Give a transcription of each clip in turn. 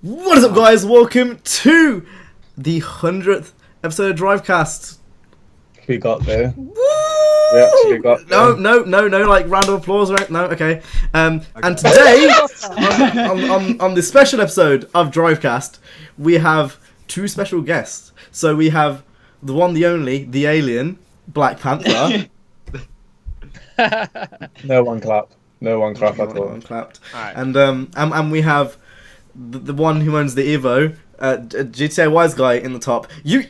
What is up, guys? Welcome to the 100th episode of Drivecast. We got there. Woo! We actually got there. No, like round of applause, right? No, okay. And today, on this special episode of Drivecast, we have two special guests. So we have the one, the only, the alien, Black Panther. No one clapped. No one clapped at all. No one clapped. Right. And we have the one who owns the Evo, GTA Wise guy in the top. You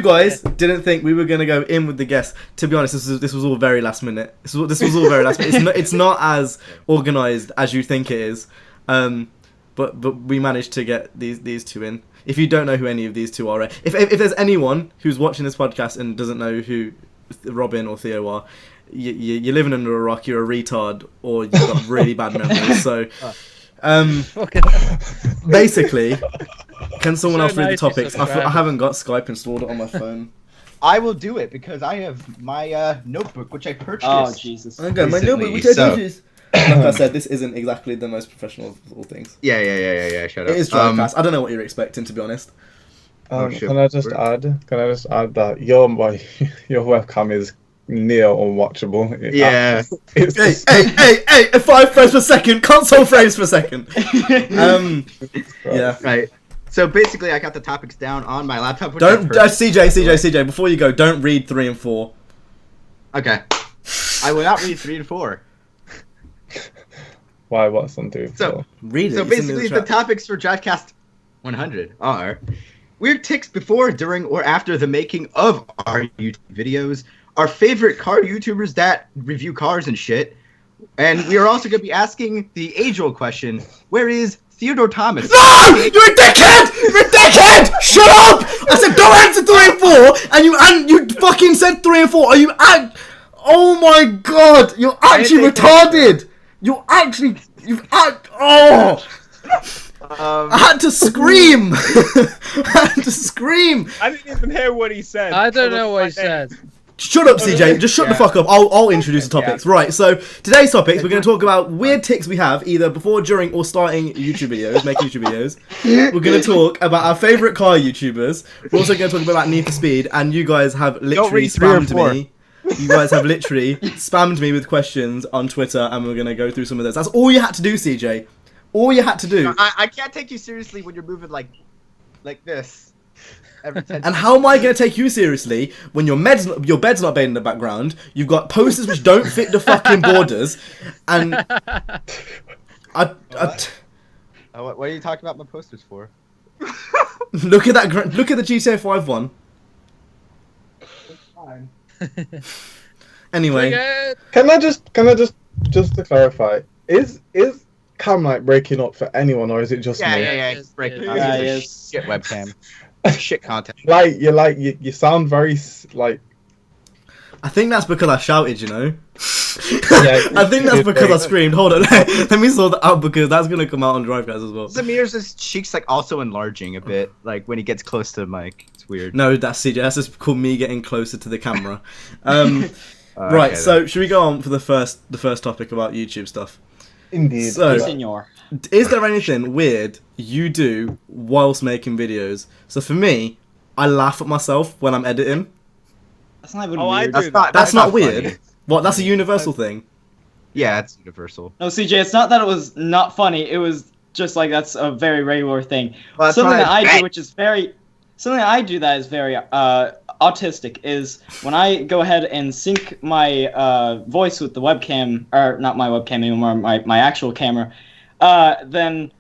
guys didn't think we were gonna go in with the guests. To be honest, this was all very last minute. This was all very last minute. It's not as organised as you think it is. But we managed to get these two in. If you don't know who any of these two are, if there's anyone who's watching this podcast and doesn't know who Robin or Theo are, you're living under a rock. You're a retard, or you've got really bad memories. So. Basically, can someone else read the topics? I haven't got Skype installed on my phone. I will do it because I have my notebook, which I purchased. Oh, Jesus. Okay, my notebook, which I purchased. Like I said, this isn't exactly the most professional of all things. Yeah. Shut up. It is Drivecast. I don't know what you're expecting, to be honest. Can I just add that your webcam is near unwatchable. Hey, 5 frames per second, console frames per second. Yeah. Right. So basically, I got the topics down on my laptop. CJ, before you go, don't read 3 and 4. Okay. I will not read 3 and 4. Why? What's on 3 and 4? So read it. So basically, the topics for Drivecast 100 are weird ticks before, during, or after the making of our YouTube videos. Our favorite car YouTubers that review cars and shit. And we are also going to be asking the age-old question, where is Theodore Thomas? No! You're a dickhead! You're a dickhead! Shut up! I said don't answer 3 and 4, and you fucking said 3 and 4. Are you oh my god! You're actually retarded! I had to scream! I didn't even hear what he said. I don't know what he said. Shut up, CJ. Just shut the fuck up. I'll introduce the topics. Yeah. Right, so today's topics, we're going to talk about weird tics we have, either before, during, or starting YouTube videos, making YouTube videos. We're going to talk about our favourite car YouTubers. We're also going to talk about Need for Speed, and you guys have literally spammed me. You guys have literally spammed me with questions on Twitter, and we're going to go through some of those. That's all you had to do, CJ. All you had to do. I can't take you seriously when you're moving like this. And how am I going to take you seriously when your bed's not made in the background, you've got posters which don't fit the fucking borders, and what are you talking about my posters for? Look at that! Look at the GTA 5 one. It's fine. Anyway, can I just to clarify, is Cam like breaking up for anyone, or is it just me? Yeah, it's breaking up. Shit webcam. Shit content. You sound very like. I think that's because I shouted, you know. Yeah, I think that's because I screamed. Hold on, let me sort that out because that's gonna come out on Drivecast as well. Zamir's cheeks like also enlarging a bit, like when he gets close to the mic. It's weird. No, that's CJ. That's just called me getting closer to the camera. Right. Okay, so should we go on for the first topic about YouTube stuff? Indeed. So, Senor. is there anything weird you do whilst making videos? So for me, I laugh at myself when I'm editing. That's not even Oh, I weird. do that. That's not weird. Funny. What? That's a universal thing. Yeah, it's universal. No, CJ, it's not that it was not funny. It was just like that's a very regular thing. Well, Something that I do, that is very autistic, is when I go ahead and sync my voice with the webcam, or not my webcam anymore, my actual camera, then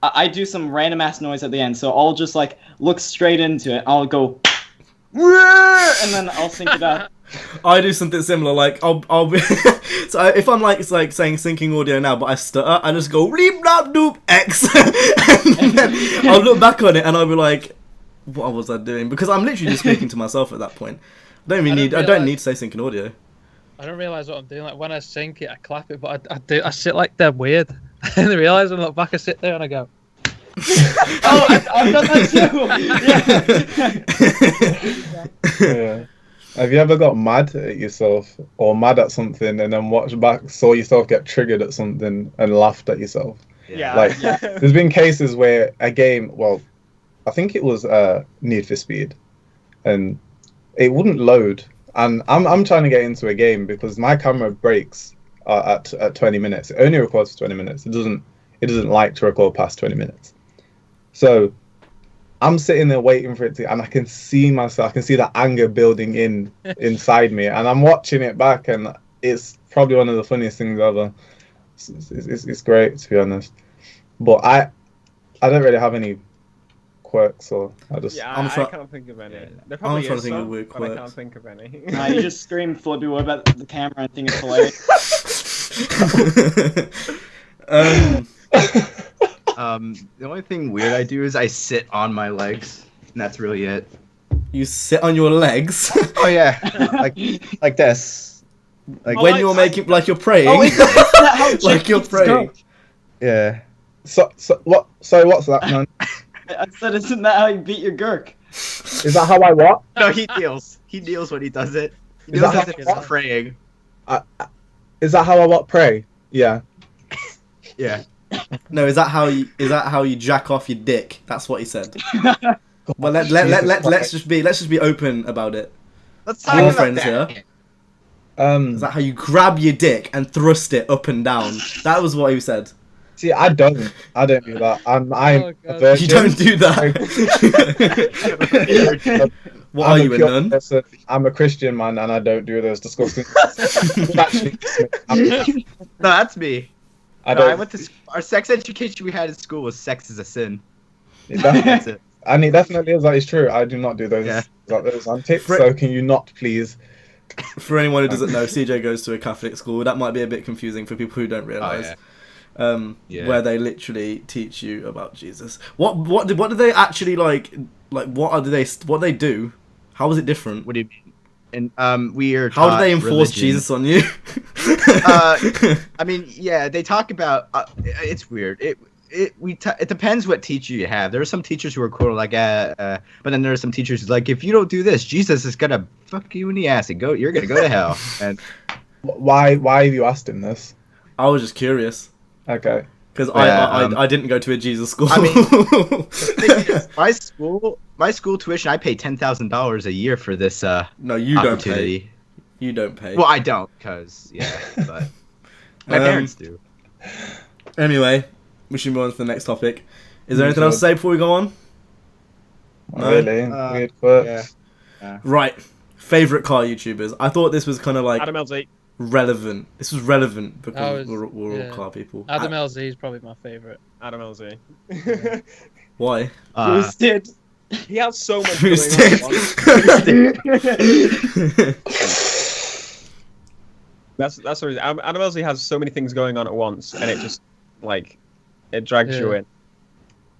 I do some random ass noise at the end. So I'll just like look straight into it. I'll go, and then I'll sync it up. I do something similar. Like I'll be so if I'm like it's like saying syncing audio now, but I stutter, I just go bleep blop doop X, and then I'll look back on it and I'll be like, what was I doing? Because I'm literally just speaking to myself at that point. I don't need to say syncing audio. I don't realise what I'm doing. Like when I sync it, I clap it, but I sit like dead weird. I didn't realise when I look back, I sit there and I go. Oh, I've done that too. Yeah. Have you ever got mad at yourself or mad at something and then watched back, saw yourself get triggered at something and laughed at yourself? Yeah. Like, yeah. there's been cases where a game, well, I think it was Need for Speed, and it wouldn't load. And I'm trying to get into a game because my camera breaks at 20 minutes. It only records for 20 minutes. It doesn't like to record past 20 minutes. So I'm sitting there waiting for it to, and I can see myself. I can see the anger building inside me, and I'm watching it back, and it's probably one of the funniest things ever. It's great, to be honest. But I don't really have any quirks, or I just. Yeah, I can't think of any. Yeah. There probably trying to is think of some, weird but I quirks. can't think of any. You just scream Flippy Web at the camera and think it's hilarious. The only thing weird I do is I sit on my legs, and that's really it. You sit on your legs Oh yeah, like this. Like when you're making like you're praying. Oh, isn't that how Like you're praying. yeah. So what? So what's that, man? I said, isn't that how you beat your Gurk? Is that how I what? No, he kneels. He kneels when he does it. He Is kneels that as if how- he's praying. Is that how I what pray? Yeah. Yeah. No, is that how you jack off your dick? That's what he said. Well, let's just be open about it. Let's We're talk about friends that. here. Is that how you grab your dick and thrust it up and down? That was what he said. See, I don't do that. I'm Oh, a God. virgin. You don't do that. What are I'm you, a pure nun? person. I'm a Christian man, and I don't do those disgusting. Actually, No, that's me. I No, I don't. went to our sex education we had in school was sex is a sin. That's That's it. And it definitely is. That is true. I do not do those. Yeah. Those antics. Fri- So can you not please? For anyone who doesn't know, CJ goes to a Catholic school. That might be a bit confusing for people who don't realise. Yeah. Where they literally teach you about Jesus. What do they actually like? Like what they do? How is it different? What do you mean? And we are. How do they taught enforce religion. Jesus on you? I mean, yeah, they talk about. It's weird. It depends what teacher you have. There are some teachers who are cool, like but then there are some teachers who's like, if you don't do this, Jesus is gonna fuck you in the ass and you're gonna go to hell. And Why have you asked him this? I was just curious Okay. because Yeah, I didn't go to a Jesus school. I mean, my school tuition, I pay $10,000 a year for this no, you don't pay. opportunity. You don't pay. Well, I don't, cause but my parents do. Anyway, we should move on to the next topic. Is there We anything else to should. say before we go on? Not No? really. Weird quirks. Right. Favorite car YouTubers. I thought this was kind of like Adam LZ. relevant. This was relevant because Oh, we're yeah. all car people. Adam LZ is probably my favourite. Adam LZ. Why? Bruce did. He has so much Who's going dead? on. That's the reason. Adam LZ has so many things going on at once, and it just like it drags you Yeah. in.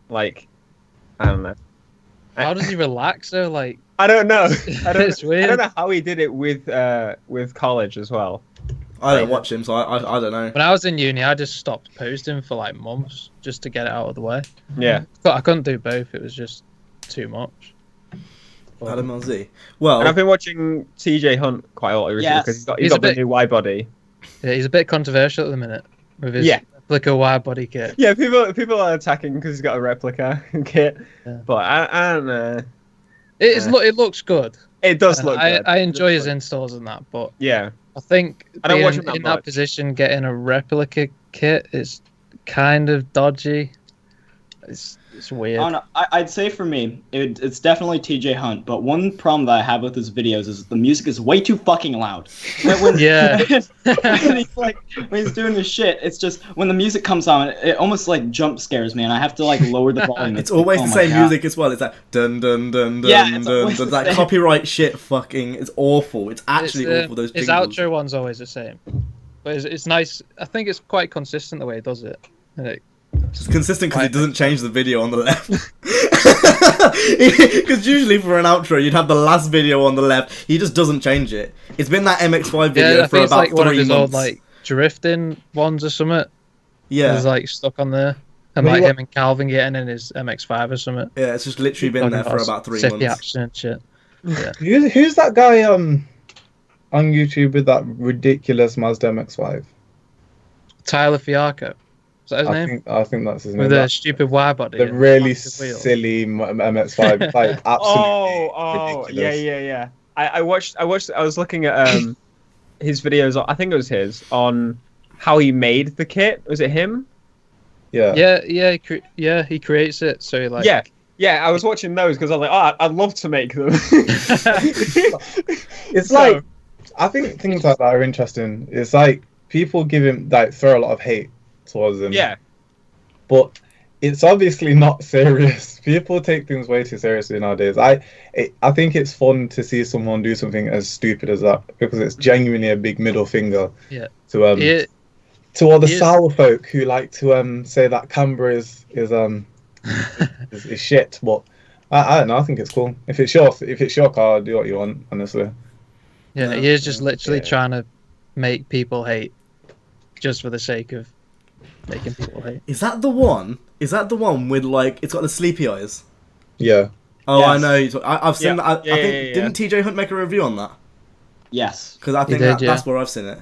Like I don't know. How does he relax though? Like, I don't know. It's I weird. don't know how he did it with college as well. I don't watch him, so I don't know. when I was in uni, I just stopped posting for like months just to get it out of the way. Yeah. But I couldn't do both. It was just too much. Adam LZ. And Well, I've been watching TJ Hunt quite a lot recently Yes. because he's He's got a the bit- new Y body. Yeah, he's a bit controversial at the minute with his Yeah. replica wide body kit. Yeah, people are attacking because he's got a replica kit. Yeah. But I don't know. It looks good. It does And look good. I enjoy It his looks installs and that, but Yeah. I think I don't being watch him that in much. that position, getting a replica kit is kind of dodgy. It's weird. Oh, no, I'd say for me, it's definitely TJ Hunt, but one problem that I have with his videos is the music is way too fucking loud. When, Yeah. when he's doing his shit, it's just, when the music comes on, it almost like jump scares me, and I have to like lower the volume. it's always oh the my same God. music as well. It's like dun dun dun dun Yeah, it's dun. always dun. the That same. copyright shit. Fucking, it's awful. It's actually It's, awful. Those his jingles. outro one's always the same, but it's nice. I think it's quite consistent the way he does it. And It's consistent because he doesn't change the video on the left. Because usually for an outro, you'd have the last video on the left. He just doesn't change it. It's been that MX5 video yeah, I for think it's about like one of 3 his months. old like drifting ones or something. yeah, He's like stuck on there, and Well, like you- him and Calvin getting in his MX5 or something. yeah. It's just literally been there for about 3 Sippy months. action and shit. Who's that guy on YouTube with that ridiculous Mazda MX-5? Tyler Fiarco. Is that his name? I think that's his name. With a stupid wide body. The and really massive wheels. silly MX5, like absolutely yeah, ridiculous. yeah. I watched. I was looking at his videos. I think it was his on how he made the kit. Was it him? Yeah. He creates it. So like. Yeah. I was watching those because I was like, oh, I'd love to make them. It's like, I think things like that are interesting. It's like people give him, like, throw a lot of hate towards him. Yeah. But it's obviously not serious. People take things way too seriously nowadays. I think it's fun to see someone do something as stupid as that, because it's genuinely a big middle finger. Yeah. To all the sour folk who like to say that Canberra is shit. But I don't know. I think it's cool. If it's your car, do what you want. Honestly. Yeah, he is just literally trying to make people hate, just for the sake of making people hate. Is that the one? Is that the one with like it's got the sleepy eyes? Yeah. Oh, Yes. I know. I've seen that. I think Yeah. didn't TJ Hunt make a review on that? Yes. Because I think did, that's where I've seen it.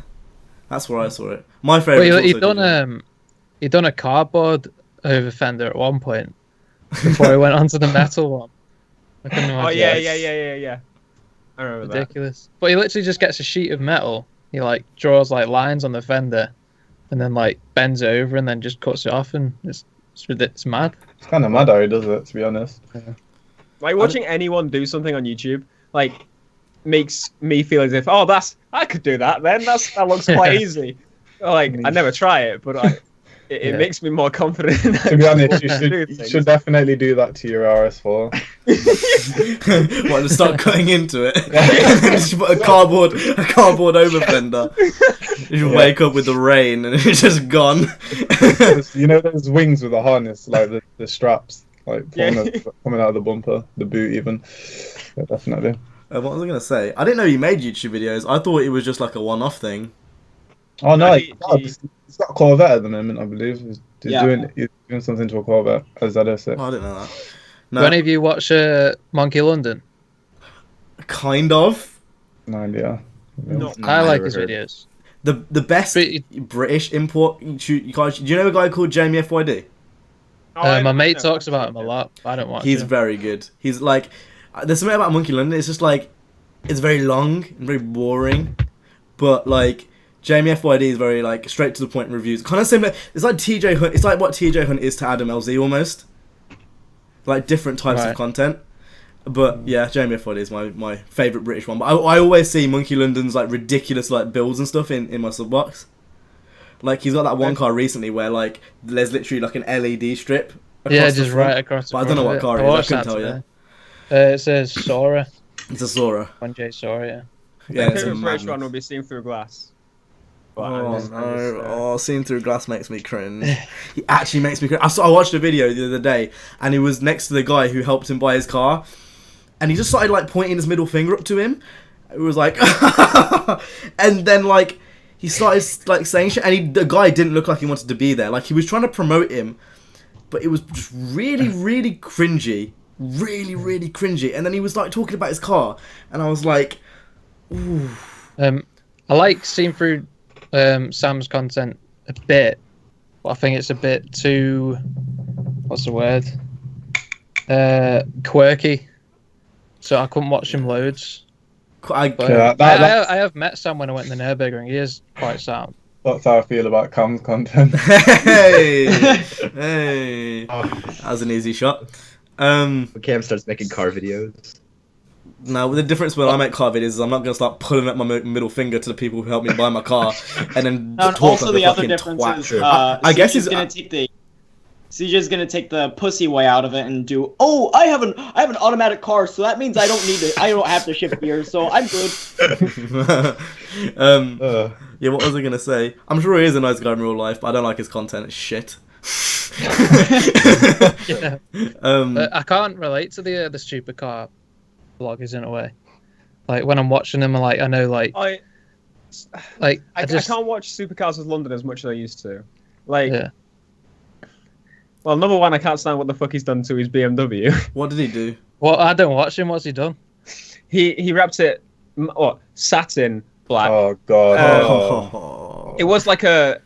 That's where I saw it. My favorite. Well, he done a cardboard over fender at one point before he went onto the metal one. I couldn't Oh imagine. yeah. I remember that. Ridiculous. But he literally just gets a sheet of metal. He like draws like lines on the fender, and then like bends it over and then just cuts it off, and it's mad. It's kind of mad how he does it, to be honest. Like watching anyone do something on YouTube, like makes me feel as if, I could do that. Then that looks quite easy. Like I never try it, but it makes me more confident. To be honest, you should definitely do that to your RS4. What, to start cutting into it? And then just put a cardboard over fender. You wake up with the rain and it's just gone. You know those wings with the harness, like the straps, like coming out of the bumper, the boot even. Yeah, definitely. What was I going to say? I didn't know he made YouTube videos. I thought it was just like a one-off thing. Oh no, he's got a Corvette at the moment, I believe. He's doing something to a Corvette, as ZS6. Oh, I didn't know that. Do any of you watch Monkey London? Kind of. No idea. I like his videos. The best British import guys. Do you know a guy called Jamie FYD? My mate talks about him a lot. I don't watch He's him. very good. He's like, there's something about Monkey London. It's just like, it's very long and very boring, but like Jamie FYD is very like straight to the point reviews. Kind of similar. It's like TJ Hunt. It's like what TJ Hunt is to Adam LZ almost. Like different types of content. But yeah, Jamie FYD is my favourite British one. But I always see Monkey London's like ridiculous like builds and stuff in my sub box. Like he's got that one car recently where like there's literally like an LED strip. Yeah, just right across. But I don't know what car it is. I couldn't tell you. It says Sora. It's a Sora. 1J Sora, yeah. Yeah, it's a favorite British one madness. will be Seen Through Glass. Oh no! Seeing Through Glass makes me cringe. He actually makes me cringe. I watched a video the other day, and he was next to the guy who helped him buy his car, and he just started like pointing his middle finger up to him. It was like, and then like he started like saying shit, and the guy didn't look like he wanted to be there. Like he was trying to promote him, but it was just really, really cringy, really, really cringy. And then he was like talking about his car, and I was like, ooh. I like seeing through Sam's content a bit, but I think it's a bit too, what's the word? Quirky. So I couldn't watch him loads. I have met Sam when I went to the Nürburgring. He is quite sound. That's how I feel about Cam's content. Hey, that was an easy shot. When Cam starts making car videos. Now, the difference when I make car videos is I'm not going to start pulling up my middle finger to the people who helped me buy my car and then And talk also like the a other fucking difference twat. is I guess he's gonna take the CJ's gonna take the pussy way out of it and do. Oh, I have an automatic car, so that means I don't have to shift gears, so I'm good. Yeah, what was I gonna say? I'm sure he is a nice guy in real life, but I don't like his content. It's shit. Yeah. But I can't relate to the stupid car vloggers in a way. Like when I'm watching them, I know I can't watch Supercars of London as much as I used to. Yeah. Well, number one, I can't stand what the fuck he's done to his BMW. What did he do? Well, I don't watch him. What's he done? He wrapped it satin black. Oh god. It was like a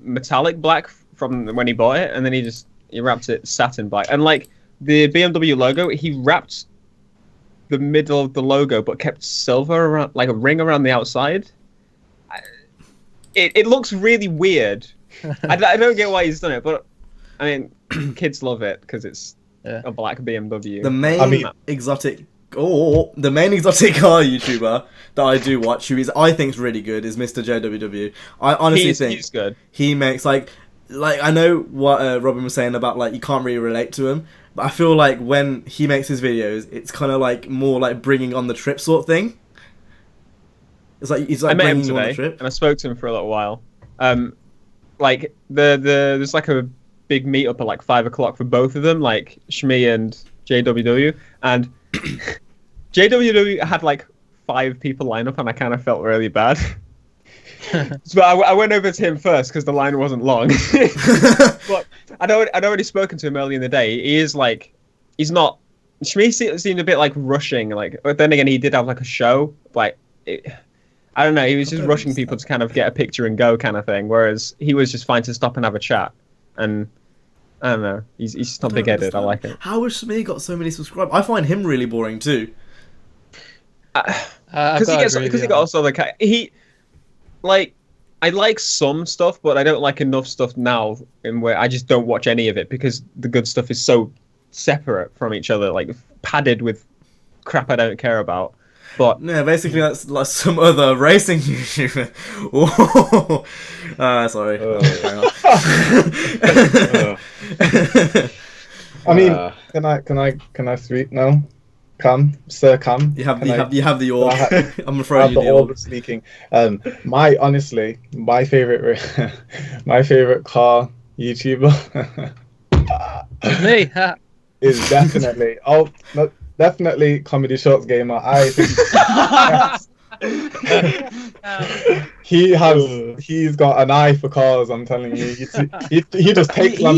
metallic black from when he bought it, and then he wrapped it satin black. And like the BMW logo, he wrapped the middle of the logo, but kept silver around, like a ring around the outside. It looks really weird. I don't get why he's done it, but I mean, kids love it because it's a black BMW. The main exotic car YouTuber that I do watch, who I think is really good, is Mr. JWW. I honestly think he's good. He makes like I know what Robin was saying about like you can't really relate to him, but I feel like when he makes his videos, it's kind of like more like bringing on the trip sort of thing. It's like he's like I met him bringing you on the today, trip. and I spoke to him for a little while. Like there's like a big meetup at like 5 o'clock for both of them, like Shmi and JWW, and JWW had like 5 people line up, and I kind of felt really bad. So I went over to him first because the line wasn't long. But I'd already spoken to him earlier in the day. He is like, he's not. Shmi seemed a bit like rushing, like. But then again, he did have like a show, like. I don't know. He was just rushing people to kind of get a picture and go kind of thing. Whereas he was just fine to stop and have a chat. And I don't know. He's just not big-headed. I like it. How has Shmi got so many subscribers? I find him really boring too. Because he got also like he like I like some stuff, but I don't like enough stuff now. In where I just don't watch any of it because the good stuff is so separate from each other, like padded with crap I don't care about. But yeah, basically that's like some other racing YouTuber. Sorry. I mean, can I speak now? Sir Cam. You have the orb. I'm afraid I have you the orb speaking. My favorite car YouTuber Me. is definitely definitely Comedy Shorts Gamer. I think he's got an eye for cars. I'm telling you, he just takes He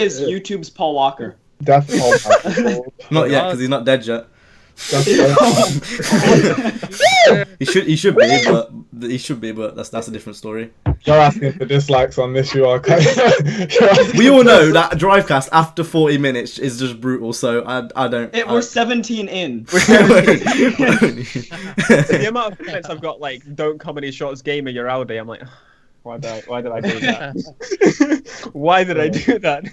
is YouTube's Paul Walker. Definitely. Not yet, because he's not dead yet. he should be, but that's a different story. You're asking for dislikes on this, you are. We all know that Drivecast after 40 minutes is just brutal, so I don't. We're 17 in. The amount of comments I've got, like, don't Comedy Shorts Gamer, you're Audi. I'm like, why did I do that? Why did I do that?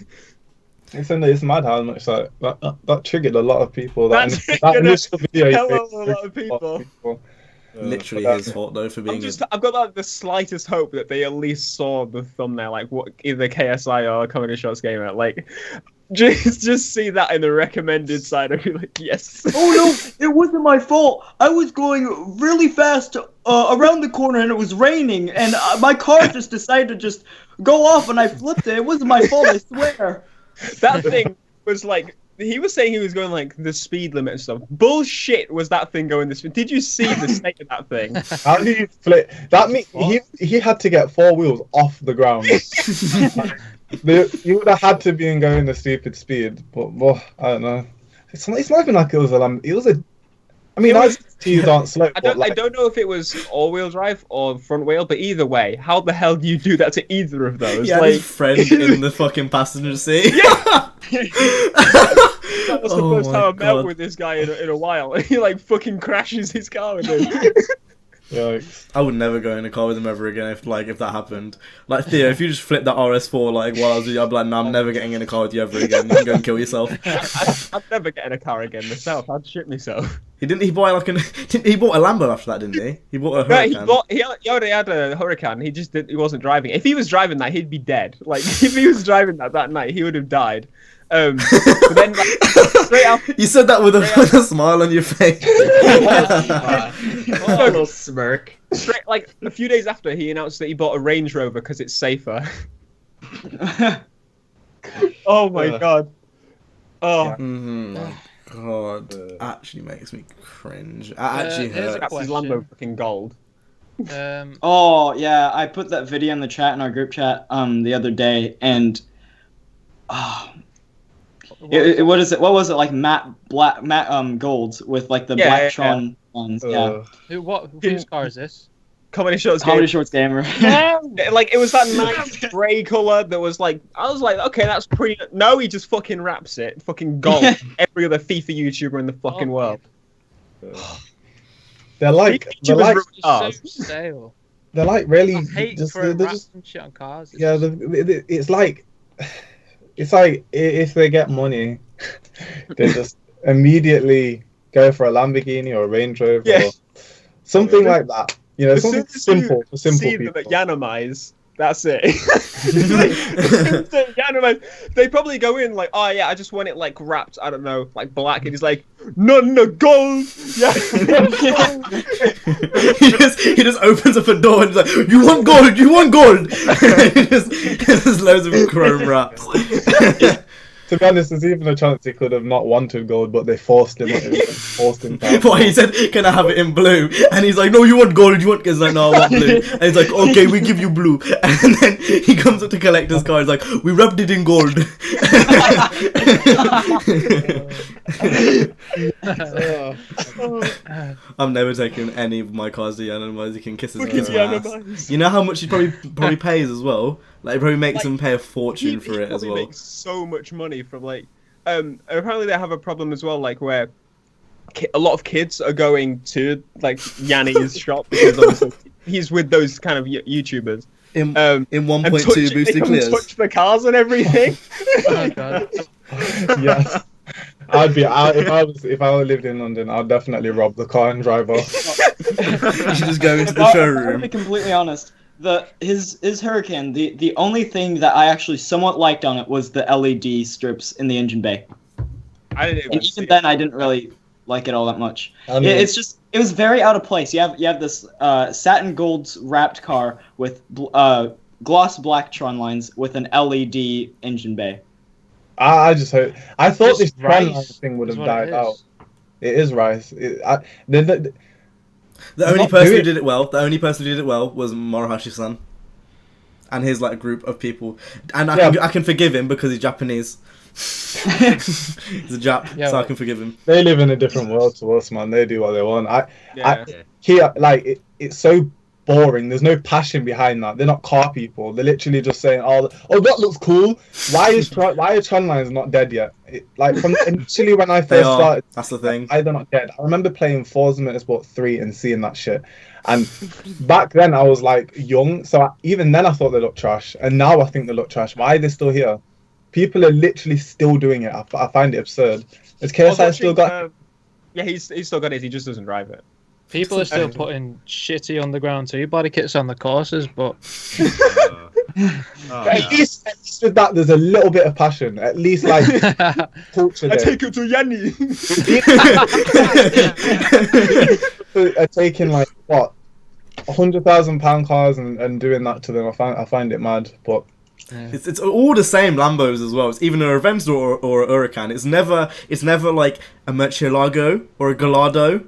It's mad how much that triggered a lot of people. That initial video a lot of people. Literally his fault though for being. I've got like the slightest hope that they at least saw the thumbnail, like what either KSI or Comedy Shorts Gamer, like just see that in the recommended side. I'd be like, yes. Oh no, it wasn't my fault. I was going really fast around the corner and it was raining, and my car just decided to just go off, and I flipped it. It wasn't my fault, I swear. That thing was like, he was saying he was going like the speed limit and stuff. Bullshit was that thing going this? Did you see the state of that thing? How did he flip? He had to get 4 wheels off the ground. You would have had to be going the stupid speed, but I don't know. It's not even like it was a. I mean, ICTs aren't slow. I don't know if it was all-wheel drive or front-wheel, but either way, how the hell do you do that to either of those? Yeah, his friend in the fucking passenger seat. Yeah! That was the first time I met with this guy in a while, and he like fucking crashes his car with him. Yikes. I would never go in a car with him ever again if that happened. Like Theo, if you just flipped that RS4 like while I was with you, I'd be like, no, I'm never getting in a car with you ever again. You can go and kill yourself. I'd never get in a car again myself. I'd shit myself. He bought a Lambo after that, didn't he? He bought a Huracan. No, he already had a Huracan. He wasn't driving. If he was driving that, he'd be dead. Like if he was driving that night, he would have died. But then, like, straight after, you said that with a smile on your face. A little smirk. Straight, like a few days after, he announced that he bought a Range Rover because it's safer. Oh my god. Oh. My god. Actually makes me cringe. Actually hurts. That's his Lambo fucking gold. Oh yeah, I put that video in the chat, in our group chat, the other day, and what is it? What was it, like matte golds with like the black Tron ones? Yeah. Whose car is this? Comedy Shorts Comedy game. Shorts gamer. Like, it was that nice grey colour that was like, I was like, okay, that's pretty. No, he just fucking wraps it. Fucking gold. Every other FIFA YouTuber in the fucking world. They're like, YouTubers ruin It's cars. so stale. they're like really I hate just, throwing they're rats just and shit on cars. yeah. It's like if they get money, they just immediately go for a Lamborghini or a Range Rover Yeah. or something like that. You know, As soon something as simple for you simple see people. them at Yanamize, that's it. Yanamize, they probably go in like, oh yeah, I just want it like wrapped, I don't know, like black, and he's like, none of gold. Yeah. he just opens up a door and he's like, you want gold, you want gold. There's loads of chrome wraps. To be honest, there's even a chance he could have not wanted gold, but they forced him. Forced him. But he said, can I have it in blue? And he's like, no, you want gold, you want... He's like, no, I want blue. And he's like, okay, we give you blue. And then he comes up to collect his car, he's like, we wrapped it in gold. I'm never taking any of my cars to Yanamize. He can kiss his kids' ass. You know how much he probably pays as well? Like, it probably makes him pay a fortune for it as well. He makes so much money from like... apparently they have a problem as well, like where a lot of kids are going to like Yanni's shop because obviously he's with those kind of YouTubers. In and 1.2 they boosted come and clears. touch the cars and everything. Oh god. Yes. If I lived in London, I'd definitely rob the car and drive off. You should just go into the To showroom. be completely honest, his Hurricane, the only thing that I actually somewhat liked on it was the LED strips in the engine bay. I didn't even And see even it. then, I didn't really like it all that much. I mean, It's just, it was very out of place. You have this satin gold wrapped car with gloss black Tron lines with an LED engine bay. I just hope. I thought Just this trend rice thing would is have what died it out. is. It is rice. The only not person who doing- did it well, was Morohashi-san. And his like group of people. And I can forgive him because he's Japanese. He's a Jap, Yeah, so I but- can forgive him. They live in a different world to us, man. They do what they want. Yeah. Here, like it's so boring. There's no passion behind that. They're not car people. They're literally just saying, "Oh, that looks cool." Why are trend lines not dead yet? Like from initially when I They first are. started, That's the thing. they're not dead. I remember playing Forza Motorsport 3 and seeing that shit. And back then I was like young, so even then I thought they looked trash. And now I think they look trash. Why are they still here? People are literally still doing it. I find it absurd. Has KSI still got? Yeah, he's still got it. He just doesn't drive it. People are still putting shitty underground 2 body kits on the courses, but At least with that, there's a little bit of passion. At least like culture I there. take you to Yanni. Are taking like what £100,000 cars and doing that to them. I find it mad, but It's all the same Lambos as well. It's even a Aventador or a Huracan. It's never like a Murcielago or a Gallardo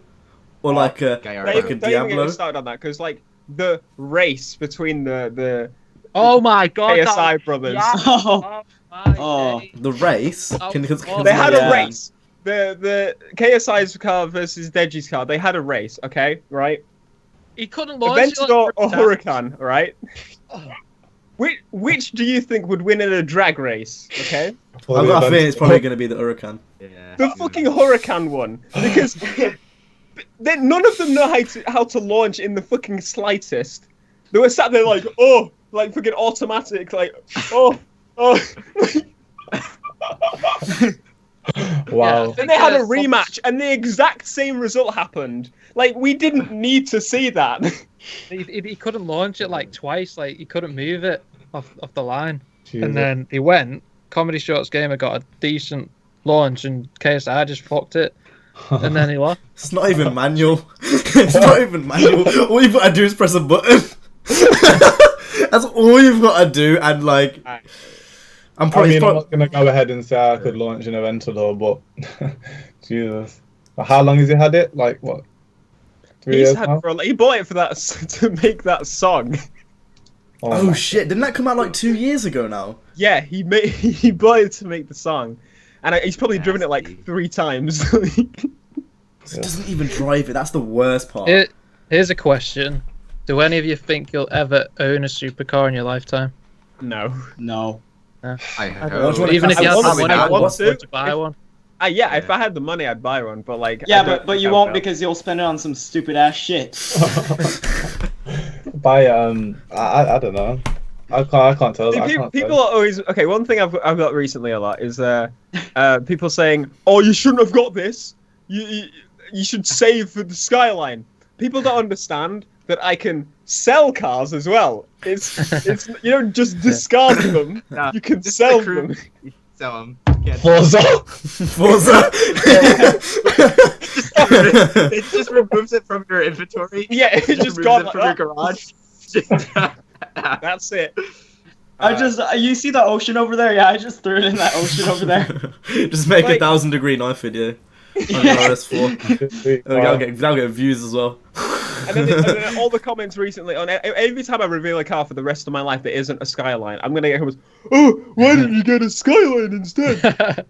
or like a Don't even get Diablo. me started on that because like the race between the oh my god, KSI brothers. Yeah. Oh. my Oh. days. The race. Oh, Can They had Yeah. a race. The KSI's car versus Deji's car. They had a race. Okay, right. He couldn't launch it Aventador like or 3 times. Huracan, right? Which do you think would win in a drag race? Okay, I've got a feeling it's probably going to be the Huracan. the fucking Huracan one because none of them know how to launch in the fucking slightest. They were sat there like fucking automatic, like oh. wow. Yeah. Then they had a rematch, and the exact same result happened. Like we didn't need to see that. He couldn't launch it like twice, like he couldn't move it off the line. Jesus. And then he went, Comedy Shorts Gamer got a decent launch and KSI just fucked it. And then he lost. It's not even manual. It's not even manual. All you've got to do is press a button. That's all you've got to do, and like, I'm probably. I'm not gonna go ahead and say I could launch an Aventador, but Jesus, but how long has he had it? Like what? 3 years now? He bought it for that to make that song. Oh my- shit! Didn't that come out like 2 years ago now? Yeah, he bought it to make the song, and he's probably driven it like 3 times. He doesn't even drive it. That's the worst part. Here's a question. Do any of you think you'll ever own a supercar in your lifetime? No. No. I What do you hope. wanna Even if you had want the to, money, I want would to. you buy one? Yeah, if I had the money, I'd buy one. But like, Yeah, I don't but think you I won't will. because you'll spend it on some stupid ass shit. By I don't know. I can't tell. See, I can't people are always okay. One thing I've got recently a lot is people saying, "Oh, you shouldn't have got this. You should save for the Skyline." People don't understand that I can sell cars as well. It's you don't just discard them. Nah, You can it's sell the crew. them. So Forza. Forza. it just removes it from your inventory. Yeah, it's just removes gone it from your like, garage. That's it. I just, you see the ocean over there? Yeah, I just threw it in that ocean over there. Just make Like- a 1,000-degree knife video on Yeah. RS4. That'll get views as well. And then all the comments recently on every time I reveal a car for the rest of my life that isn't a Skyline, I'm gonna get comments. Oh, why didn't you get a Skyline instead?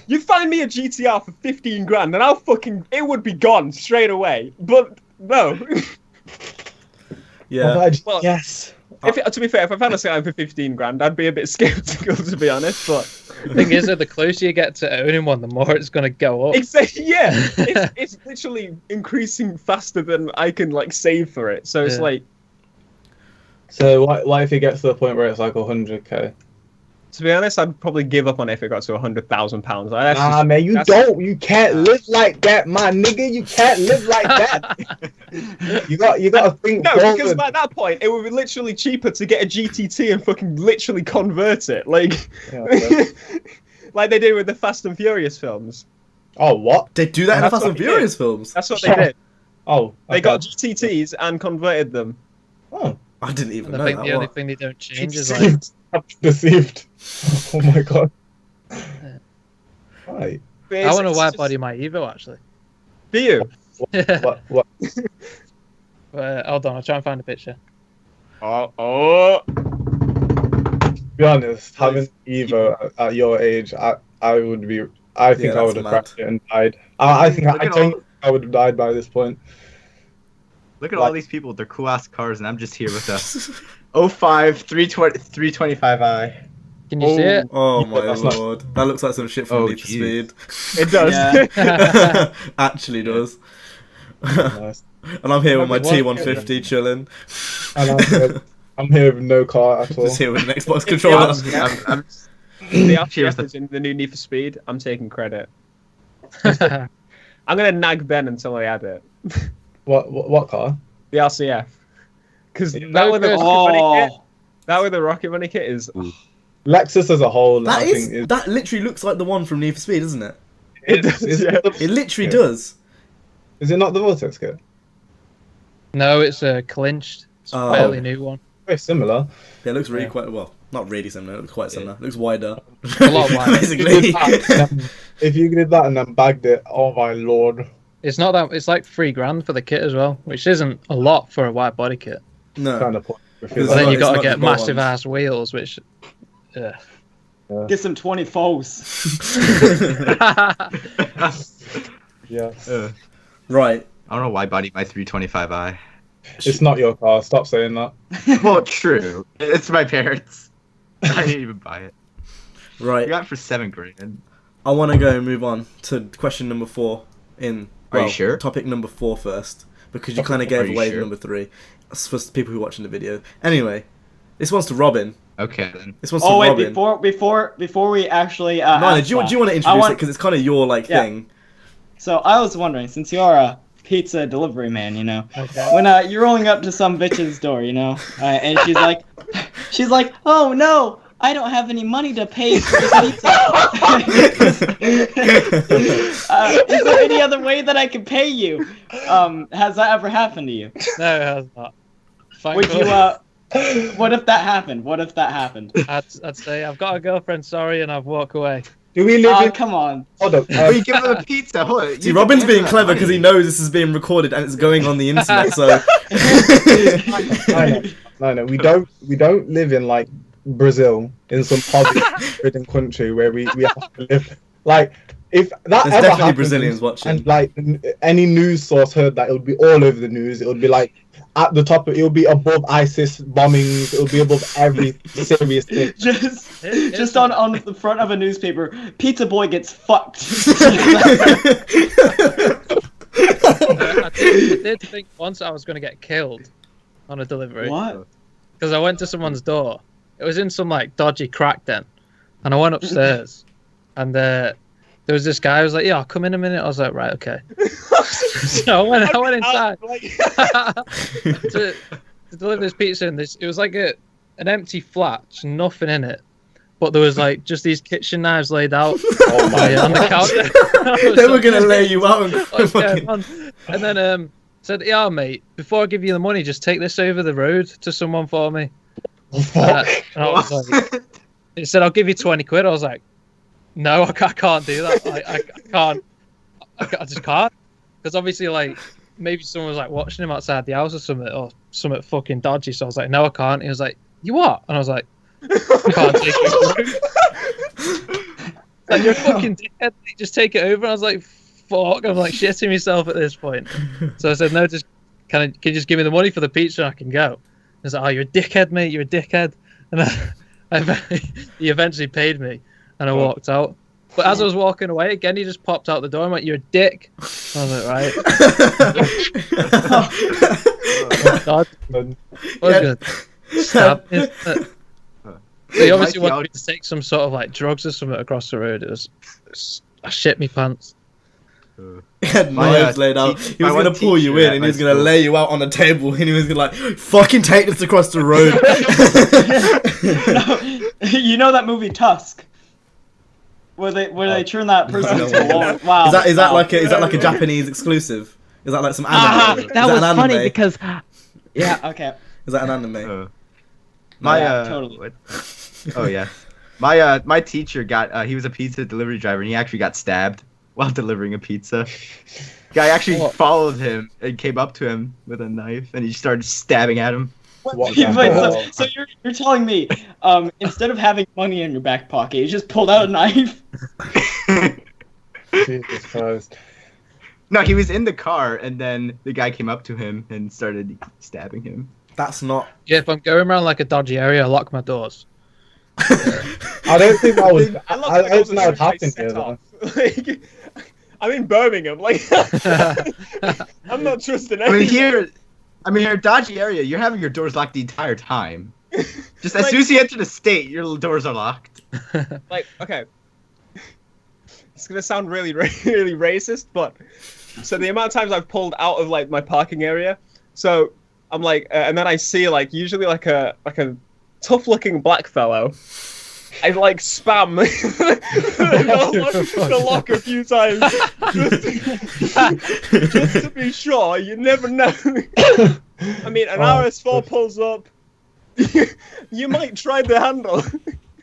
You find me a GTR for 15 grand, and it would be gone straight away. But no. Yeah. Well, Yes. to be fair, if I found a Skyline for 15 grand, I'd be a bit skeptical, to be honest. But The thing is, that the closer you get to owning one, the more it's going to go up. it's literally increasing faster than I can like save for it. So it's Yeah. like, So what if it gets to the point where it's like 100k? to be honest, I'd probably give up on it if it got to £100,000. Nah, man, you can't live like that, my nigga. You can't live like that. you got to think No, forward. because by that point, it would be literally cheaper to get a GTT and fucking literally convert it, like, Yeah, like they did with the Fast and Furious films. oh, what? They do that in the That's Fast what and they Furious films. That's what they did. Oh, They okay. got GTTs and converted them. Oh, I didn't even And I know think that. the only What? thing they don't change is like I'm deceived. Oh my god. Right. But I it's- want to it's wide just- body my Evo actually. Do you? What? Hold on, I'll try and find a picture. Oh. To be honest, having Evo at your age, I would be. I think I that's would have mad. crashed it and died. I think Look at all- I would have died by this point. Look at all these people with their cool ass cars, and I'm just here with a 05 325i. Can you see it? Oh Yeah, my that's not- lord. That looks like some shit from Oh, Need for jeez. Speed. It does. Yeah. Actually does. Nice. And I'm here with my Maybe one- T150 chilling. And I'm here with no car at all. Just here with an Xbox controller. I'm The Cheers. RPF is in the new Need for Speed. I'm taking credit. I'm gonna nag Ben until I add it. What car? The RCF. Because Yeah, that with the good. Rocket Money kit, Oh, that with the Rocket Money kit is Lexus as a whole, I think is. That literally looks like the one from Need for Speed, doesn't it? it does, Is yeah. It literally Yeah. does. Is it not the Vortex kit? No, it's clinched. It's a Oh. fairly new one. Very similar. Yeah, it looks really Yeah. quite well. Not really similar. It looks quite similar. It looks wider. A lot wider. Basically. If you did that and then bagged it, oh my lord. It's not that. It's like $3,000 for the kit as well, which isn't a lot for a wide body kit. No. Kind of point. It's But then not- you got it's to get not the massive ones. ass wheels, which. get some 24s. Yeah. Right. I don't know why body my 325i. It's not your car. Stop saying that. Well, true. It's my parents. I didn't even buy it. I Right. got it for $7,000. I want to go and move on to question number 4 in Are you sure? topic number 4 first, because you Topic- kind of Are gave you away sure? number 3. That's for people who are watching the video. Anyway, this one's to Robin. Okay then. This one's Oh to wait, Robin. before we actually. Nina, ask do you want to I introduce want- it because it's kind of your like Yeah. thing? So I was wondering, since you're a pizza delivery man, you know, Okay. when you're rolling up to some bitch's door, you know, and she's like, oh no, I don't have any money to pay for the pizza. Is there any other way that I can pay you? Has that ever happened to you? No, it has not. Would you Thankfully, what if that happened? What if that happened? I'd say I've got a girlfriend, sorry, and I'd walk away. Do we live in? Come on. Hold up. Oh, you give him a pizza. Hold on. See, Robin's being clever because he knows this is being recorded and it's going on the internet. So No, we don't live in like Brazil in some poverty-ridden country where we have to live like if that there's ever definitely happened, Brazilians watching. and like any news source heard that, it would be all over the news. It would be like at the top. It'll be above ISIS bombings. It'll be above every serious thing. Just on the front of a newspaper, Pizza Boy gets fucked. I did think once I was going to get killed on a delivery. What? Because I went to someone's door. It was in some like dodgy crack den, and I went upstairs, and there was this guy who was like, "Yeah, I'll come in a minute." I was like, "Right, okay." So I went inside to deliver this pizza, and it was like an empty flat, just nothing in it. But there was like just these kitchen knives laid out on the counter. They were gonna lay you out. And then said, "Yeah, mate, before I give you the money, just take this over the road to someone for me." And I was like, he said, "I'll give you 20 quid." I was like, "No, I can't do that. I can't. I just can't." Because obviously, like, maybe someone was like watching him outside the house or something fucking dodgy. So I was like, "No, I can't." He was like, "You what?" And I was like, "I can't take it." Like, you're a fucking dickhead, mate. Just take it over. And I was like, "Fuck!" I'm like shitting myself at this point. So I said, "No, just can you just give me the money for the pizza and I can go?" He's like, "Oh, you're a dickhead, mate. You're a dickhead." And he eventually paid me, and I walked out. But as I was walking away again, he just popped out the door and went, "You're a dick." I was like, "Right." Oh, God. Good. Stab. He obviously wanted me to take some sort of like drugs or something across the road. I shit me pants. He had knives laid out. He was gonna pull you in, and he was gonna lay you out on the table, and he was gonna like, "Fucking take this across the road." No, you know that movie Tusk, where they turn that person into a wall. Wow. Is that like a Japanese exclusive? Is that like some anime? That was funny because. Yeah. Okay. Is that an anime? Totally. What? Oh yeah. My teacher got he was a pizza delivery driver, and he actually got stabbed while delivering a pizza. Guy actually followed him and came up to him with a knife, and he started stabbing at him. So you're telling me, instead of having money in your back pocket, you just pulled out a knife? Jesus Christ. No, he was in the car, and then the guy came up to him and started stabbing him. That's not. Yeah, if I'm going around like a dodgy area, I lock my doors. I don't think that would. I don't think that would happen here, though. Like, I'm in Birmingham. Like, I'm not trusting anyone. I mean, here, dodgy area, you're having your doors locked the entire time. Just as soon as you enter the state, your doors are locked. Like, okay. It's gonna sound really, really racist, but so the amount of times I've pulled out of like my parking area, so I'm like, and then I see like usually like a tough-looking black fellow. I like spam the lock a few times just to be sure. You never know. I mean, an RS4 pulls up. You might try the handle.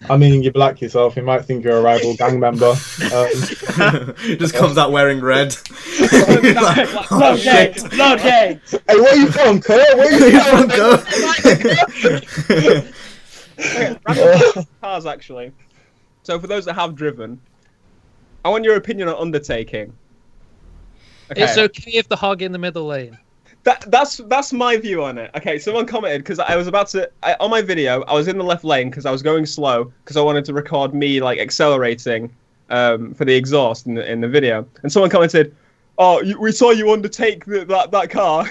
I mean, you black yourself. You might think you're a rival gang member. Just comes out wearing red. Like, no gay. Hey, where you from, Kurt? Where you from, Kurt? Okay, cars actually. So for those that have driven, I want your opinion on undertaking. Okay. It's okay if the hog in the middle lane. That's my view on it. Okay, someone commented because I was about to on my video. I was in the left lane because I was going slow because I wanted to record me like accelerating for the exhaust in the video. And someone commented, "Oh, we saw you undertake that car."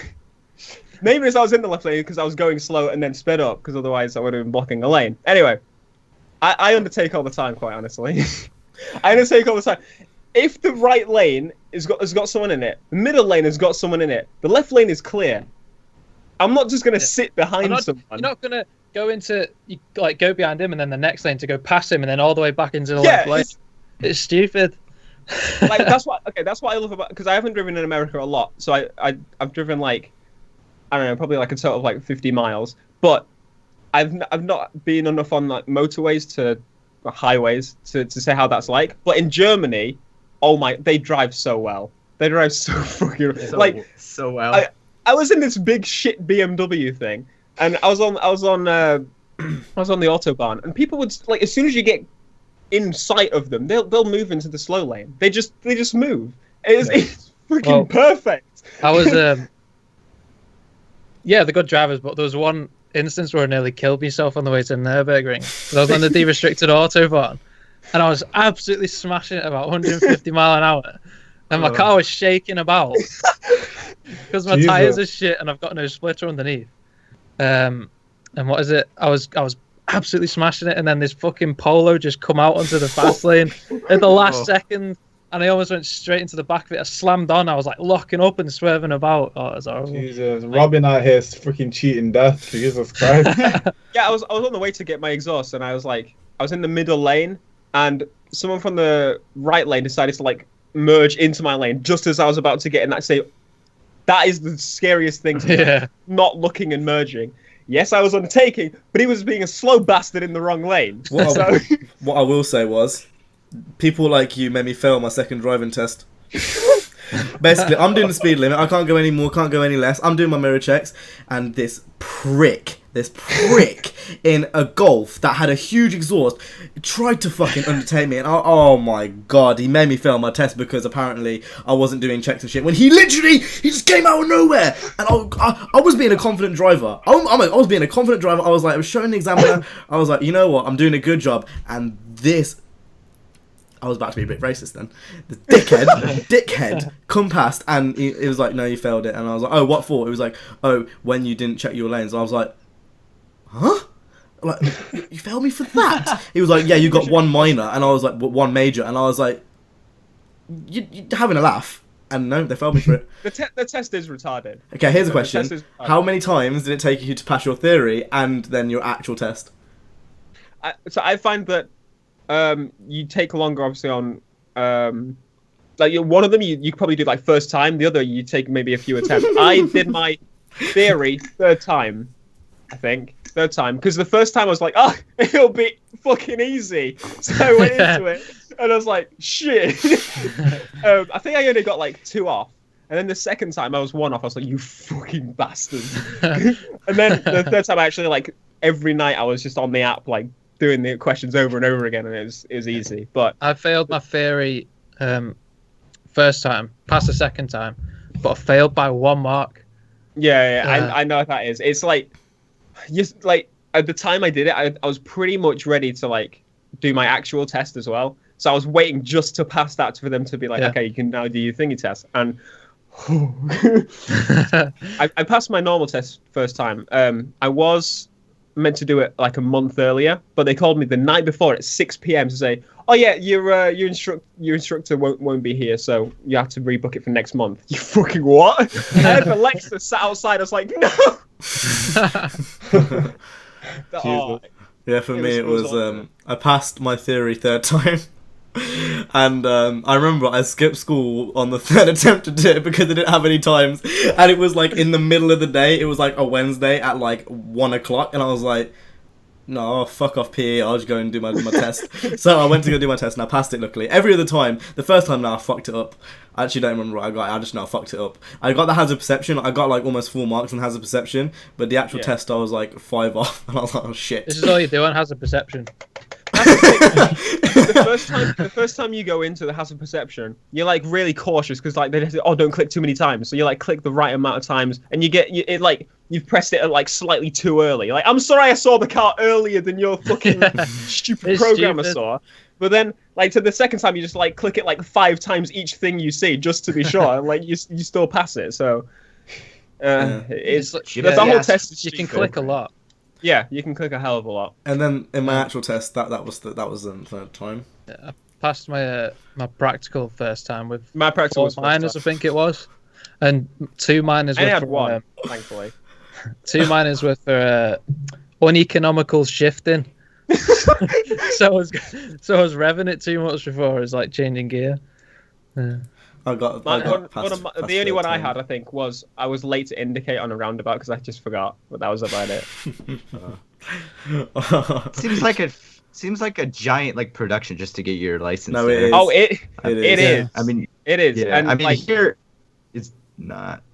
Maybe it's I was in the left lane because I was going slow and then sped up because otherwise I would have been blocking a lane. Anyway, I undertake all the time, quite honestly. I undertake all the time. If the right lane has got someone in it, the middle lane has got someone in it, the left lane is clear. I'm not just gonna sit behind someone. You're not gonna go go behind him and then the next lane to go past him and then all the way back into the left lane. It's stupid. Like that's what I love about because I haven't driven in America a lot, so I've driven like I don't know, probably like a total of like 50 miles, but I've not been enough on like motorways to highways to say how that's like. But in Germany, oh my, they drive so well. They drive so fucking so well. I was in this big shit BMW thing, and I was on the autobahn, and people would like as soon as you get in sight of them, they'll move into the slow lane. They just move. It's freaking perfect. I was Yeah, they're good drivers, but there was one instance where I nearly killed myself on the way to Nürburgring. 'Cause I was on the de-restricted autobahn, and I was absolutely smashing it about 150 mile an hour, and my car was shaking about because my tires are shit and I've got no splitter underneath. And what is it? I was absolutely smashing it, and then this fucking Polo just come out onto the fast lane at the last second. And I almost went straight into the back of it. I slammed on. I was like locking up and swerving about. Oh, it was horrible. Jesus, Robin out here is freaking cheating death. Jesus Christ. Yeah, I was on the way to get my exhaust, and I was in the middle lane, and someone from the right lane decided to like merge into my lane just as I was about to get in that. Say, that is the scariest thing to do. Not looking and merging. Yes, I was undertaking, but he was being a slow bastard in the wrong lane. What I will say was, people like you made me fail my second driving test. Basically, I'm doing the speed limit. I can't go any more, can't go any less. I'm doing my mirror checks, and this prick in a Golf that had a huge exhaust tried to fucking undertake me, and oh my god, he made me fail my test because apparently I wasn't doing checks and shit. When he just came out of nowhere, and I was being a confident driver. I was being a confident driver. I was showing the examiner. I was like, you know what, I'm doing a good job, and this. I was about to be a bit racist then. The dickhead come past, and it was like, no, you failed it. And I was like, oh, what for? It was like, oh, when you didn't check your lanes. And I was like, huh? Like, you failed me for that? He was like, yeah, you got one minor. And I was like, one major. And I was like, you're having a laugh. And no, they failed me for it. The test is retarded. Okay, here's a question. How many times did it take you to pass your theory and then your actual test? So I find that you take longer, obviously, on like one of them you could probably do like first time, the other you take maybe a few attempts. I did my theory third time, because the first time I was like, oh, it'll be fucking easy, so I went into it and I was like, shit. I think I only got like 2 off, and then the second time I was 1 off. I was like, you fucking bastard. And then the third time I actually, like, every night I was just on the app like doing the questions over and over again, and it was easy. But I failed my theory first time, passed the second time, but I failed by 1 mark. I know what that is. It's like, just like at the time I did it, I was pretty much ready to like do my actual test as well. So I was waiting just to pass that for them to be like, okay, you can now do your thingy test. And I passed my normal test first time. I was meant to do it like a month earlier, but they called me the night before at 6 p.m. to say, oh yeah, your instructor won't be here, so you have to rebook it for next month. You fucking what? I had Alexa sat outside. I was like, no. Yeah, for me it was I passed my theory third time. And I remember I skipped school on the third attempt to do it because I didn't have any times, and it was like in the middle of the day. It was like a Wednesday at like 1 o'clock, and I was like, no, fuck off PE, I'll just go and do my test. So I went to go do my test, and I passed it luckily. Every other time, the first time now I fucked it up. I actually don't remember what I got. I just know I fucked it up. I got the hazard perception. I got like almost full marks on hazard perception, but the actual test I was like 5 off, and I was like, oh shit. This is all you do on hazard perception. The first time you go into the hazard perception, you're like really cautious because like they say, oh, don't click too many times. So you like click the right amount of times, and it like you've pressed it at like slightly too early. Like, I'm sorry, I saw the car earlier than your fucking stupid programmer saw. But then, like, to the second time, you just like click it like 5 times each thing you see just to be sure, and like you still pass it. So it's the whole test is you can click a lot. Yeah, you can click a hell of a lot. And then in my actual test, that was the third time. Yeah, I passed my my practical first time with my practical was minors, I think it was, and 2 minors. I had 1, thankfully. 2 minors were for uneconomical shifting. so I was revving it too much before I was like changing gear. Yeah. The only one I had, I think, was I was late to indicate on a roundabout because I just forgot, but that was about it. Seems like a giant like production just to get your license. No, it is. Oh, it is. I mean, it is. Yeah. And I mean, like, here it's not.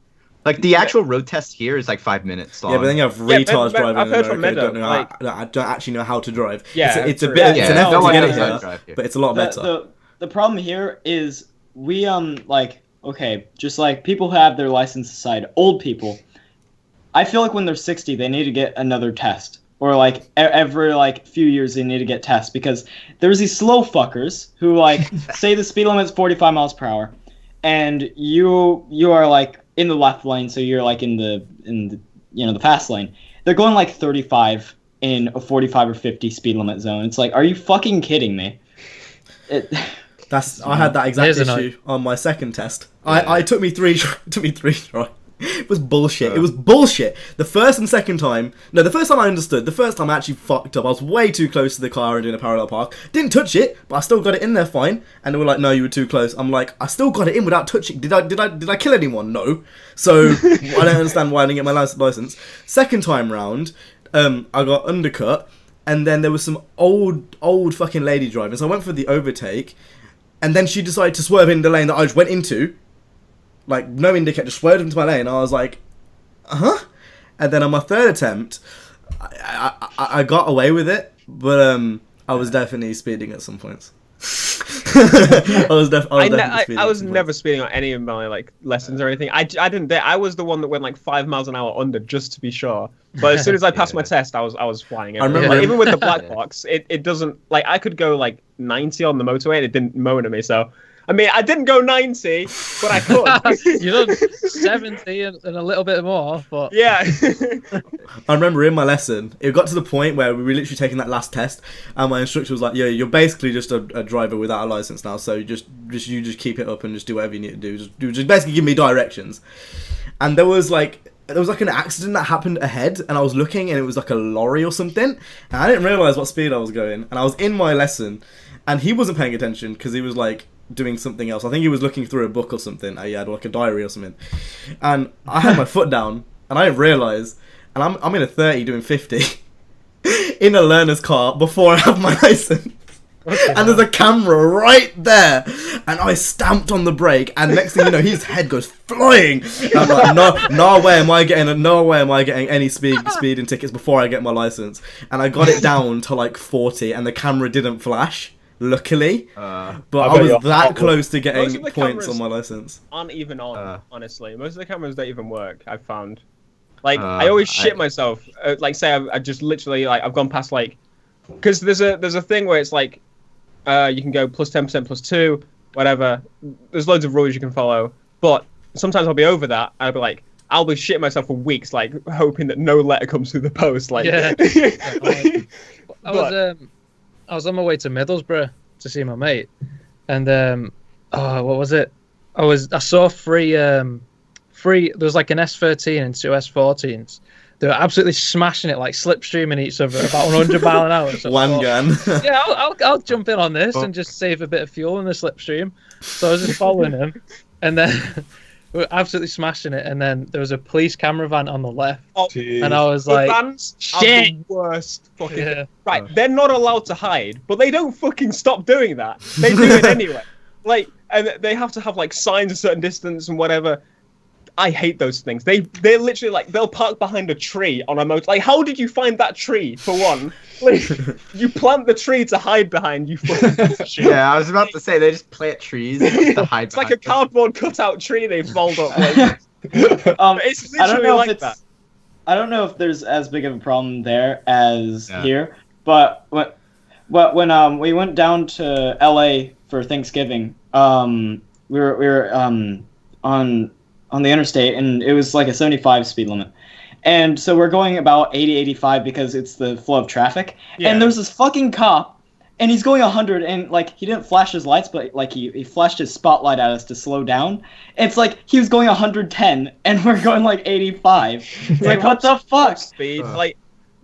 Like the actual road test here is like 5 minutes long. Yeah, but then you have retards driving I've heard from America Mendo, I don't actually know how to drive. Yeah, it's an effort to get it here, but it's a lot better. The problem here is we like, okay, just like people who have their license aside, old people, I feel like when they're 60, they need to get another test. Or like every like few years they need to get tests, because there's these slow fuckers who like say the speed limit's 45 miles per hour, and you are like in the left lane, so you're like in the the fast lane. They're going like 35 in a 45 or 50 speed limit zone. It's like, are you fucking kidding me? I had that exact issue on my second test. It took me three tries. It was bullshit. It was bullshit. The first and second time... No, the first time I understood. The first time I actually fucked up. I was way too close to the car and doing a parallel park. Didn't touch it, but I still got it in there fine. And they were like, no, you were too close. I'm like, I still got it in without touching. Did I kill anyone? No. So, I don't understand why I didn't get my license. Second time round, I got undercut. And then there was some old fucking lady driving. So I went for the overtake. And then she decided to swerve in the lane that I just went into. Like, no indicator, just swerved into my lane. I was like, And then on my third attempt, I got away with it, but I was definitely speeding at some points. I was never speeding on any of my like lessons or anything. I didn't. I was the one that went like 5 miles an hour under, just to be shore. But as soon as I passed my test, I was flying. I remember, like, even with the black box, it doesn't, like, I could go like 90 on the motorway and it didn't moan at me. So I mean, I didn't go 90, but I could. You done 70 and a little bit more, but... Yeah. I remember in my lesson, it got to the point where we were literally taking that last test, and my instructor was like, yeah, you're basically just a driver without a license now, so you just keep it up and just do whatever you need to do. Just basically give me directions. And there was like an accident that happened ahead, and I was looking, and it was like a lorry or something, and I didn't realise what speed I was going, and I was in my lesson, and he wasn't paying attention, because he was like doing something else. I think he was looking through a book or something. He had like a diary or something, and I had my foot down, and I didn't realise, and I'm in a 30 doing 50 in a learner's car before I have my license. Okay, and there's a camera right there, and I stamped on the brake, and next thing you know, his head goes flying. And I'm like, no way am I getting any speeding tickets before I get my license. And I got it down to like 40, and the camera didn't flash, luckily. But I was that close to getting points on my license. Aren't even on, honestly. Most of the cameras don't even work, I've found. Like, I always shit myself. Like, say I just literally, like, I've gone past, like, because there's a thing where it's like, you can go plus 10%, plus 2, whatever. There's loads of rules you can follow. But sometimes I'll be over that. I'll be shitting myself for weeks, like, hoping that no letter comes through the post. Like, yeah. I was on my way to Middlesbrough to see my mate, and what was it? I saw three. There was like an S13 and two S14s. They were absolutely smashing it, like slipstreaming each other about 100 mile an hour. So One gun. Yeah, I'll jump in on this and just save a bit of fuel in the slipstream. So I was just following him, and then we were absolutely smashing it. And then there was a police camera van on the left, and I was like, vans "Shit, are the worst fucking." Yeah. Right, they're not allowed to hide, but they don't fucking stop doing that. They do it anyway. Like, and they have to have like signs a certain distance and whatever. I hate those things. They're literally like, they'll park behind a tree on a motor. Like, how did you find that tree, for one? Like, you plant the tree to hide behind, you fucking shit. Yeah, I was about to say, they just plant trees to hide It's like a cardboard cutout tree they fold up. Like, it's literally like that. I don't know if there's as big of a problem there as here, but when we went down to LA for Thanksgiving, we were on the interstate, and it was like a 75 speed limit. And so we're going about 80, 85 because it's the flow of traffic. Yeah. And there's this fucking cop, and he's going 100, and like he didn't flash his lights, but like he flashed his spotlight at us to slow down. It's like he was going 110, and we're going like 85. It's like, what the fuck? Speed. Like,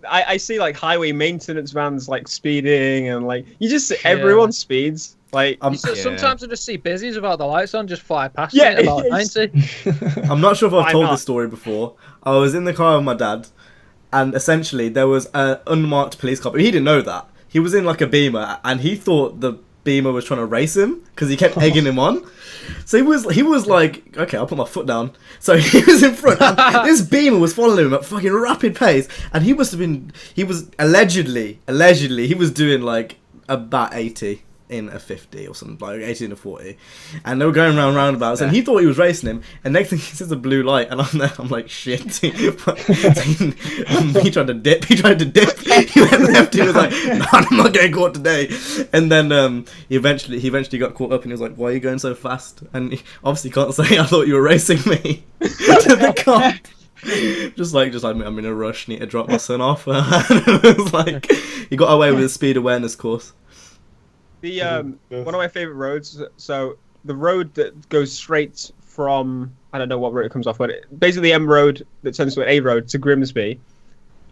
I see like highway maintenance vans like speeding, and like you just see everyone speeds. Like, sometimes I just see busies without the lights on, just fly past it about 90. I'm not sure if I've told this story before. I was in the car with my dad, and essentially there was an unmarked police car. But he didn't know that. He was in like a Beamer, and he thought the Beamer was trying to race him because he kept egging him on. So he was like, okay, I'll put my foot down. So he was in front, and this Beamer was following him at fucking rapid pace, and he was allegedly he was doing like about 80. in a 50 or something, like 80 in a 40, and they were going round roundabouts, and he thought he was racing him, and next thing he sees a blue light, and I'm there, I'm like, shit. He tried to dip, he went left, he was like, no, I'm not getting caught today. And then he eventually got caught up, and he was like, why are you going so fast? And he obviously can't say, I thought you were racing me. To the cop. Just like I'm in a rush, need to drop my son off. And it was like, he got away with a speed awareness course. The one of my favorite roads. So the road that goes straight from, I don't know what road it comes off, but basically the M road that turns to an A road to Grimsby.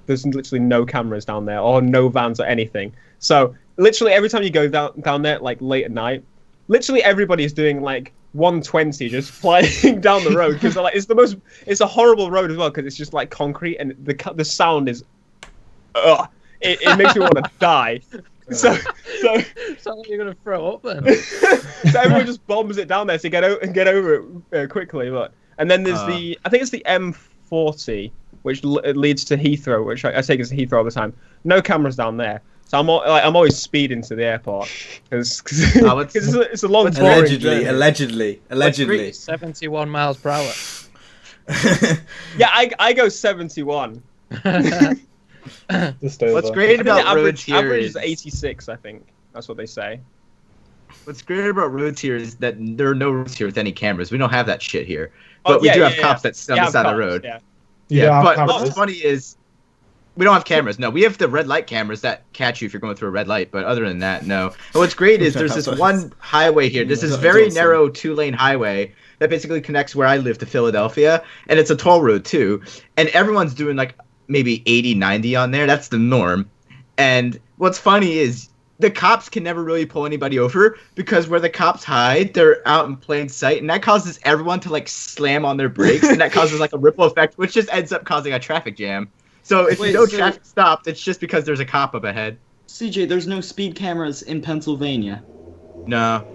There's literally no cameras down there, or no vans or anything. So literally every time you go down there, like late at night, literally everybody is doing like 120 just flying down the road, because like it's a horrible road as well, because it's just like concrete, and the sound is, it makes me want to die. So Sounds like you're gonna throw up then. So everyone just bombs it down there to get over it quickly. And then there's I think it's the M40, which leads to Heathrow, which I take as Heathrow all the time. No cameras down there, so I'm always speeding to the airport because it's a long, boring journey. Allegedly. 71 miles per hour. Yeah, I go 71. Just over. What's great about roads here average is is 86, I think. That's what they say. What's great about roads here is that there are no roads here with any cameras. We don't have that shit here, but we do have cops that sit on the side of the road. But what's funny is we don't have cameras. No, we have the red light cameras that catch you if you're going through a red light. But other than that, no. And what's great is there's this one highway here. This is very narrow 2-lane highway that basically connects where I live to Philadelphia, and it's a toll road too. And everyone's doing like maybe 80, 90 on there. That's the norm. And what's funny is the cops can never really pull anybody over, because where the cops hide, they're out in plain sight, and that causes everyone to like slam on their brakes, and that causes like a ripple effect, which just ends up causing a traffic jam. So if traffic stopped, it's just because there's a cop up ahead. CJ, there's no speed cameras in Pennsylvania. No.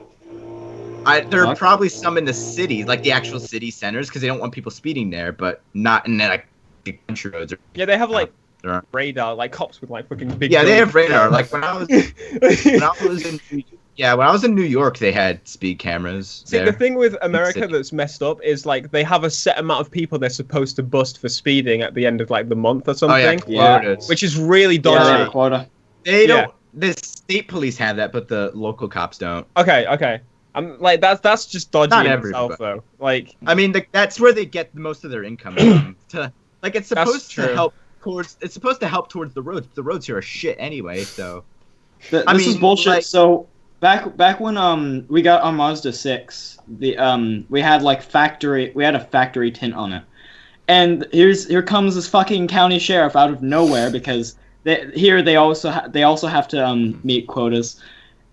There are probably some in the cities, like the actual city centers, because they don't want people speeding there, but not in like the country roads. Yeah, they have like radar, like cops with like fucking big. Yeah, they have radar. Like when I was in New York, they had speed cameras. See, the thing with America that's messed up is like they have a set amount of people they're supposed to bust for speeding at the end of like the month or something. Which is really dodgy. Quota. They don't. The state police have that, but the local cops don't. Okay. I'm like that's just dodgy Not in everybody. itself, though. Like, I mean, that's where they get most of their income from. Like, it's supposed to help towards. It's supposed to help towards the roads. The roads here are shit anyway. So, this is bullshit. Like, so back when we got our Mazda 6, we had a factory tint on it, and here comes this fucking county sheriff out of nowhere, because they also have to meet quotas,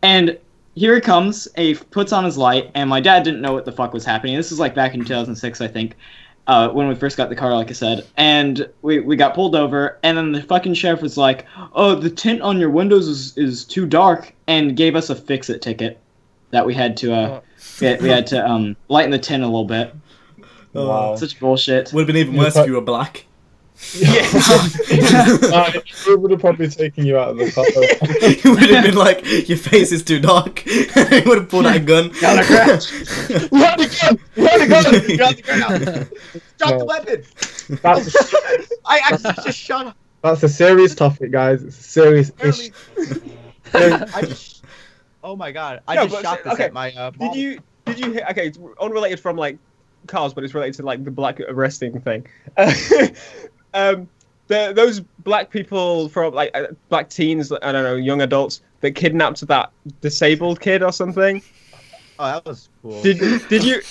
and here he comes. He puts on his light, and my dad didn't know what the fuck was happening. This was like back in 2006, I think. When we first got the car, like I said, and we got pulled over, and then the fucking sheriff was like, "Oh, the tint on your windows is too dark," and gave us a fix-it ticket that we had to lighten the tint a little bit. Wow. Such bullshit. Would have been even worse if you were black. It would have probably taken you out of the car. It would have been like, your face is too dark. He would have pulled out a gun. Run the gun! Drop the weapon! I actually just shot him. That's a serious topic, guys. It's a serious issue. Oh my god! I just shot this at my. Mom. Did you? Okay, it's unrelated from like cars, but it's related to like the black arresting thing. Those black people from like black teens, I don't know, young adults that kidnapped that disabled kid or something. Oh, that was cool. Did you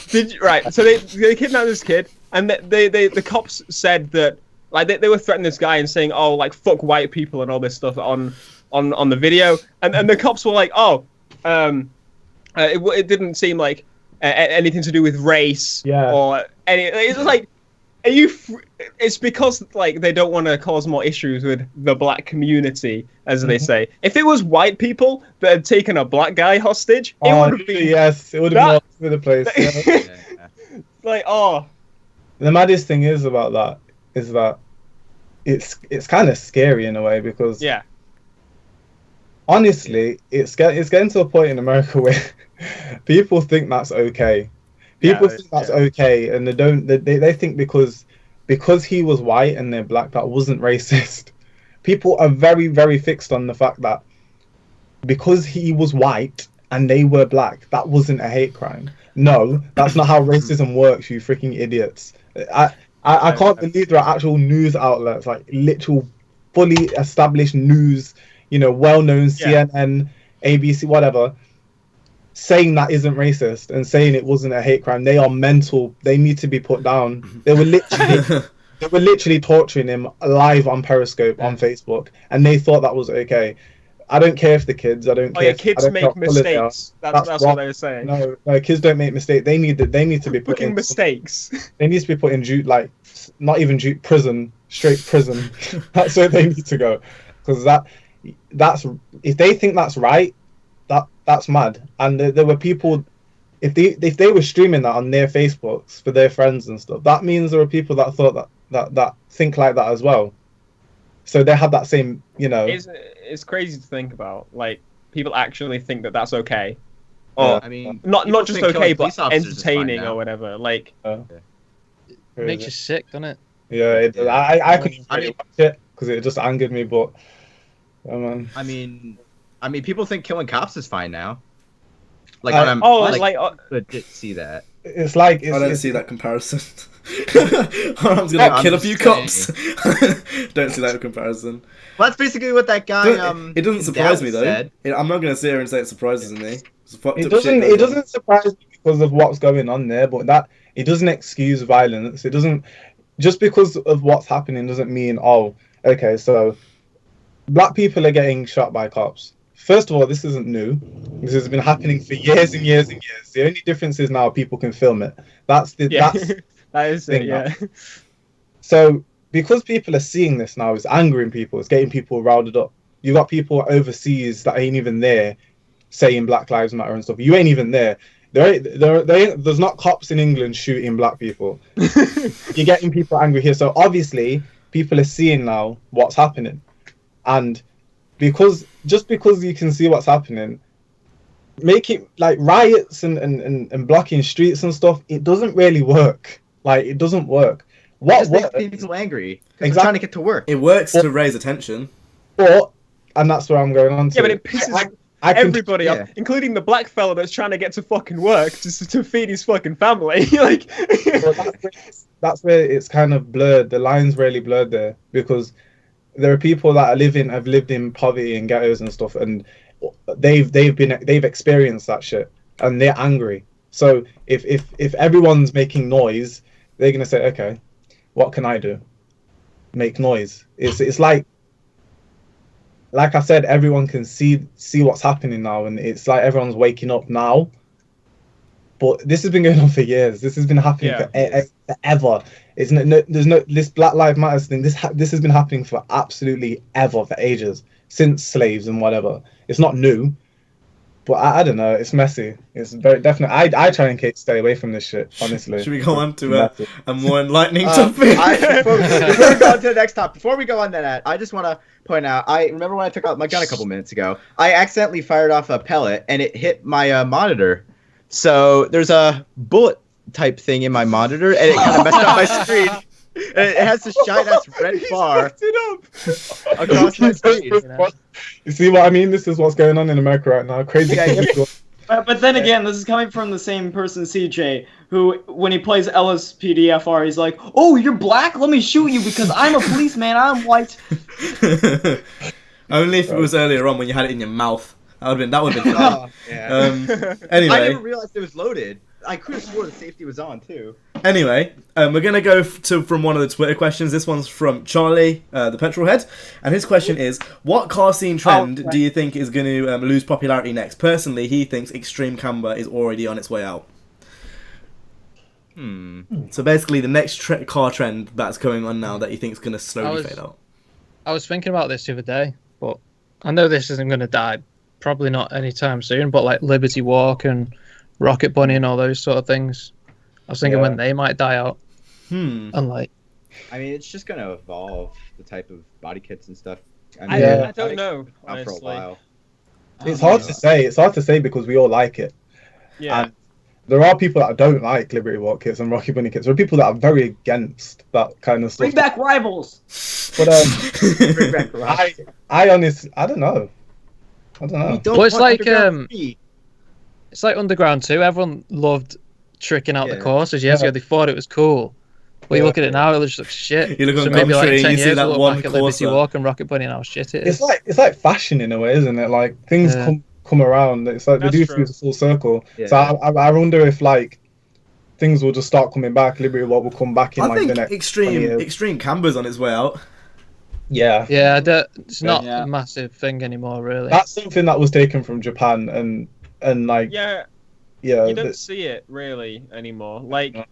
right? So they kidnapped this kid, and the cops said that like they were threatening this guy and saying, oh, like fuck white people and all this stuff on the video, and the cops were like, it didn't seem like anything to do with race or any. It's like, it's because like they don't want to cause more issues with the black community, as they say. If it was white people that had taken a black guy hostage, it would have been it would have been all over the place. Yeah. Like, the maddest thing is about that is that it's kind of scary in a way, because honestly, it's getting to a point in America where people think that's okay. People think that's okay, and they think because he was white and they're black, that wasn't racist. People are very, very fixed on the fact that because he was white and they were black, that wasn't a hate crime. No, that's not how racism works, you freaking idiots. I can't believe there are actual news outlets, like literal fully established news, well-known CNN, ABC, whatever, saying that isn't racist and saying it wasn't a hate crime. They are mental. They need to be put down. They were literally torturing him live on Periscope on Facebook, and they thought that was okay. I don't care if the kids. I don't care. Yeah, kids make mistakes. That's what they were saying. No, kids don't make mistakes. They need to be put in mistakes. They need to be put in not even prison, straight prison. That's where they need to go, because that's if they think that's right, that's mad. And there were people, if they were streaming that on their Facebooks for their friends and stuff, that means there were people that thought that think like that as well. So they had that same, It's crazy to think about. Like, people actually think that that's okay. Oh, I mean, not just okay, but entertaining or whatever. Like, it makes you sick, doesn't it? Yeah, I couldn't watch it because it just angered me. But man. I mean, people think killing cops is fine now. Like, legit see that. It's like I don't see that comparison. I'm gonna kill a few cops. Don't see that comparison. Well, that's basically what that guy. It doesn't surprise me though. Said. I'm not gonna sit here and say it surprises me. It doesn't surprise me because of what's going on there, but it doesn't excuse violence. It doesn't, just because of what's happening doesn't mean okay, so black people are getting shot by cops. First of all, this isn't new. This has been happening for years and years and years. The only difference is now people can film it. That's that is it, yeah. So because people are seeing this now, it's angering people. It's getting people riled up. You got people overseas that ain't even there saying Black Lives Matter and stuff. You ain't even there. There's not cops in England shooting black people. You're getting people angry here. So obviously people are seeing now what's happening, and just because you can see what's happening, make it like riots and blocking streets and stuff. It doesn't really work. Like, it doesn't work. What makes people angry? Because they're trying to get to work. It works to raise attention. And that's where I'm going on to. Yeah, but it pisses everybody off, including the black fella that's trying to get to fucking work to feed his fucking family. Like, that's where it's kind of blurred. The line's really blurred there, because there are people that have lived in poverty and ghettos and stuff, and they've experienced that shit, and they're angry. So if everyone's making noise, they're gonna say, okay, what can I do? Make noise. It's like I said, everyone can see what's happening now, and it's like everyone's waking up now. But this has been going on for years. This has been happening forever. There's no this Black Lives Matter thing. This has been happening for absolutely ever, for ages, since slaves and whatever. It's not new, but I don't know. It's messy. It's very definitely. I try and stay away from this shit. Honestly. Should we go on to a more enlightening topic? Before we go on to the next topic, before we go on to that, I just want to point out. I remember when I took out my gun a couple minutes ago. I accidentally fired off a pellet and it hit my monitor. So there's a bullet type thing in my monitor, and it kind of messed up my screen. And it has this giant ass red bar across my screen. You see what I mean? This is what's going on in America right now. Crazy. But then again, this is coming from the same person, CJ, who, when he plays LSPDFR, he's like, "Oh, you're black? Let me shoot you because I'm a policeman. I'm white." Only if it was earlier on when you had it in your mouth. That would have been funny. Yeah. Anyway, I never realized it was loaded. I could have swore the safety was on too. Anyway, we're gonna go from one of the Twitter questions. This one's from Charlie, the petrol head, and his question is: what car scene trend do you think is going to lose popularity next? Personally, he thinks extreme camber is already on its way out. So basically, the next car trend that's going on now that you think is going to slowly fade out. I was thinking about this the other day, but I know this isn't going to die. Probably not anytime soon, but like Liberty Walk and Rocket Bunny and all those sort of things. I was thinking when they might die out. And like, I mean, it's just gonna evolve, the type of body kits and stuff. I don't know. Honestly. For a while. It's hard to say. It's hard to say because we all like it. Yeah. And there are people that don't like Liberty Walk kits and Rocky Bunny kits. There are people that are very against that kind of stuff. Bring back rivals. But Bring back rivals. I honestly, I don't know. I don't know. We don't Well, it's want like, Underground 3. It's like Underground 2. Everyone loved tricking out the courses years ago. They thought it was cool. But you look at it now, it just looks shit. You look on so maybe like Gumtree, in 10 you see years, that we'll one look back at Liberty Corsair. Walk and Rocket Bunny and how shit it is. It's like fashion in a way, isn't it? Like things come around. It's like they That's do true. things full circle. Yeah. So I wonder if like things will just start coming back. Liberty Walk will come back in I like think the next 20 years. extreme camber's on its way out. Yeah. Yeah, it's not Yeah. a massive thing anymore, really. That's something that was taken from Japan and like Yeah, yeah. you don't see it really anymore. Like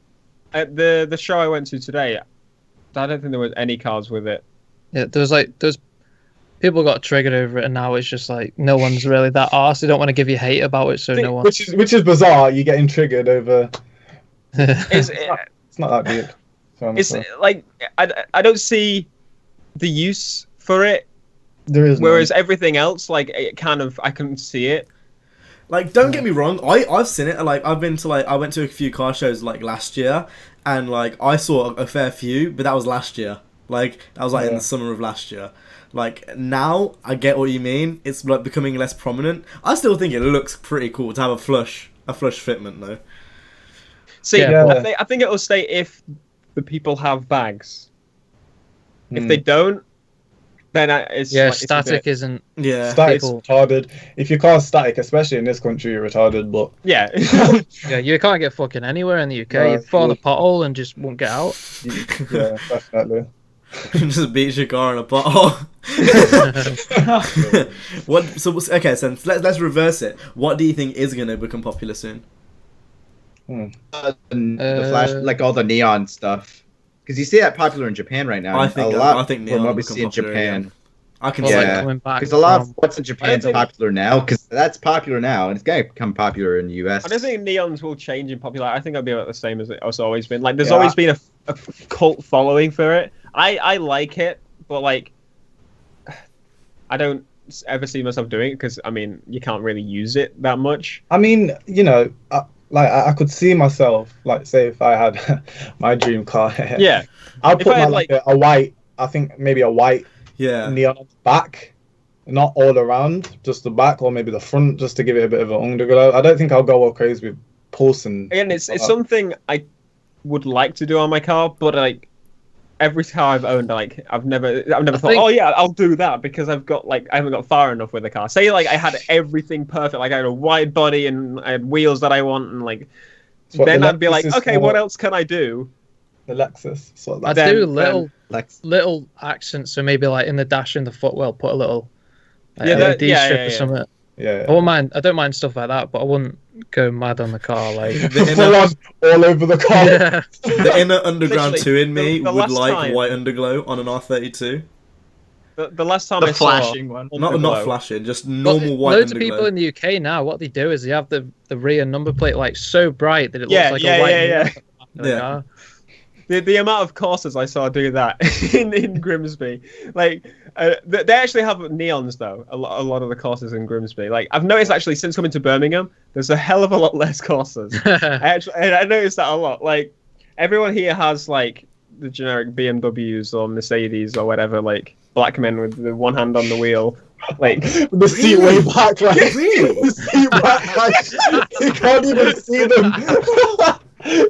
at the show I went to today, I don't think there was any cars with it. Yeah, there's people got triggered over it, and now it's just like no one's really that arse. They don't want to give you hate about it, so no one. which is bizarre. You're getting triggered over. It's It's not that deep. So it's honestly. like I don't see the use for it. There is. Whereas everything else, like it kind of, I couldn't see it. Like, don't get me wrong, I've seen it. Like, I went to a few car shows like last year, and like I saw a fair few, but that was last year. Like that was like in the summer of last year. Like now, I get what you mean. It's like becoming less prominent. I still think it looks pretty cool to have a flush fitment though. See, Yeah. I think it will stay if the people have bags. If they don't, then it's Yeah, like, it's a static bit- isn't. Yeah. Static's people- retarded. If your car's static, especially in this country, you're retarded. But Yeah. Yeah, you can't get fucking anywhere in the UK. No, You fall in a you- pothole and just won't get out. yeah, definitely. Just beats your car in a pothole. What? So okay, so let's reverse it. What do you think is gonna become popular soon? The flash, like all the neon stuff. Because you see that popular in Japan right now. I and think a lot neon from will what we become see in popular Japan. again. I can Well, see like, Yeah. that. coming back Because a lot of from- what's in Japan is think- popular now. Because that's popular now, and it's gonna become popular in the US. I don't think neons will change in popularity. I think it'll be about the same as it's always been. Like, there's Yeah. always been a cult following for it. I like it, but like, I don't ever see myself doing it because I mean, you can't really use it that much. I mean, you know, I could see myself, like, say if I had my dream car. Yeah, I'd If put I my had, like a white. I think maybe a white Yeah. neon on the back, not all around, just the back or maybe the front, just to give it a bit of an underglow. I don't think I'll go all crazy with pulsing. again, it's something I would like to do on my car, but like every car I've owned, like I've never thought, think- oh yeah, I'll do that because I haven't got far enough with the car. Say like I had everything perfect, like I had a wide body and I had wheels that I want, and like It's what then the I'd be like, Lexus is okay, for. what else can I do? The Lexus. It's what I that- do then- little accents, so maybe like in the dash and the footwell, put a little like, Yeah, that- LED yeah, strip yeah, or yeah. something. Yeah. I won't mind. I don't mind stuff like that, but I wouldn't go mad on the car. Like, Full on all over the car. yeah. The inner underground Literally, 2 in me the would last like time- white underglow on an R32. The last time The I saw flashing one. Not underglow- flashing, just Well, normal white loads underglow. of people in the UK now, what they do is they have the rear number plate like so bright that it looks Yeah, like yeah, a white yeah, mirror yeah. on the back of the Yeah. car. The amount of courses I saw do that in Grimsby, like they actually have neons though. A lot of the courses in Grimsby, like I've noticed actually since coming to Birmingham, there's a hell of a lot less courses. I noticed that a lot. Like everyone here has like the generic BMWs or Mercedes or whatever, like black men with the one hand on the wheel, like The seat way back, like Really? the seat back, like you can't even see them. but,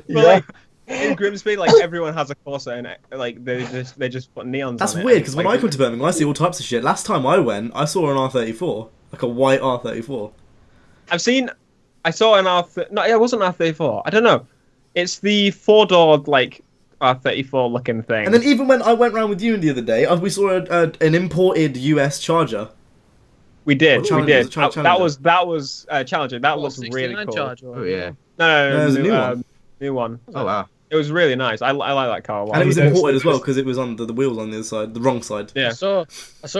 Yeah. like in Grimsby, like everyone has a Corsair and like they just put neons. That's on it, weird and because it's when like- I come to Birmingham, I see all types of shit. Last time I went, I saw an R34, like a white R34. I saw an no, it wasn't R34. I don't know. It's the 4-door like R34 looking thing. And then even when I went round with you the other day, we saw an imported US Charger. we did. What Challenger? Was it Challenger? That was challenging. That looks really 69 cool. Charger. Oh yeah. No, No, it was a new one. New one. Oh wow. It was really nice. I like that car a lot. And it was Yeah, it's imported as well interesting. because it was on the wheels on the other side, the wrong side. Yeah. I saw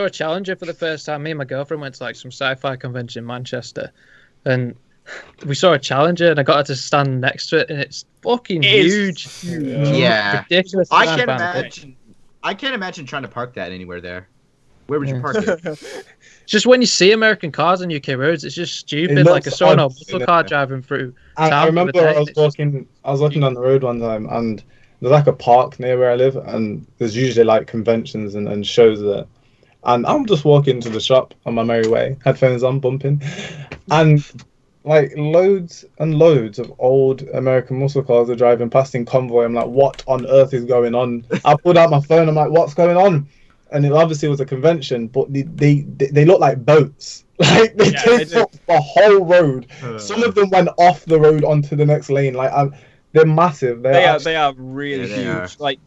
a Challenger for the first time. Me and my girlfriend went to like some sci-fi convention in Manchester, and we saw a Challenger, and I got her to stand next to it, and it's fucking It is huge. Yeah. Ridiculous. I amount can't of bandwidth. imagine. I can't imagine trying to park that anywhere there. Where would you park it? It's just when you see American cars on UK roads, it's just stupid. It Like I looks saw an odd, old muscle innit? car driving through I town. remember the other day, I was and it's just- walking down the road one time, and there's like a park near where I live, and there's usually like conventions and shows there. And I'm just walking to the shop on my merry way, headphones on, bumping, and like loads and loads of old American muscle cars are driving past in convoy. I'm like, what on earth is going on? I pulled out my phone. I'm like, what's going on? And it obviously was a convention, but they look like boats. Like they take up the whole road. Some of them went off the road onto the next lane. Like they're massive. They are really Yeah, they huge. are. Like,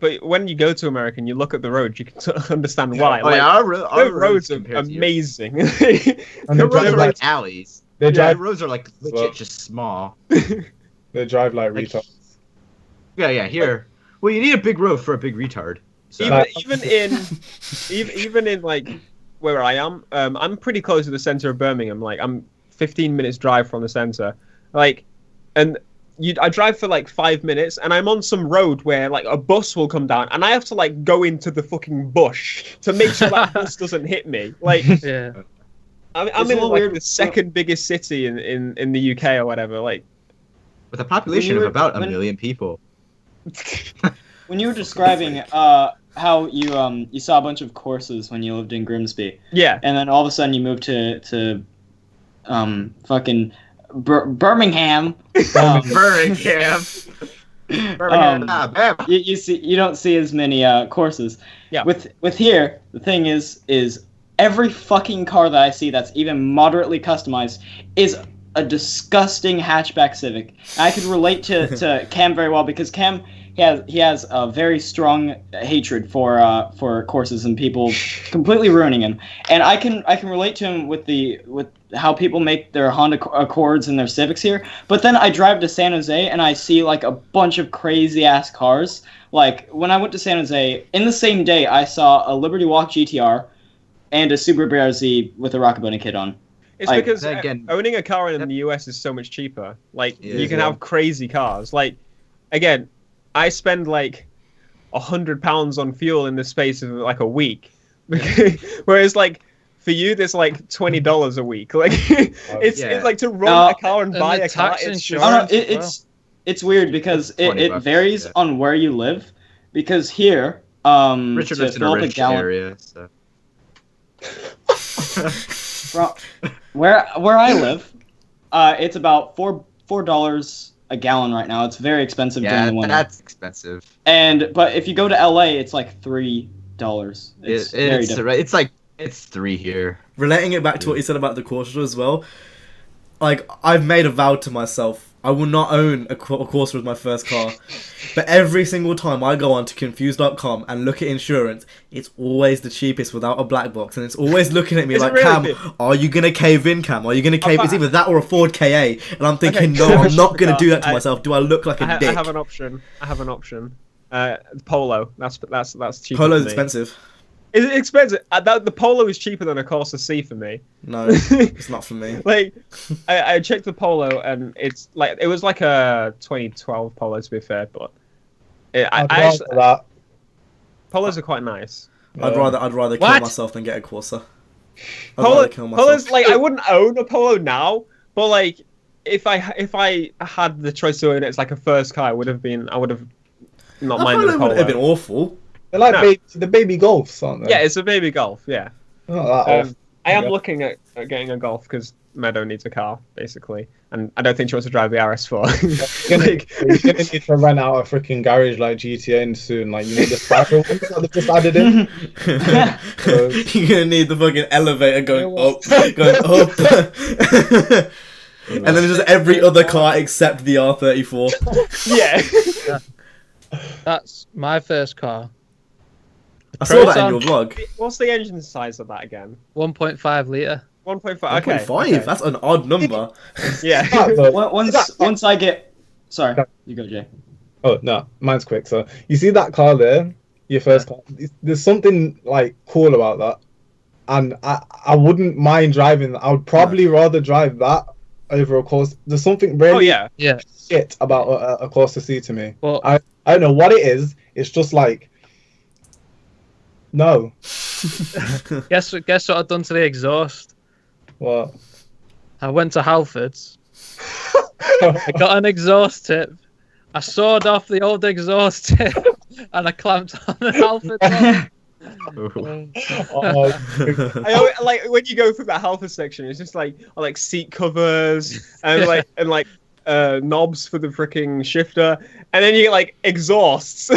but when you go to America and you look at the roads, you can understand why. Oh, Like, yeah, our their roads are compared to yours. amazing. And The they roads drive are like like alleys. they The drive roads are like legit, Well. just small. they drive like Like- retards. Yeah, here. Well, you need a big road for a big retard. So. Even in like where I am, I'm pretty close to the center of Birmingham. Like I'm 15 minutes drive from the center. Like, and I drive for like 5 minutes, and I'm on some road where like a bus will come down, and I have to like go into the fucking bush to make sure that bus doesn't hit me. Like, yeah. I'm It's a in little like weird. the second biggest city in the UK or whatever. Like, With a population When of you were- about a when- million people. When you were describing how you saw a bunch of courses when you lived in Grimsby, yeah. and then all of a sudden you moved to fucking Birmingham. Birmingham. Birmingham. Bam. You don't see as many courses. Yeah. With here, the thing is every fucking car that I see that's even moderately customized is a disgusting hatchback Civic. And I can relate to Cam very well because Cam he has a very strong hatred for courses and people completely ruining him. And I can relate to him with how people make their Honda Accords and their Civics here. But then I drive to San Jose and I see like a bunch of crazy ass cars. Like when I went to San Jose, in the same day I saw a Liberty Walk GTR and a Subaru BRZ with a Rockabunny kit on. It's Like, because again- owning a car in the US is so much cheaper. Like Yeah, you can yeah. have crazy cars. Like again, I spend like £100 on fuel in the space of like a week, whereas like for you, there's like $20 a week. Like it's like to run a car and buy the a car. tax It's insurance- I don't know, as well. it's weird because $20 it varies yeah. on where you live. Because here, Richard to lives in a fill up rich gallon, area, so. where I live, it's about $4 a gallon right now. It's very expensive during Yeah, the winter. that's expensive. But if you go to LA, it's like $3. It's very different. It's 3 here. Relating it back to what you said about the Corsair as well, like, I've made a vow to myself, I will not own a Corsair as my first car. But every single time I go on to confused.com and look at insurance, it's always the cheapest without a black box. And it's always looking at me Is it like, really? Cam, are you going to cave in, Cam? Are you going to cave? It's either that or a Ford KA. And I'm thinking, Okay, no, I'm not going to car. do that to myself. Do I look like a dick? I have an option. Polo. That's cheaper. Polo's for me. expensive. Is it expensive? The Polo is cheaper than a Corsa C for me. No, it's not for me. Like, I checked the Polo and it was like a 2012 Polo to be fair, but That. Polos are quite nice. I'd rather kill What? myself than get a Corsa. I'd rather kill myself. Polo's like I wouldn't own a Polo now, but like if I had the choice to own it as like a first car, I would have not I minded probably a Polo. wouldn't have been awful. They're like No. the baby Golfs, aren't they? Yeah, it's a baby Golf. Yeah, They're not that off. I am Yeah. looking at getting a Golf because Meadow needs a car basically, and I don't think she wants to drive the RS4. You're gonna, Like, you're gonna need to rent out a freaking garage like GTA in soon. Like, you know, the spiral ones that they've just added in. You're gonna need the fucking elevator going up, and then there's just every other car except the R34. yeah. That's my first car. I saw that in Proton. your vlog. What's the engine size of that again? 1.5 litre. 1.5. Okay. 1.5. okay. That's an odd number. Yeah. Once I get, sorry, you go, Jay. Oh no, mine's quick. So you see that car there, your first car. There's something like cool about that, and I wouldn't mind driving that. I would probably rather drive that over a Corsa. There's something really Oh yeah. Yeah. shit about a Corsa C to me. Well, I don't know what it is. It's just like No. Guess what I've done to the exhaust? What? I went to Halfords. I got an exhaust tip. I sawed off the old exhaust tip and I clamped on the Halford one. Oh, I always, like when you go through that Halford section, it's just like seat covers and knobs for the freaking shifter, and then you get like exhausts,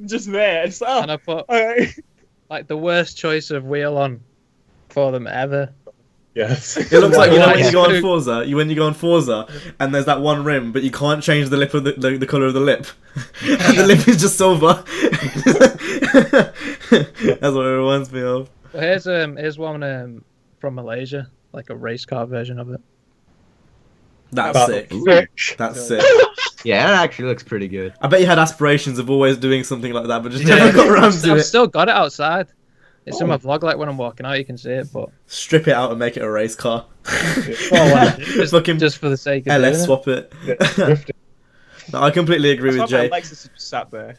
just there. It's like, And I put alright. like the worst choice of wheel on for them ever. yes. It looks like, you know, when you go on Yeah. Forza, when you go on Forza, and there's that one rim, but you can't change the lip of the colour of the lip, and the lip is just silver. That's what it reminds me of. But here's one from Malaysia, like a race car version of it. That's sick. Sick. That's sick. Yeah, that actually looks pretty good. I bet you had aspirations of always doing something like that, but just Yeah. never got around to I've it. still got it outside. It's in my vlog, like when I'm walking out, you can see it. But Strip it out and make it a race car. just, Fucking just for the sake of LS it. swap it. Drifting. No, I completely agree with That's why Jay. my Lexus just sat there.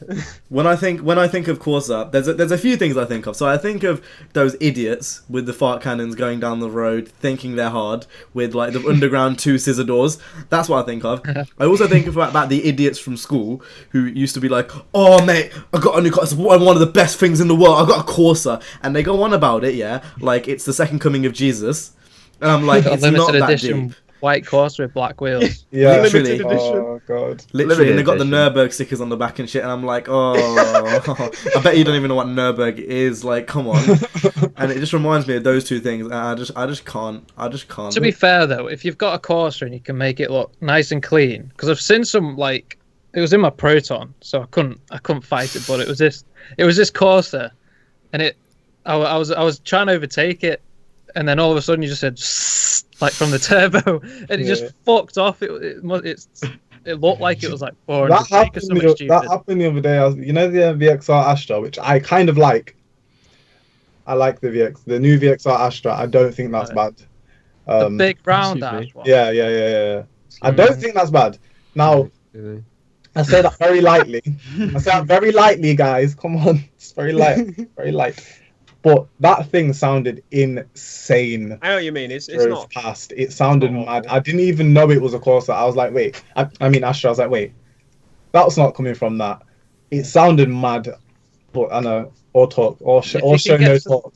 When I think of Corsair, there's a few things I think of. So I think of those idiots with the fart cannons going down the road, thinking they're hard, with like the underground 2 scissor doors. That's what I think of. I also think about the idiots from school who used to be like, "Oh mate, I got a new car. It's one of the best things in the world. I got a Corsair," and they go on about it, yeah, like it's the second coming of Jesus. And I'm like, Got a it's not limited that edition deep. white Corsair with black wheels. Yeah. Literally. Limited edition. Oh god. Literally, and they got the Limited Nurburg stickers on the back and shit, and I'm like, oh, I bet you don't even know what Nurburg is. Like, come on. And it just reminds me of those two things. And I just can't. To be fair though, if you've got a Corsair and you can make it look nice and clean, because I've seen some like it was in my Proton, so I couldn't fight it, but it was this Corsair, and I was trying to overtake it, and then all of a sudden you just said like from the turbo, and it just fucked off. It looked like it was like 400 That brake or happened, something that stupid. happened the other day. You know the VXR Astra, which I kind of like. I like the new VXR Astra. I don't think that's bad. The big round excuse me. ass one. Yeah. I don't think that's bad. Now, I say that very lightly. I say that very lightly, guys. Come on, it's very light, very light. But that thing sounded insane. I know what you mean. It's Drove not. past. It sounded mad. I didn't even know it was a Corsair. I was like, wait. I mean Astra. I was like, wait. That's not coming from that. It sounded mad. But I know. Or talk. Or If you show can no get some talk.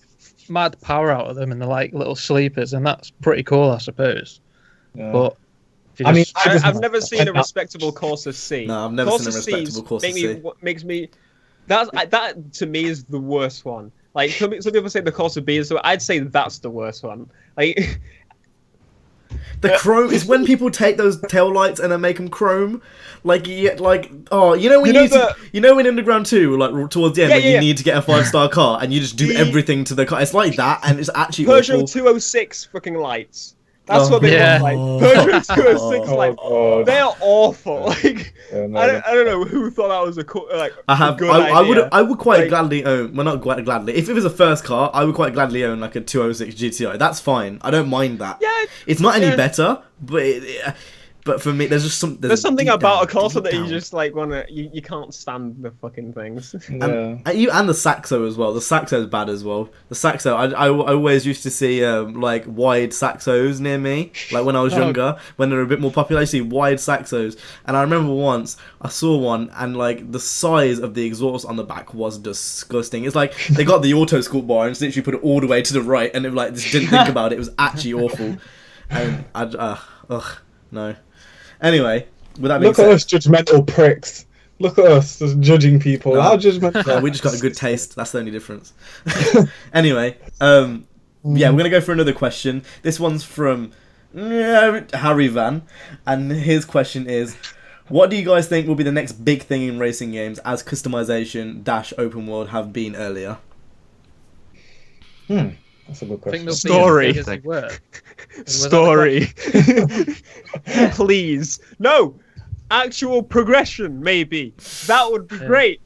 mad power out of them and they're like little sleepers, and that's pretty cool, I suppose. Yeah. But if you I mean, just- I've never seen a respectable Corsair C. No, I've never seen a Corsair Cs respectable Corsair C. makes me. That to me is the worst one. Like some people say the Corsair B is, so I'd say that's the worst one. Like The chrome is when people take those tail lights and then make them chrome. Like, you know when Underground 2, like towards the end, when you need to get a 5-star car and you just do everything to the car. It's like that, and it's actually Peugeot awful. 206 fucking lights. That's Oh. what they Yeah. look like. Peugeot 206 Oh, lights. God. They're awful. Like Yeah, no, I don't know who thought that was a good idea. I would quite Like- gladly own. Well, not quite gladly. If it was a first car, I would quite gladly own like a 206 GTI. That's fine. I don't mind that. Yeah, It's not any yeah. better, but for me, there's just There's something about a Corsair deep that you down. just like wanna. You can't stand the fucking things. Yeah. And the Saxo as well. The Saxo's bad as well. The Saxo, I always used to see like wide Saxos near me, like when I was younger, when they were a bit more popular. I see wide Saxos, and I remember once I saw one, and like the size of the exhaust on the back was disgusting. It's like they got the auto scoop bar and literally put it all the way to the right, and it like just didn't think about it. It was actually awful, and no. Anyway, with that being Look at said, us, judgmental pricks. Look at us, just judging people. No. How judgmental. yeah, we just got a good taste. That's the only difference. Anyway, yeah, we're gonna go for another question. This one's from Harry Van, and his question is: what do you guys think will be the next big thing in racing games, as customization - open world have been earlier? That's a good I think question. they'll Story. be as big as they were. Story. Please. No. Actual progression, maybe. That would be great.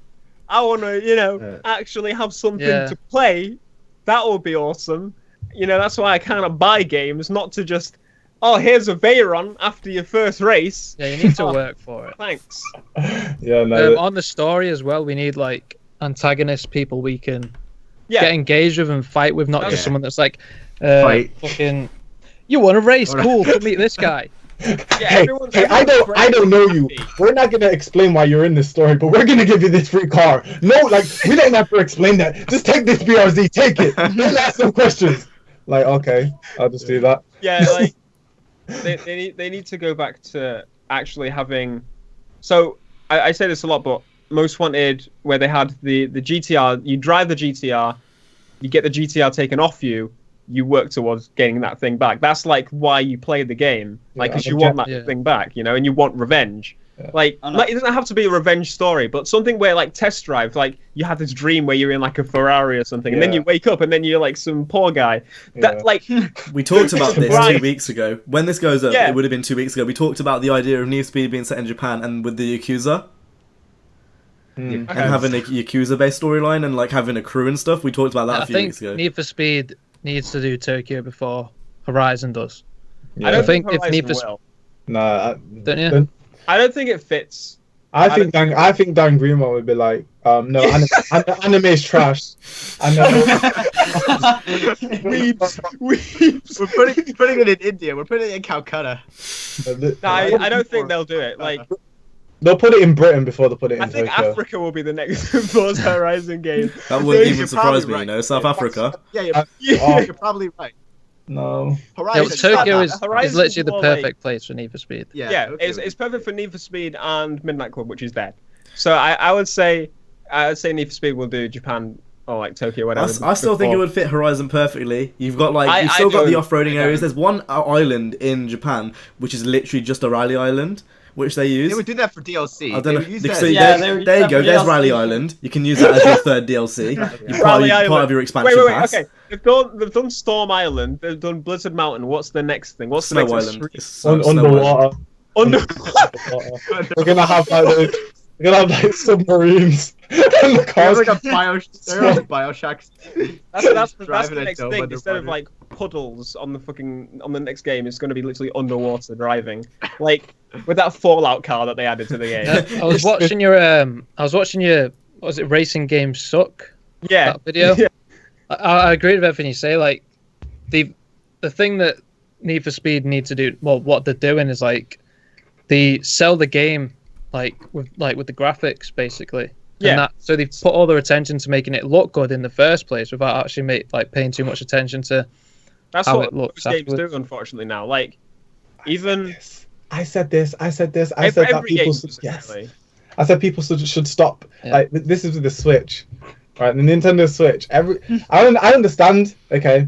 I want to, actually have something to play. That would be awesome. That's why I kind of buy games, not to just, here's a Veyron after your first race. Yeah, you need to work for it. Thanks. Yeah, no. On the story as well, we need like antagonist people we can Yeah. get engaged with and fight with, not Yeah. just someone that's like, Fight. fucking, you want to race? Cool, come meet this guy. Yeah, Hey, everyone's I don't know you. happy. We're not gonna explain why you're in this story, but we're gonna give you this free car. No, like we don't have to explain that. Just take this BRZ, take it. Don't ask some questions. Like, okay, I'll just do that. Yeah, like they need to go back to actually having. So I say this a lot, but Most Wanted, where they had the GTR, you drive the GTR, you get the GTR taken off you, you work towards getting that thing back. That's like why you play the game, like because you want that thing back, you know, and you want revenge. Yeah. Like it doesn't have to be a revenge story, but something where like test drive, like you have this dream where you're in like a Ferrari or something, and then you wake up and then you're like some poor guy. That like We talked about this Right. 2 weeks ago. When this goes up, Yeah. it would have been 2 weeks ago. We talked about the idea of Need for Speed being set in Japan and with the Yakuza. Mm. And having a Yakuza-based storyline and like having a crew and stuff. We talked about that I a few think weeks ago. Need for Speed needs to do Tokyo before Horizon does. I don't think think if Horizon Need for will. Nah, Don't you? I don't think it fits. I think Dan Greenwald would be like, no, anime is trash. We're putting it in India. We're putting it in Calcutta. No, I don't think they'll do it. Like They'll put it in Britain before they put it in I think Tokyo. Africa will be the next Forza Horizon game. That wouldn't You're even probably surprise me, right. you know. South Africa. Yeah, Oh, you're probably right. no. Horizon. Yeah, Tokyo is Horizon's literally the more perfect place for Need for Speed. Yeah, okay. it's perfect for Need for Speed and Midnight Club, which is dead. So I would say Need for Speed will do Japan or like Tokyo, whatever. I still think it before. would fit Horizon perfectly. You've got like I you've still got the don't- off-roading I areas. don't. There's one island in Japan which is literally just a rally island, which they use. They would do that for DLC. I don't They know. would use So that. Yeah, there, they would use there you that go. for There's DLC. Rally Island. You can use that as your third DLC. You're Rally part Island. of your expansion Wait, pass. okay. They've done Storm Island. They've done Blizzard Mountain. What's the next thing? What's the Snow next Island. one? It's Snow Island. Underwater. Under. We're gonna have like submarines and the They have cars. like a Bioshock. That's Driving the a next dome thing. Instead of underwater. like puddles on the next game, it's going to be literally underwater driving, like with that Fallout car that they added to the game. I was watching your what was it, Racing Games Suck? Yeah, That video. Yeah. I agree with everything you say. Like the thing that Need for Speed need to do, well, what they're doing is like they sell the game with the graphics basically. Yeah. And so they've put all their attention to making it look good in the first place without actually paying too much attention to That's how what it looks most games do, afterwards. unfortunately. Now, like even I said this. I said that every people game, should, yes. really. I said people should stop. Yeah. Like this is with the Switch, right? The Nintendo Switch. I understand. Okay,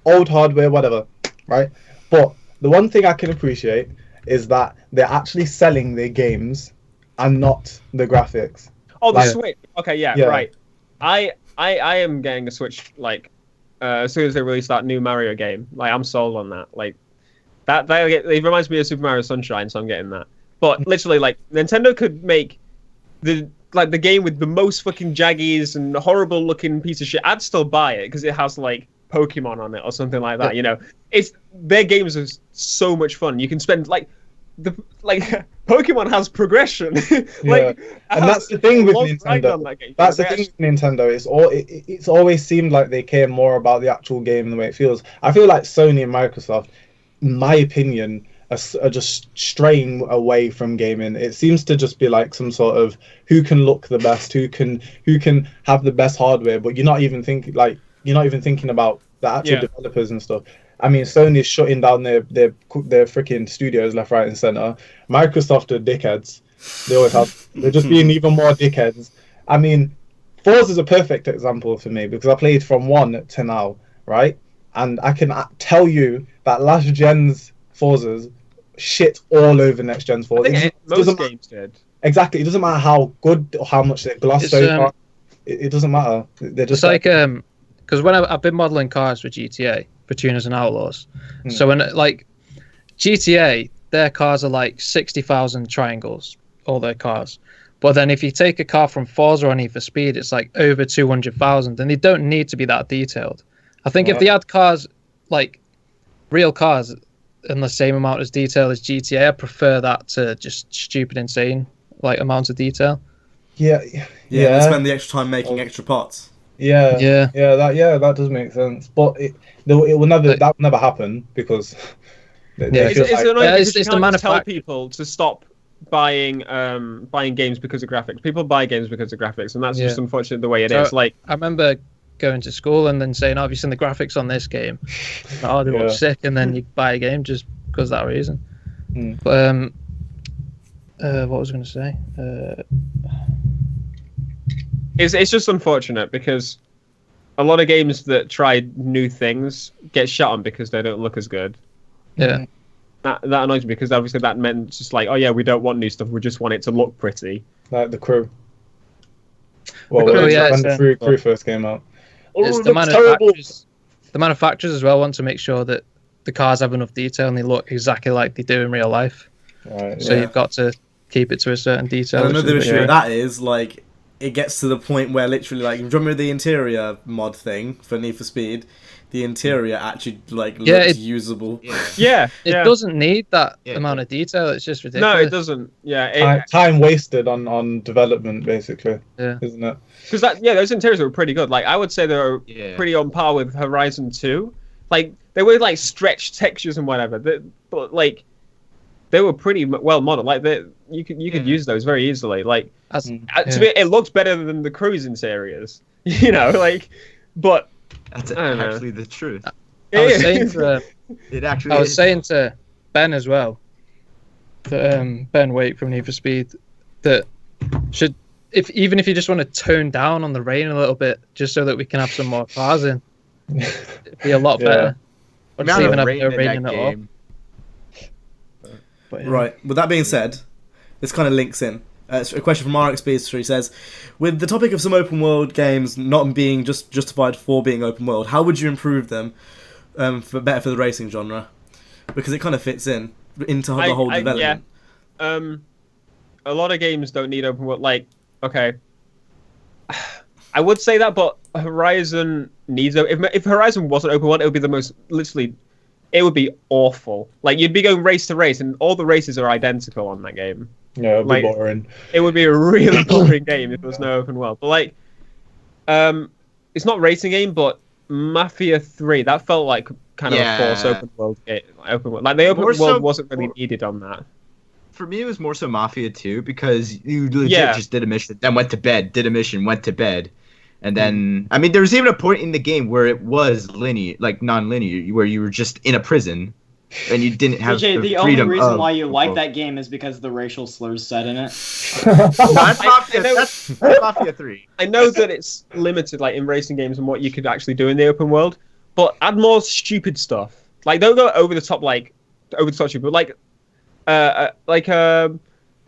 old hardware, whatever, right? But the one thing I can appreciate is that they're actually selling their games and not the graphics. Oh, the Like- Switch. Okay, yeah, Yeah. right. I am getting a Switch like as soon as they release that new Mario game. Like I'm sold on that. Like it reminds me of Super Mario Sunshine, so I'm getting that. But literally, like Nintendo could make the game with the most fucking jaggies and horrible looking piece of shit. I'd still buy it because it has like Pokemon on it or something like that. You know, their games are so much fun. You can spend Pokemon has progression. Yeah. And that's the thing with Nintendo. On that game. That's the They thing with Nintendo. It's always seemed like they care more about the actual game and the way it feels. I feel like Sony and Microsoft, in my opinion, are just straying away from gaming. It seems to just be like some sort of who can look the best, who can have the best hardware, but you're not even thinking about the actual developers and stuff. I mean, Sony is shutting down their freaking studios left, right, and center. Microsoft are dickheads. They always have. They're just being even more dickheads. I mean, Forza is a perfect example for me because I played from 1 to now, right? And I can tell you that last gen's Forzas shit all over next gen's Forza. I think most games did. Exactly. It doesn't matter how good or how much they gloss It's, so far. It doesn't matter. They're just It's like because when I've been modeling cars for GTA for Tuners and Outlaws, so when like GTA, their cars are like 60,000 triangles, all their cars. But then if you take a car from Forza or Need for Speed, it's like over 200,000, and they don't need to be that detailed. I think if they had cars like real cars in the same amount as detail as GTA, I prefer that to just stupid insane like amounts of detail. Yeah, Yeah, they spend the extra time making extra parts. yeah, Yeah. That does make sense. But it will never But- that will never happen because they Yeah. feel It's like, annoying because it's you the can't just tell manufact- people to stop buying games because of graphics. People buy games because of graphics, and that's just unfortunate the way it is. So- Like, I remember going to school and then saying, "Oh, have you seen the graphics on this game?" Oh, they look sick, and then you buy a game just because of that reason. But what was I going to say? it's just unfortunate because a lot of games that try new things get shut on because they don't look as good. Yeah. That annoys me because obviously that meant just like, oh yeah, we don't want new stuff, we just want it to look pretty. like The Crew. Well, The Crew, when the Crew first came out. It's the manufacturers. The manufacturers as well want to make sure that the cars have enough detail and they look exactly like they do in real life. Right, So you've got to keep it to a certain detail. And another which is issue great. with that is like it gets to the point where literally like, remember the interior mod thing for Need for Speed? The interior actually like looks usable. Yeah, It doesn't need that amount of detail. It's just ridiculous. No, it doesn't. Yeah, time wasted on development, basically. Yeah, isn't it? Because those interiors were pretty good. Like I would say they were pretty on par with Horizon 2. Like they were like stretched textures and whatever, but like they were pretty well modeled. Like you could use those very easily. Like to me, it looks better than the Cruise interiors. You know, like, but That's I don't know. actually the truth. I was saying to, It actually. I was saying to Ben as well, that Ben Wake from Need for Speed, that even if you just want to tone down on the rain a little bit, just so that we can have some more cars in, it'd be a lot better. Or just even have no rain at all. But, Right. With that being said, this kind of links in. It's a question from RXB. He says, with the topic of some open world games not being justified for being open world, how would you improve them for the racing genre? Because it kind of fits into the whole development. Yeah. A lot of games don't need open world. Like, okay, I would say that, but Horizon needs. If Horizon wasn't open world, it would be the most literally. It would be awful. Like you'd be going race to race, and all the races are identical on that game. Yeah, it'd be boring. It would be a really boring game if there was no open world. But like, it's not a racing game, but Mafia 3 that felt like kind of a forced open world game. Like the open world wasn't really needed on that. For me, it was more so Mafia 2 because you legit just did a mission, then went to bed, did a mission, went to bed. And then, I mean, there was even a point in the game where it was linear, like non-linear, where you were just in a prison and you didn't have the only reason why you like that game is because of the racial slurs said in it. That's Mafia 3. I know that it's limited, like in racing games and what you could actually do in the open world, but add more stupid stuff. Like, don't go over the top, stupid, but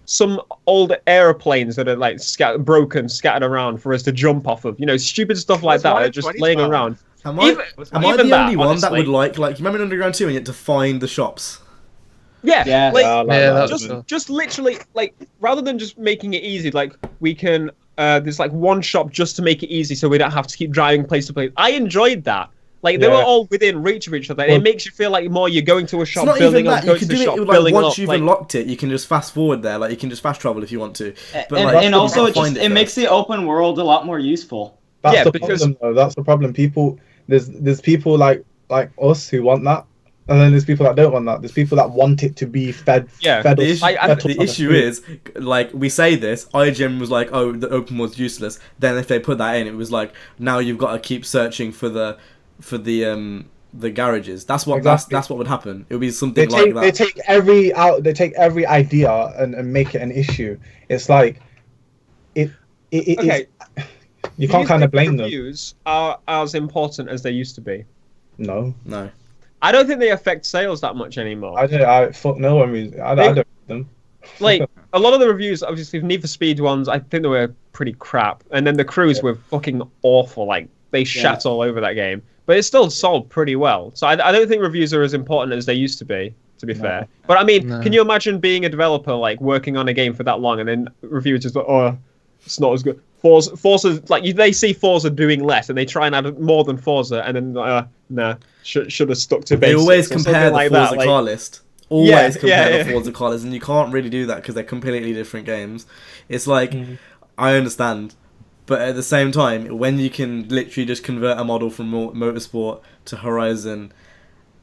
some old airplanes that are like scattered around for us to jump off of. You know, stupid stuff like that are just laying around. Am I the only one that would like you remember in Underground 2 and you had to find the shops? Yeah. Like, just literally, like, rather than just making it easy, like, we can, there's like one shop just to make it easy so we don't have to keep driving place to place. I enjoyed that. Like, they were all within reach of each other. It makes you feel like you're going to a shop, It's not even that. You can do it like once you've like, unlocked it, you can just fast forward there. Like you can just fast travel if you want to. But and also it makes the open world a lot more useful. That's the problem, though. That's the problem. People, there's people like us who want that, and then there's people that don't want that. There's people that want it to be fed. Yeah. The issue is, like, we say this. IGN was like, "Oh, the open world's useless." Then if they put that in, it was like, now you've got to keep searching for the garages. That's what that's what would happen. It would be something like that. They take every idea and make it an issue. It's like okay. You can't kind of blame them. Reviews are as important as they used to be. No. I don't think they affect sales that much anymore. I fuck no one reason. I don't read them. Like a lot of the reviews, obviously, Need for Speed ones, I think they were pretty crap, and then the Cruise were fucking awful. Like they shat all over that game, but it still sold pretty well. So I don't think reviews are as important as they used to be. To be fair, but I mean, can you imagine being a developer like working on a game for that long and then reviewers just like, oh, it's not as good. Forza, like they see Forza doing less, and they try and add more than Forza, and then nah, should have stuck to basics. They always compare the Forza car list. Always compare the yeah. Forza car list, and you can't really do that because they're completely different games. It's like I understand. But at the same time, when you can literally just convert a model from Motorsport to Horizon,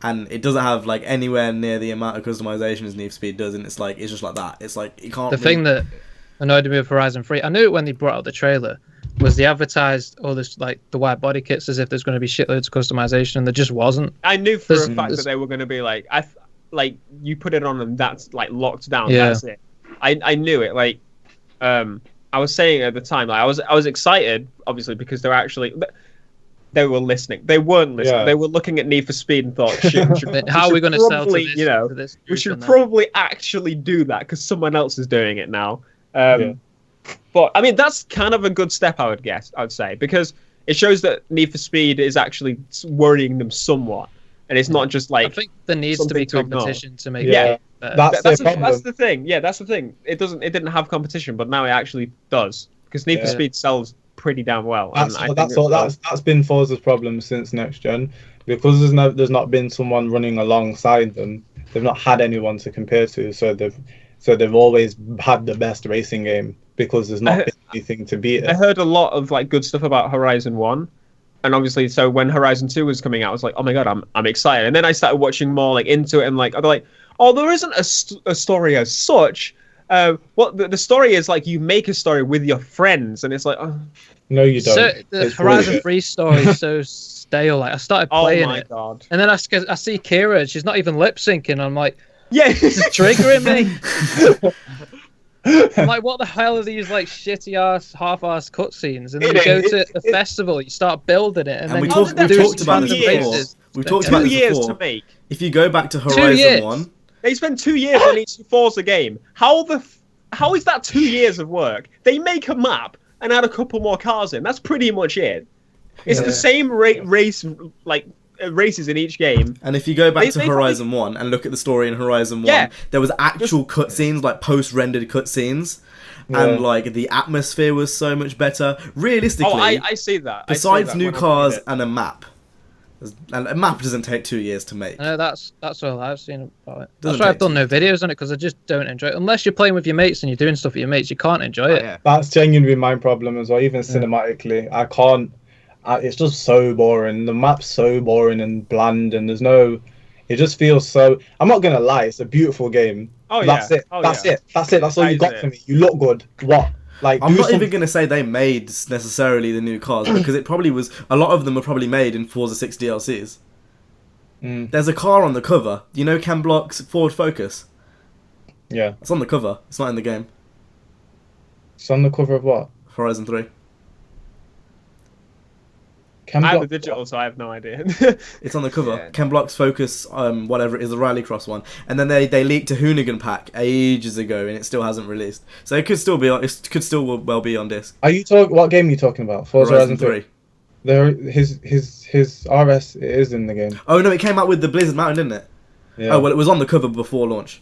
and it doesn't have like anywhere near the amount of customization as Need for Speed does, and it's just like that. It's like you can't. The thing that annoyed me with Horizon 3, I knew it when they brought out the trailer, was they advertised all this like the white body kits as if there's going to be shitloads of customization, and there just wasn't. I knew for a fact that they were going to be like, like you put it on and that's like locked down. Yeah. That's it. I knew it. Like, I was saying at the time, like I was excited, obviously, because they were listening. They weren't listening. Yeah. They were looking at Need for Speed and thought, how are we going to sell to this? You know, we should probably actually do that because someone else is doing it now. But I mean, that's kind of a good step, I would say, because it shows that Need for Speed is actually worrying them somewhat, and it's not just like. I think there needs to be competition to make. Yeah, it that's the thing. Yeah, that's the thing. It didn't have competition, but now it actually does because Need for Speed sells pretty damn well. That's been Forza's problem since next gen, because there's not been someone running alongside them. They've not had anyone to compare to, so they've always had the best racing game because there's not been anything to beat it. I heard a lot of like good stuff about Horizon 1, and obviously, so when Horizon 2 was coming out, I was like, oh my god, I'm excited. And then I started watching more like into it, and like they're like, oh, there isn't a story as such. What the story is like, you make a story with your friends, and it's like, oh. No, you don't. So the Horizon 3 story is so stale. Like I started playing it, god. And then I see Kira, she's not even lip syncing. I'm like, yeah, this is triggering me. I'm like, what the hell are these like shitty ass, half-ass cutscenes? And then you go to a festival, you start building it, and then we've talked about this before. We've talked about this before. To make. If you go back to Horizon 1, they spend 2 years on each Forza game. How is that 2 years of work? They make a map and add a couple more cars in. That's pretty much it. It's the same race, like races in each game. And if you go back to Horizon 1 and look at the story in Horizon 1, there was actual cutscenes, like post-rendered cutscenes, and like the atmosphere was so much better. Realistically, I see that. Besides new cars and a map. And a map doesn't take 2 years to make. No, that's all I've seen about it. That's why I've done no videos on it, because I just don't enjoy it. Unless you're playing with your mates and you're doing stuff with your mates, you can't enjoy it. Yeah. That's genuinely my problem as well. Even cinematically, I can't. It's just so boring. The map's so boring and bland, and there's no. It just feels so. I'm not gonna lie. It's a beautiful game. Oh That's it. That's it. That's all you got for me. You look good. What? Like, I'm not even going to say they made necessarily the new cars, because it probably was, a lot of them were probably made in Forza 6 DLCs. There's a car on the cover. You know Cam Block's Ford Focus? Yeah. It's on the cover. It's not in the game. It's on the cover of what? Horizon 3. I have the digital, so I have no idea. It's on the cover. Yeah. Ken Block's Focus, whatever it is, the Rallycross one, and then they leaked a Hoonigan pack ages ago, and it still hasn't released. So it could still be on. It could still well be on disc. Are you what game are you talking about? Forza Horizon 3. His RS is in the game. Oh no, it came out with the Blizzard Mountain, didn't it? Yeah. Oh well, it was on the cover before launch.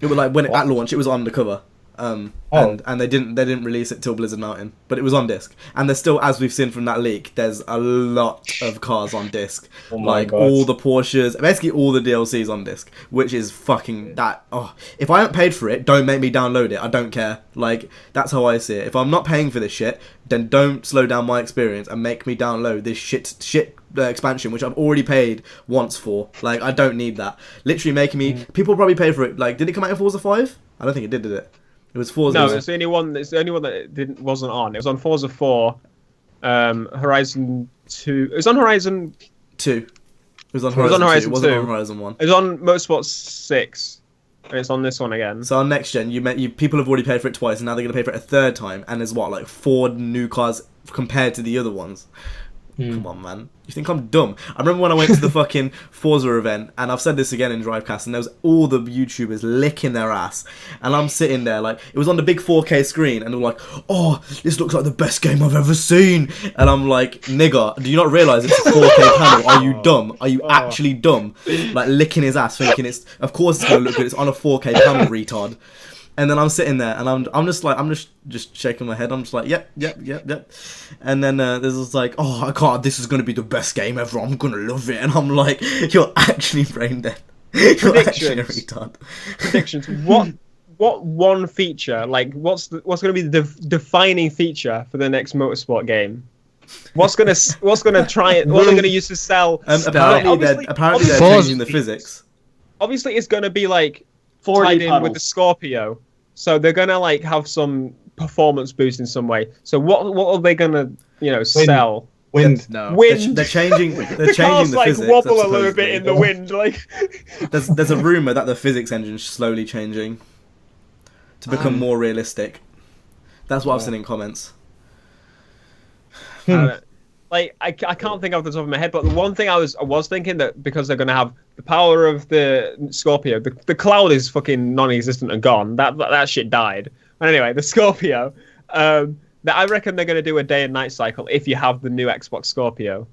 It was like at launch, it was on the cover. And they didn't release it till Blizzard Mountain, but it was on disc. And there's still, as we've seen from that leak, there's a lot of cars on disc, like all the Porsches, basically all the DLCs on disc, which is fucking that. Oh, if I haven't paid for it, don't make me download it. I don't care. Like, that's how I see it. If I'm not paying for this shit, then don't slow down my experience and make me download this shit expansion, which I've already paid once for. Like, I don't need that. Literally making me. People probably pay for it. Like, did it come out in Forza 5? I don't think it did it? It was Forza. No, it's the only one. It's the only one that wasn't on. It was on Forza 4, Horizon 2. It was on Horizon 2. It was on Horizon 2. It wasn't on Horizon 1. It was on Motorsport 6, and it's on this one again. So on next gen, people have already paid for it twice, and now they're going to pay for it a third time. And there's like 4 new cars compared to the other ones. Come on, man. You think I'm dumb? I remember when I went to the fucking Forza event, and I've said this again in Drivecast, and there was all the YouTubers licking their ass, and I'm sitting there like, it was on the big 4K screen, and they were like, oh, this looks like the best game I've ever seen, and I'm like, nigga, do you not realise it's a 4K panel? Are you dumb? Are you actually dumb? Like, licking his ass, thinking of course it's gonna look good, it's on a 4K panel, retard. And then I'm sitting there, and I'm just shaking my head. I'm just like, yep. And then there's just like, oh, I can't. This is gonna be the best game ever. I'm gonna love it. And I'm like, you're actually brain dead. You're actually a retard. Predictions. What what one feature, like what's going to be the defining feature for the next motorsport game? What's gonna try it? What are they gonna use to sell? Apparently they're changing the physics. Obviously, it's gonna be like 40 tied in with puddles. the Scorpio, so they're gonna like have some performance boost in some way. So what are they gonna sell? Wind. No. Wind. They're changing The the cars like physics. wobble a little bit in the supposedly. wind, like. There's a rumor that the physics engine's slowly changing to become more realistic. That's what I've seen in comments. Like I can't think off the top of my head, but the one thing I was thinking that because they're gonna have the power of the Scorpio, the cloud is fucking non-existent and gone. That shit died. But anyway, the Scorpio, that I reckon they're gonna do a day and night cycle if you have the new Xbox Scorpio.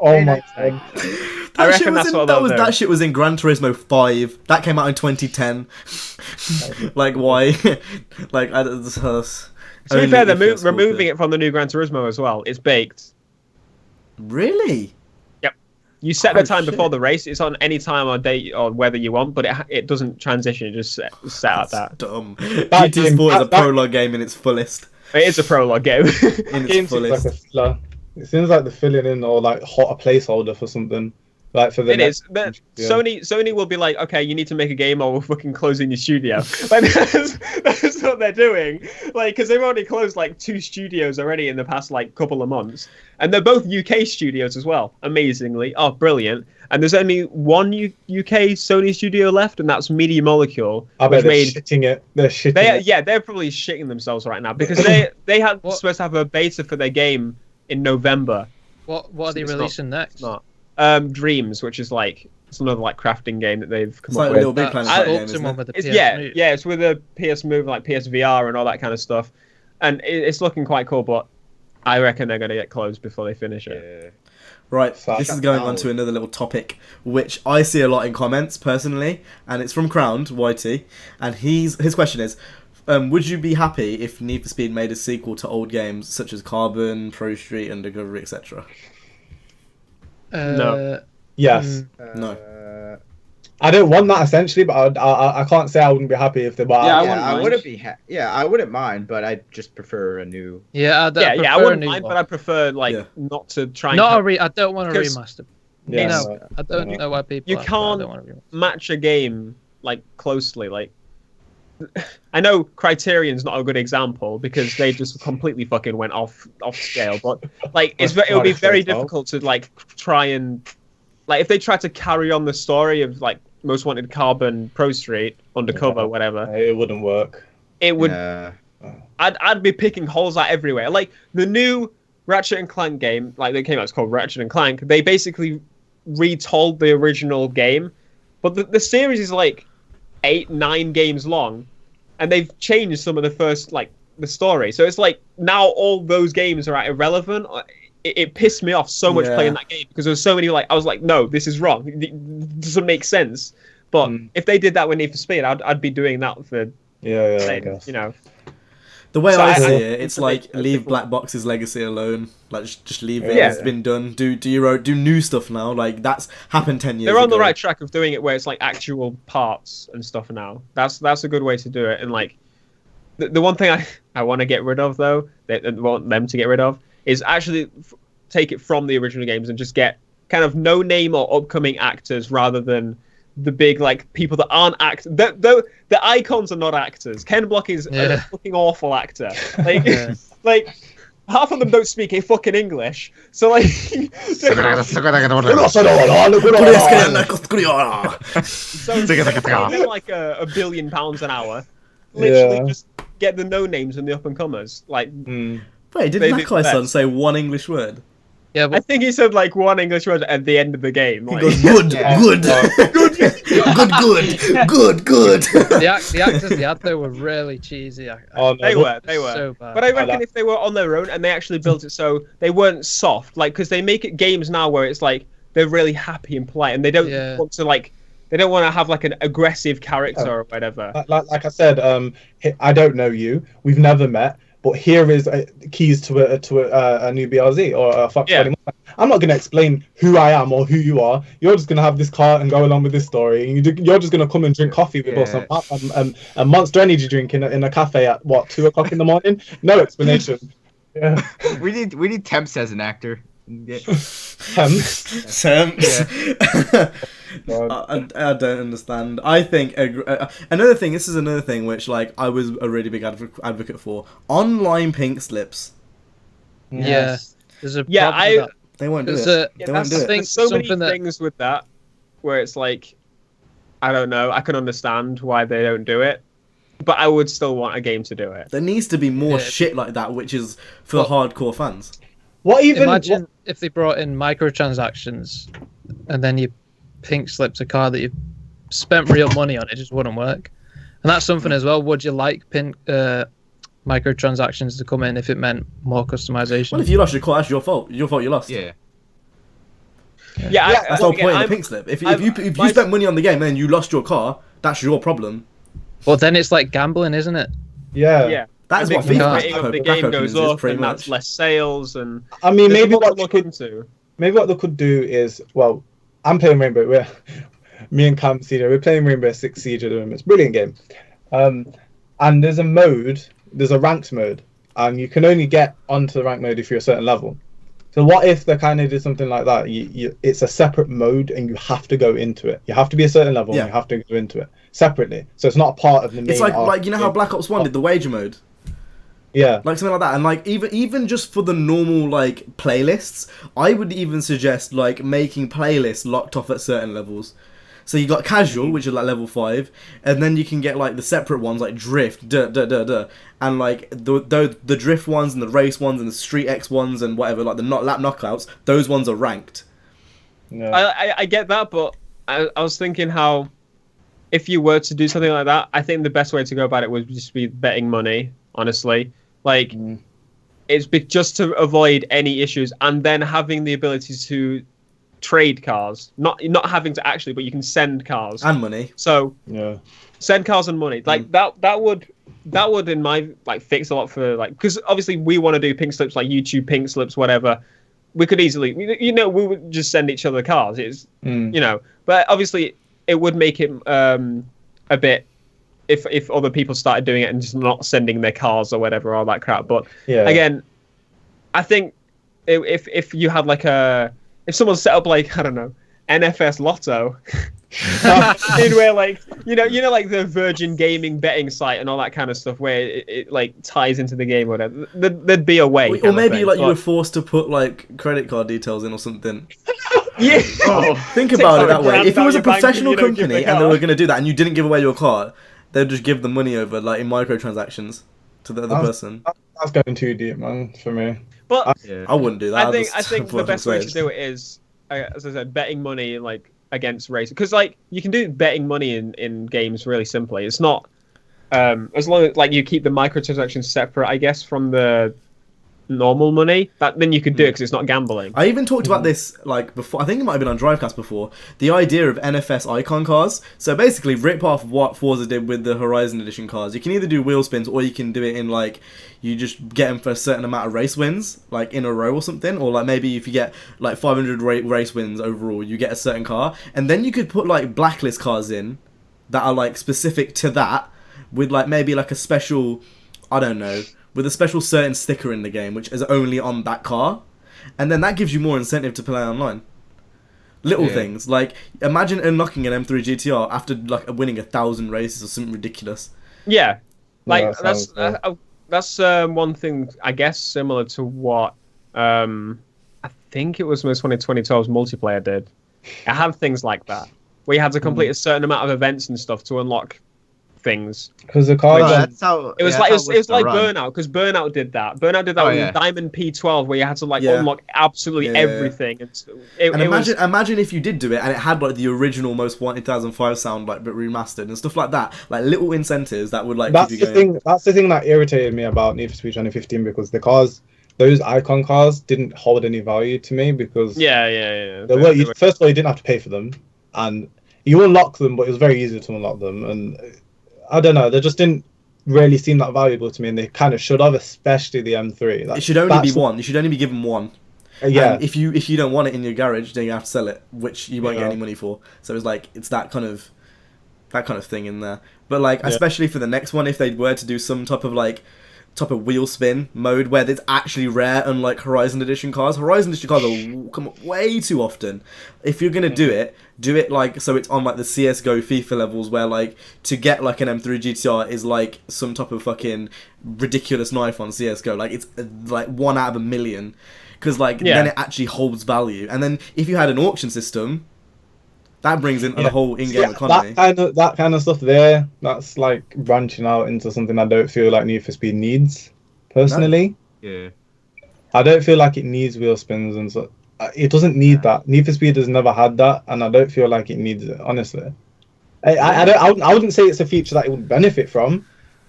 Oh my god. I reckon that's what they'll do. That shit was in Gran Turismo 5. That came out in 2010. Like why? Like To be fair, they're removing it from the new Gran Turismo as well. It's baked. Really? Yep. You set the time shit. before the race. It's on any time or date or whether you want, but it doesn't transition. It just set at that. Dumb. GT Sport is a prologue game in its fullest. It is a prologue game. In its fullest. Like a filler. It seems like they're filling in or like a placeholder for something. Like for the It is. But yeah. Sony will be like, okay, you need to make a game or we're fucking closing your studio. Like that's what they're doing. Like, because they've already closed like 2 studios already in the past like couple of months, and they're both UK studios as well. Amazingly, brilliant. And there's only one UK Sony studio left, and that's Media Molecule. I bet they're shitting it. They're shitting it. Yeah, they're probably shitting themselves right now because they had supposed to have a beta for their game in November. What are they releasing next? Not. Dreams, which is like it's another like crafting game that they've come It's up like a with. Little Big Planet type game, isn't it? With the It's, PS yeah, Move. it's with a PS Move, like PSVR and all that kind of stuff, and it's looking quite cool. But I reckon they're gonna get closed before they finish it. Right, So this is going on to another little topic, which I see a lot in comments personally, and it's from Crowned YT, and his question is, would you be happy if Need for Speed made a sequel to old games such as Carbon, Pro Street, Undercover, etc.? No. Yes. No. I don't want that essentially, but I can't say I wouldn't be happy if they were. Yeah, I wouldn't be. I wouldn't mind, but I just prefer a new. Yeah, I wouldn't mind, but I prefer not to try. I don't want to Because- remaster. Yeah, No, I don't know why people. You like that. I can't don't want to remaster. match a game like closely. Like, I know Criterion's not a good example because they just completely fucking went off scale. But like, it would be very difficult to like try and like if they tried to carry on the story of like Most Wanted, Carbon, Pro Street, Undercover, whatever. It wouldn't work. It would. I'd be picking holes out everywhere. Like the new Ratchet and Clank game, like they came out, it's called Ratchet and Clank. They basically retold the original game, but the series is like 8-9 games long, and they've changed some of the first like the story. So it's like now all those games are irrelevant. It pissed me off so much playing that game because there was so many like I was like, no, this is wrong. It doesn't make sense. But if they did that with Need for Speed, I'd be doing that for I guess. The way So I see I- it, it's like leave Black Box's legacy alone. Like just leave it. Yeah. It's been done. Do new stuff now. Like that's happened 10 years They're on ago. the right track of doing it where it's like actual parts and stuff now. That's a good way to do it. And like the one thing I want to get rid of though, that I want them to get rid of, is actually take it from the original games and just get kind of no name or upcoming actors rather than the big like people that aren't actors. The icons are not actors. Ken Block is a fucking awful actor. Like like half of them don't speak a fucking English. So like so they're like a £1 billion an hour. Literally just get the no names and the up and comers. Like Wait, did They did Mackay-san best. say one English word? Yeah, I but think he said like one English word at the end of the game. He Like, goes, good, Yeah. good, good. the actors they had there were really cheesy. They were. So bad. But I reckon if they were on their own and they actually built it so they weren't soft, like because they make it games now where it's like they're really happy and polite and they don't want to like they don't want to have like an aggressive character or whatever. Like I said, I don't know you. We've never met. but here is keys to a new BRZ or a Fox 20. I'm not going to explain who I am or who you are. You're just going to have this car and go along with this story. You're just going to come and drink coffee with us and a Monster Energy drink in a cafe at what, 2 o'clock in the morning? No explanation. Yeah. We need Temps as an actor. Yeah. Temps. I don't understand. I think another thing. This is another thing which like I was a really big advocate for. Online pink slips. Yeah. There's a they won't do it. They won't do it. There's so many things with that where it's like, I don't know. I can understand why they don't do it, but I would still want a game to do it. There needs to be more shit like that, which is for the hardcore fans. Imagine if they brought in microtransactions, and then you pink slipped a car that you spent real money on. It just wouldn't work. And that's something as well. Would you like microtransactions to come in if it meant more customization? Well, if you lost your car, that's your fault. Your fault. You lost. Yeah. That's the whole point of the pink slip. If you spent money on the game and then you lost your car, that's your problem. Well, then it's like gambling, isn't it? Yeah. That's what the rating of the game goes up, and that's less sales. And I mean, maybe what they could do is, well, I'm playing Rainbow. Me and Cam CJ, we're playing Rainbow Six Siege at the moment. It's a brilliant game. And there's a ranked mode, and you can only get onto the ranked mode if you're a certain level. So what if they kind of did something like that? It's a separate mode, and you have to go into it. You have to be a certain level, and you have to go into it separately. So it's not a part of the main. It's like you know how Black Ops 1 did the wager mode. Yeah, like something like that, and like even just for the normal like playlists, I would even suggest like making playlists locked off at certain levels. So you got casual, which is like level 5, and then you can get like the separate ones like drift, and like the drift ones and the race ones and the Street X ones and whatever, like the lap knockouts. Those ones are ranked. Yeah. I get that, but I was thinking how if you were to do something like that, I think the best way to go about it would just be betting money. Honestly. Like, it's just to avoid any issues, and then having the ability to trade cars, not having to actually, but you can send cars and money. So send cars and money, like that would in my like fix a lot for like, because obviously we want to do pink slips like YouTube pink slips, whatever. We could easily, we would just send each other cars. It's but obviously it would make it a bit. If other people started doing it and just not sending their cars or whatever, all that crap. But again, I think if you had like if someone set up like, I don't know, NFS Lotto, in where like you know like the Virgin Gaming betting site and all that kind of stuff, where it like ties into the game or whatever, there'd be a way. Or maybe you were forced to put like credit card details in or something. Yeah. Think about it that way. If it was a professional company and they were going to do that and you didn't give away your card, they'd just give the money over, like in microtransactions, to the other person. That's going too deep, man, for me. But I wouldn't do that. I think the best way to do it is, as I said, betting money like against racing, because like you can do betting money in games really simply. It's not as long as like you keep the microtransactions separate, I guess, from the normal money, then you could do it because it's not gambling. I even talked about this like before. I think it might have been on Drivecast before. The idea of NFS icon cars. So basically, rip off what Forza did with the Horizon Edition cars. You can either do wheel spins or you can do it in like you just get them for a certain amount of race wins, like in a row or something. Or like maybe if you get like 500 race wins overall, you get a certain car, and then you could put like blacklist cars in that are like specific to that, with like maybe like a special, I don't know, with a special certain sticker in the game, which is only on that car. And then that gives you more incentive to play online. Little things. Like, imagine unlocking an M3 GTR after, like, winning 1,000 races or something ridiculous. Yeah. Like, that's one thing, I guess, similar to what, I think it was most when 2012's multiplayer did. It had things like that, where you had to complete a certain amount of events and stuff to unlock things. Because the car that's how it was like Burnout, because Burnout did that with Diamond P12, where you had to like unlock absolutely everything. Imagine if you did do it and it had like the original Most Wanted 2005 sound like but remastered and stuff like that, like little incentives that would like that's keep you going. That's the thing that irritated me about Need for Speed 2015, because the cars, those icon cars, didn't hold any value to me, because first of all, you didn't have to pay for them, and you unlock them, but it was very easy to unlock them, and I don't know, they just didn't really seem that valuable to me, and they kind of should have, especially the M3. It should only be one. You should only be given one. Yeah. And if you don't want it in your garage, then you have to sell it, which you won't get any money for. So it's like it's that kind of thing in there. But like especially for the next one, if they were to do some type of wheel spin mode where it's actually rare, unlike Horizon Edition cars. Horizon Edition cars come up way too often. If you're gonna do it like so it's on like the CS:GO, FIFA levels, where like to get like an M3 GTR is like some type of fucking ridiculous knife on CS:GO. Like it's like 1 out of a million, because like then it actually holds value. And then if you had an auction system, that brings in the whole in-game economy. That kind of stuff there, that's like branching out into something I don't feel like Need for Speed needs, personally. No. Yeah. I don't feel like it needs wheel spins and so. It doesn't need that. Need for Speed has never had that, and I don't feel like it needs it, honestly. I wouldn't say it's a feature that it would benefit from,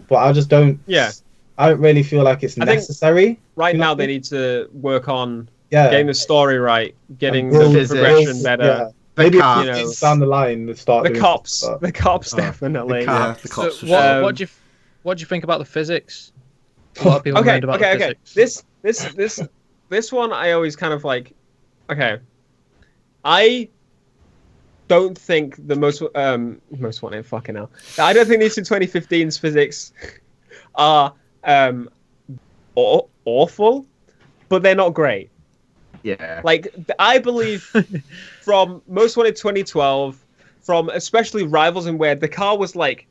but I just don't. Yeah. I don't really feel like it's necessary. Right now, they need to work on getting the story right, getting the progression better. Yeah. Maybe down the line, they start the cops. The cops definitely. The cops. So what do you think about the physics? A lot of people made about the physics. This one I always kind of like. Okay, I don't think the most wanted fucking hell. I don't think these 2015's physics are awful, but they're not great. Yeah. Like, I believe from Most Wanted 2012, from especially Rivals, and where the car was like,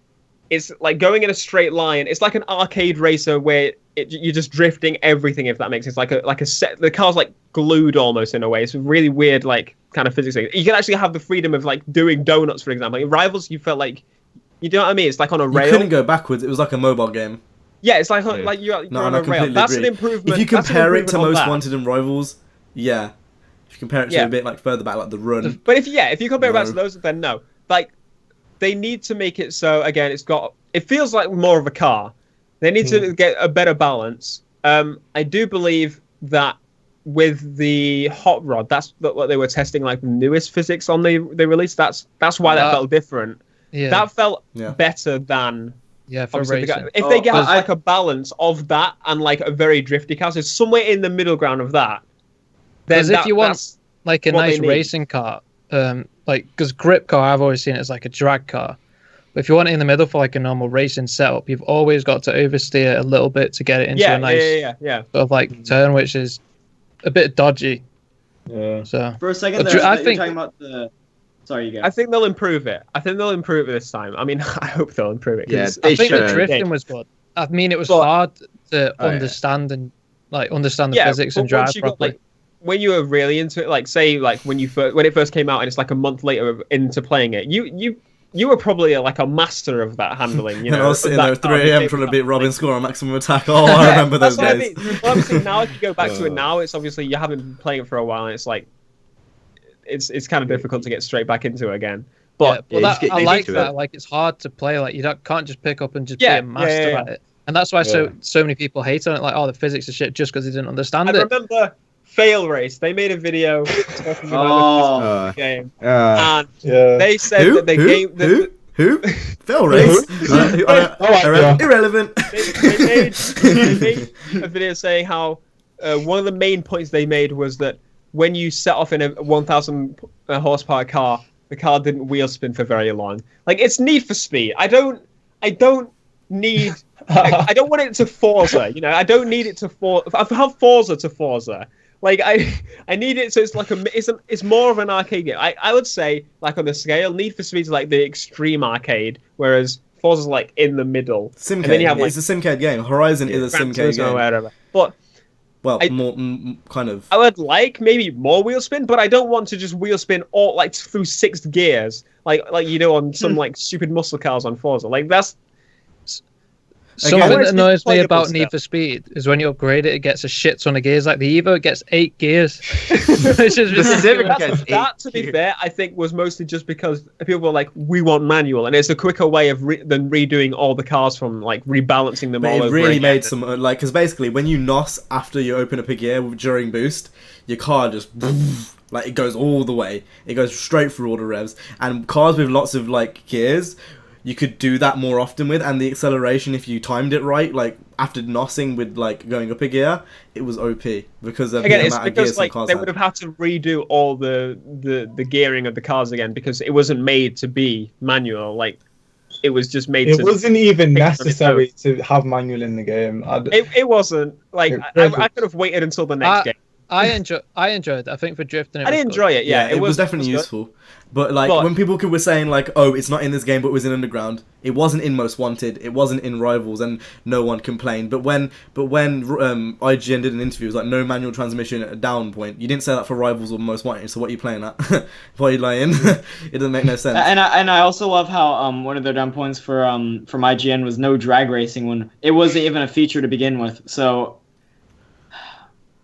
it's like going in a straight line. It's like an arcade racer where you're just drifting everything, if that makes sense. Like a set, the car's like glued almost in a way. It's a really weird, like, kind of physics thing. You can actually have the freedom of like doing donuts, for example. In Rivals, you felt like, you know what I mean? It's like on a rail. You couldn't go backwards. It was like a mobile game. Yeah, it's like you're on a rail. That's an improvement. If you compare it to Most Wanted and Rivals, yeah. If you compare it to a bit like further back, like the Run. But if you compare it back to those, then no. Like, they need to make it so, again, it feels like more of a car. They need to get a better balance. I do believe that with the hot rod, that's what they were testing, like the newest physics on the release. That's why that felt different. Yeah. That felt better than for racing. If they get like a balance of that and like a very drifty car, so somewhere in the middle ground of that. Because if you want like a nice racing car, like because grip car, I've always seen it as like a drag car. But if you want it in the middle for like a normal racing setup, you've always got to oversteer a little bit to get it into a nice sort of like turn, which is a bit dodgy. Yeah. So for a second, I think you're talking about the. Sorry, you go. I think they'll improve it. I think they'll improve it this time. I mean, I hope they'll improve it. Yeah, I think the drifting was good. I mean, it was hard to understand and like understand the physics and drive properly. When you were really into it, like say, like when it first came out, and it's like a month later into playing it, you were probably like a master of that handling. You know, and I was sitting there at 3 AM trying to beat Robin score on maximum attack. Oh, I remember those days. I mean. Well, obviously now, if you go back to it now, it's obviously you haven't been playing it for a while, and it's like it's kind of difficult to get straight back into it again. But I like that. Like it's hard to play. Like you can't just pick up and just be a master at it. And that's why so many people hate on it. Like, the physics is shit just because they didn't understand it. I remember Fail Race. They made a video talking about the game, and they said that the game. Who? Fail Race? Irrelevant. They made a video saying how one of the main points they made was that when you set off in a 1,000 horsepower car, the car didn't wheel spin for very long. Like, it's Need for Speed. I don't need. I don't want it to Forza. You know, I don't need it to Forza. I've had Forza to Forza. Like I need it so it's like it's more of an arcade game. I would say, like, on the scale, Need for Speed is like the extreme arcade, whereas Forza's like in the middle. Simcade. Then you have, like, it's a Simcade game. Horizon is a Simcade game. Whatever. But more kind of. I would like maybe more wheel spin, but I don't want to just wheel spin all like through 6 gears, like you do on some like stupid muscle cars on Forza. Like that's. Something that annoys me about Need for Speed is when you upgrade it, it gets a shit ton of gears. Like the Evo, it gets 8 gears. It's just that, to be fair, I think was mostly just because people were like, we want manual, and it's a quicker way of than redoing all the cars from like rebalancing them all over. It really made some like, because basically when you NOS after you open up a gear during boost, your car just like it goes all the way. It goes straight through all the revs, and cars with lots of like gears. you could do that more often with, and the acceleration, if you timed it right, like after nossing with like going up a gear, it was OP because of Again, the it's amount of gears because some like cars they had. would have had to redo all the gearing of the cars again because it wasn't made to be manual. Like it was just made It to. wasn't even take it on its necessary to have manual in the game. It wasn't like It I wasn't. could have waited until the next game. I enjoyed it. I think for drifting, I did enjoy it. Yeah, it was definitely good. useful. But like when people were saying like, oh, it's not in this game, but it was in Underground. It wasn't in Most Wanted. It wasn't in Rivals, and no one complained. But when IGN did an interview, it was like no manual transmission at a down point. You didn't say that for Rivals or Most Wanted. So what are you playing at? Why are you lying? It doesn't make no sense. And I also love how one of their down points from IGN was no drag racing when it wasn't even a feature to begin with. So.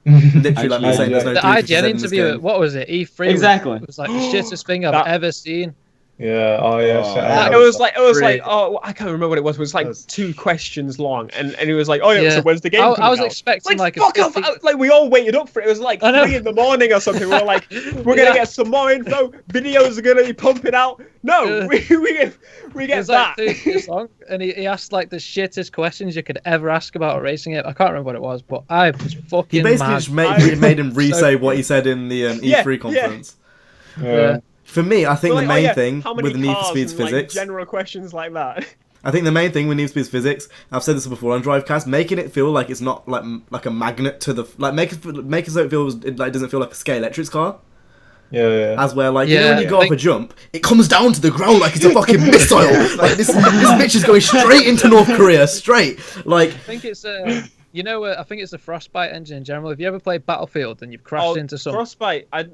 Literally, like me saying, there's no The 3% IGN in this interview, game. what was it? E3. Exactly. It was like the shittest thing I've ever seen. Yeah. Oh yeah. Oh, shit, that It was like Great. I can't remember what it was. It was like 2 questions long, and he was like, oh yeah, so when's the game? I was coming out? expecting like a fuck off! 50 Like we all waited up for it. It was like I know. 3 in the morning or something. We were like, we're gonna get some more info. Videos are gonna be pumping out. No, we It get was that. like 2 years long, and he asked like the shittest questions you could ever ask about a racing game. I can't remember what it was, but I was fucking He basically mad. just made him re-say So what he said in the Yeah, E3 yeah. conference. Yeah. For me, I think So, the like, main thing how many with the Need for cars Speed's and, like, physics. general questions like that. I think the main thing with Need for Speed's physics, I've said this before on Drivecast, making it feel like it's not like a magnet to the make it so it feels it like doesn't feel like a Scalextrics car. Yeah. As where like you know Yeah. when you go off a jump, it comes down to the ground like it's a fucking missile. Like this bitch is going straight into North Korea, straight. Like I think it's I think it's the Frostbite engine in general. Have you ever played Battlefield and you've crashed into something? Frostbite. It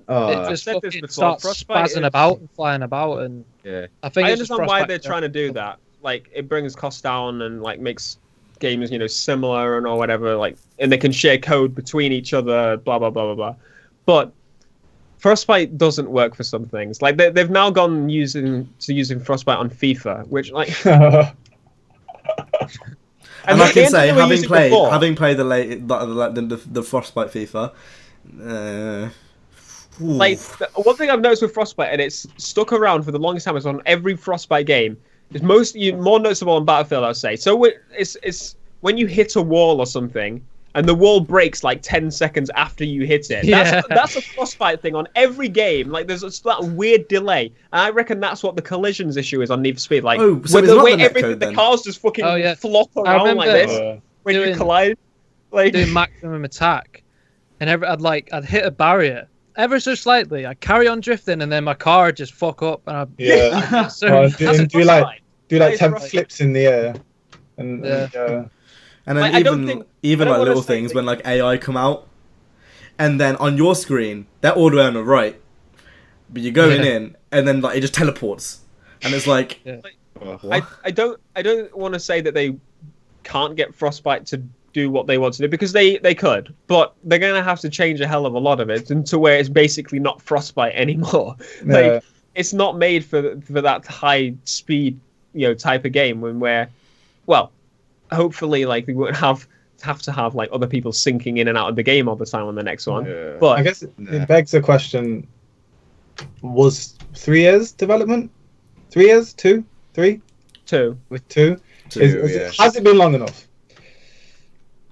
just said this fucking before, starts Frostbite spazzing is- about and flying about, and Yeah. I think I it's just understand why Frostbite they're trying to do that. Like, it brings costs down and like makes games, similar and or whatever. Like, and they can share code between each other. Blah blah blah blah blah. But Frostbite doesn't work for some things. Like, they've now gone using Frostbite on FIFA, which like. and I can say they were using before. having played the Frostbite FIFA. Like one thing I've noticed with Frostbite, and it's stuck around for the longest time, is on every Frostbite game. It's more noticeable on Battlefield, I'd say. So it's when you hit a wall or something, and the wall breaks like 10 seconds after you hit it. Yeah. That's a Frostbite thing on every game. Like there's that weird delay, and I reckon that's what the collisions issue is on Need for Speed. Like Oh, so with it's the not way the netcode, the then? cars just fucking Oh, yeah. flop I around like remember this when you doing- collide. Like doing maximum attack, and I'd hit a barrier ever so slightly. I'd carry on drifting, and then my car would just fuck up, and I'd Yeah. so Do that's a do like Frostbite. do That like is 10 Frostbite. flips in the air, and And then Like, I don't even think- even I don't like wanna little say things that- when like AI come out, and then on your screen they're all the way on the right, but you're going Yeah. in, and then like it just teleports, and it's like Yeah. I don't want to say that they can't get Frostbite to do what they want to do, because they could, but they're gonna have to change a hell of a lot of it into where it's basically not Frostbite anymore. Yeah. Like it's not made for that high speed type of game where well hopefully like we won't have to have like other people sinking in and out of the game all the time on the next one. Yeah. But I guess it begs the question: was 3 years development? 3 years? 2? 3? two. With 2? Yeah. Has it been long enough?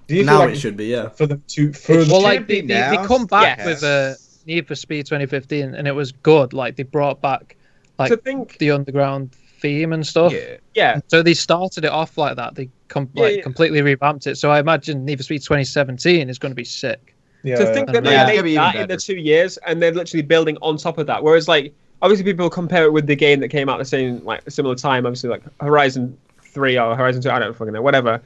Do you now feel like it should be, yeah. for them to further? well, like should be they now. come back Yes. with Need for Speed 2015, and it was good. Like they brought back like To think the underground theme and stuff. yeah. So they started it off like that. They Yeah. completely revamped it. So I imagine Need for Speed 2017 is going to be sick. yeah, To think that they Yeah. made It's gonna be that even in the better. 2 years and they're literally building on top of that. Whereas, like, obviously people compare it with the game that came out the same, like, similar time, obviously, like Horizon 3 or Horizon 2, I don't fucking know, whatever.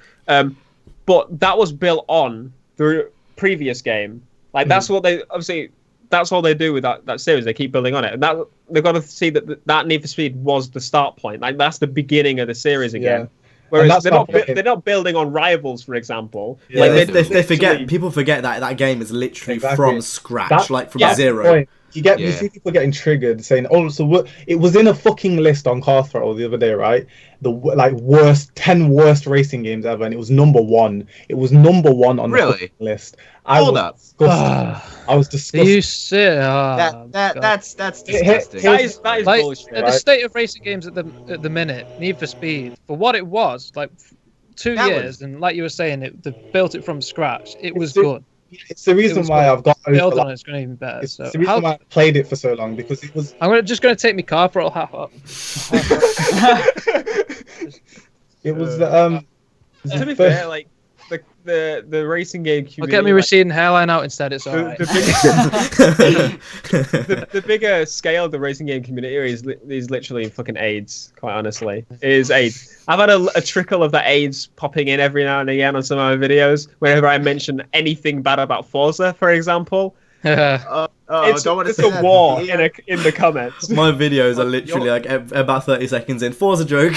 But that was built on the previous game. Like, that's what they, obviously, that's all they do with that series. They keep building on it. And that they've got to see that Need for Speed was the start point. Like, that's the beginning of the series again. Yeah. Whereas that's they're my not, point. they're not building on Rivals, for example. Yeah, Like, they they're forget. literally- People forget that game is literally Exactly. from scratch, That- like from yeah. zero. Point. you see people getting triggered saying, "Oh, so it was in a fucking list on Car Throttle the other day, right? The like worst 10 worst racing games ever, and it was number one. It was number one on the fucking list. Hold up. I was disgusted. You sit. That's disgusting. That is Like, bullshit. the state of racing games at the minute, Need for Speed, for what it was, like 2 years, and like you were saying, they built it from scratch. It was good. It's the reason why I've got build on it's going to be even better. It's So the reason why I played it for so long, because it was. Just going to take my car for a half up. It was To be fair, like the racing game community. I'll get me receding hairline out instead. It's alright. The bigger scale of the racing game community is literally fucking AIDS. Quite honestly, it is AIDS. I've had a trickle of the AIDS popping in every now and again on some of my videos whenever I mention anything bad about Forza, for example. It's a war in the comments. My videos are literally like about 30 seconds in. Forza joke,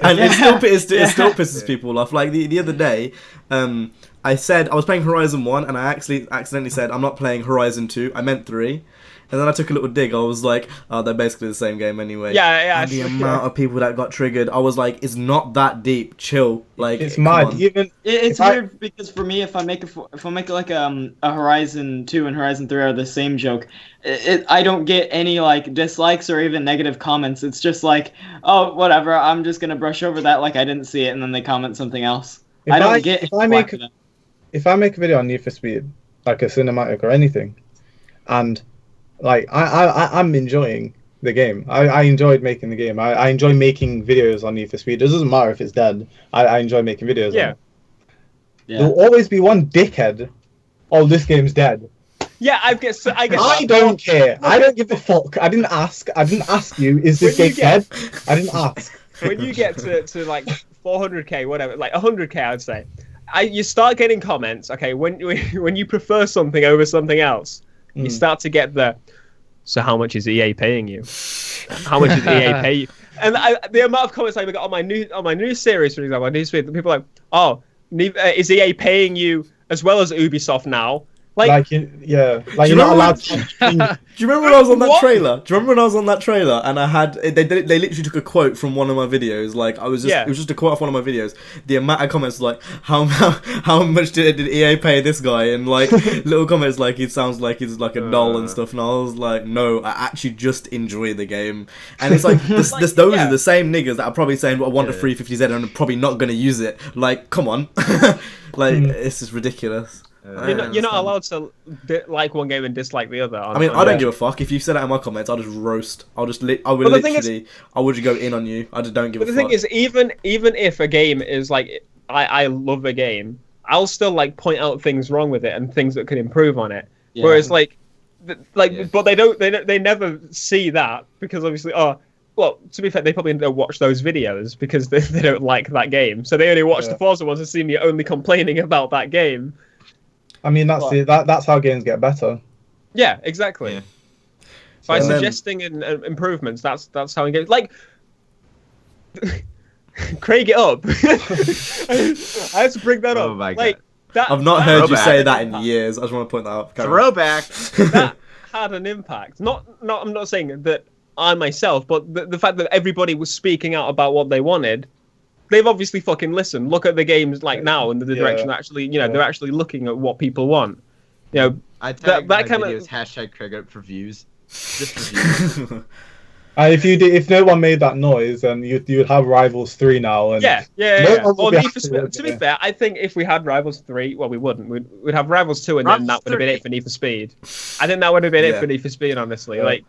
and it still pisses people off. Like the other day, I said I was playing Horizon 1, and I accidentally said I'm not playing Horizon 2. I meant 3. And then I took a little dig. I was like, oh, they're basically the same game anyway. Yeah. And the amount of people that got triggered, I was like, it's not that deep. Chill. Like, it's mad. It's weird because for me, if I make like a Horizon 2 and Horizon 3 are the same joke, I don't get any like dislikes or even negative comments. It's just like, oh, whatever. I'm just gonna brush over that like I didn't see it, and then they comment something else. If I make a video on Need for Speed, like a cinematic or anything, and like I'm enjoying the game. I enjoyed making the game. I enjoy making videos on Need for Speed. It doesn't matter if it's dead. I enjoy making videos. Yeah. There'll always be one dickhead. Oh, this game's dead. Yeah, I guess. I don't care. I don't give a fuck. I didn't ask you. Is this game dead? I didn't ask. When you get to like 400k, whatever, like 100k, I'd say, you start getting comments. Okay, when you prefer something over something else. You start to get so how much is EA paying you? How much did EA pay you? And the amount of comments I got on my new series, for example, Newsfeed, people are like, oh, is EA paying you as well as Ubisoft now? You're not allowed to. Do you remember when I was on that trailer? Do you remember when I was on that trailer and I had they literally took a quote from one of my videos? Like it was just a quote off one of my videos. The amount of comments like how much did EA pay this guy, and like little comments like he sounds like he's like a doll and stuff. And I was like, no, I actually just enjoy the game. And it's like those are the same niggas that are probably saying, well, I want a 350Z and I'm probably not gonna use it. Like, come on, it's just ridiculous. You're not allowed to like one game and dislike the other. I don't give a fuck. If you said that in my comments, I'll just roast. I would just go in on you. I just don't give a fuck. But the thing is, even if a game is like, I love a game, I'll still like point out things wrong with it and things that can improve on it. Yeah. Whereas but they never see that because obviously, well, to be fair, they probably don't watch those videos because they don't like that game. So they only watch the Forza ones and see me only complaining about that game. I mean, that's how games get better. Yeah, exactly. Yeah. By suggesting improvements, that's how it gets. Like, Craig it up. I have to bring that up. My God. I've not heard you say that in years. I just want to point that out. Throwback. That had an impact. I'm not saying that I myself, but the fact that everybody was speaking out about what they wanted. They've obviously fucking listened. Look at the games like now and the direction actually, they're actually looking at what people want. I tag that kind of hashtag Craig up for views. Just for views. If no one made that noise, then you'd have Rivals 3 now. And yeah. Or to be fair, I think if we had Rivals 3, well, we wouldn't. We'd have Rivals 2, and then that would have been it for Need for Speed. I think that would have been it for Need for Speed, honestly. Yeah. Like.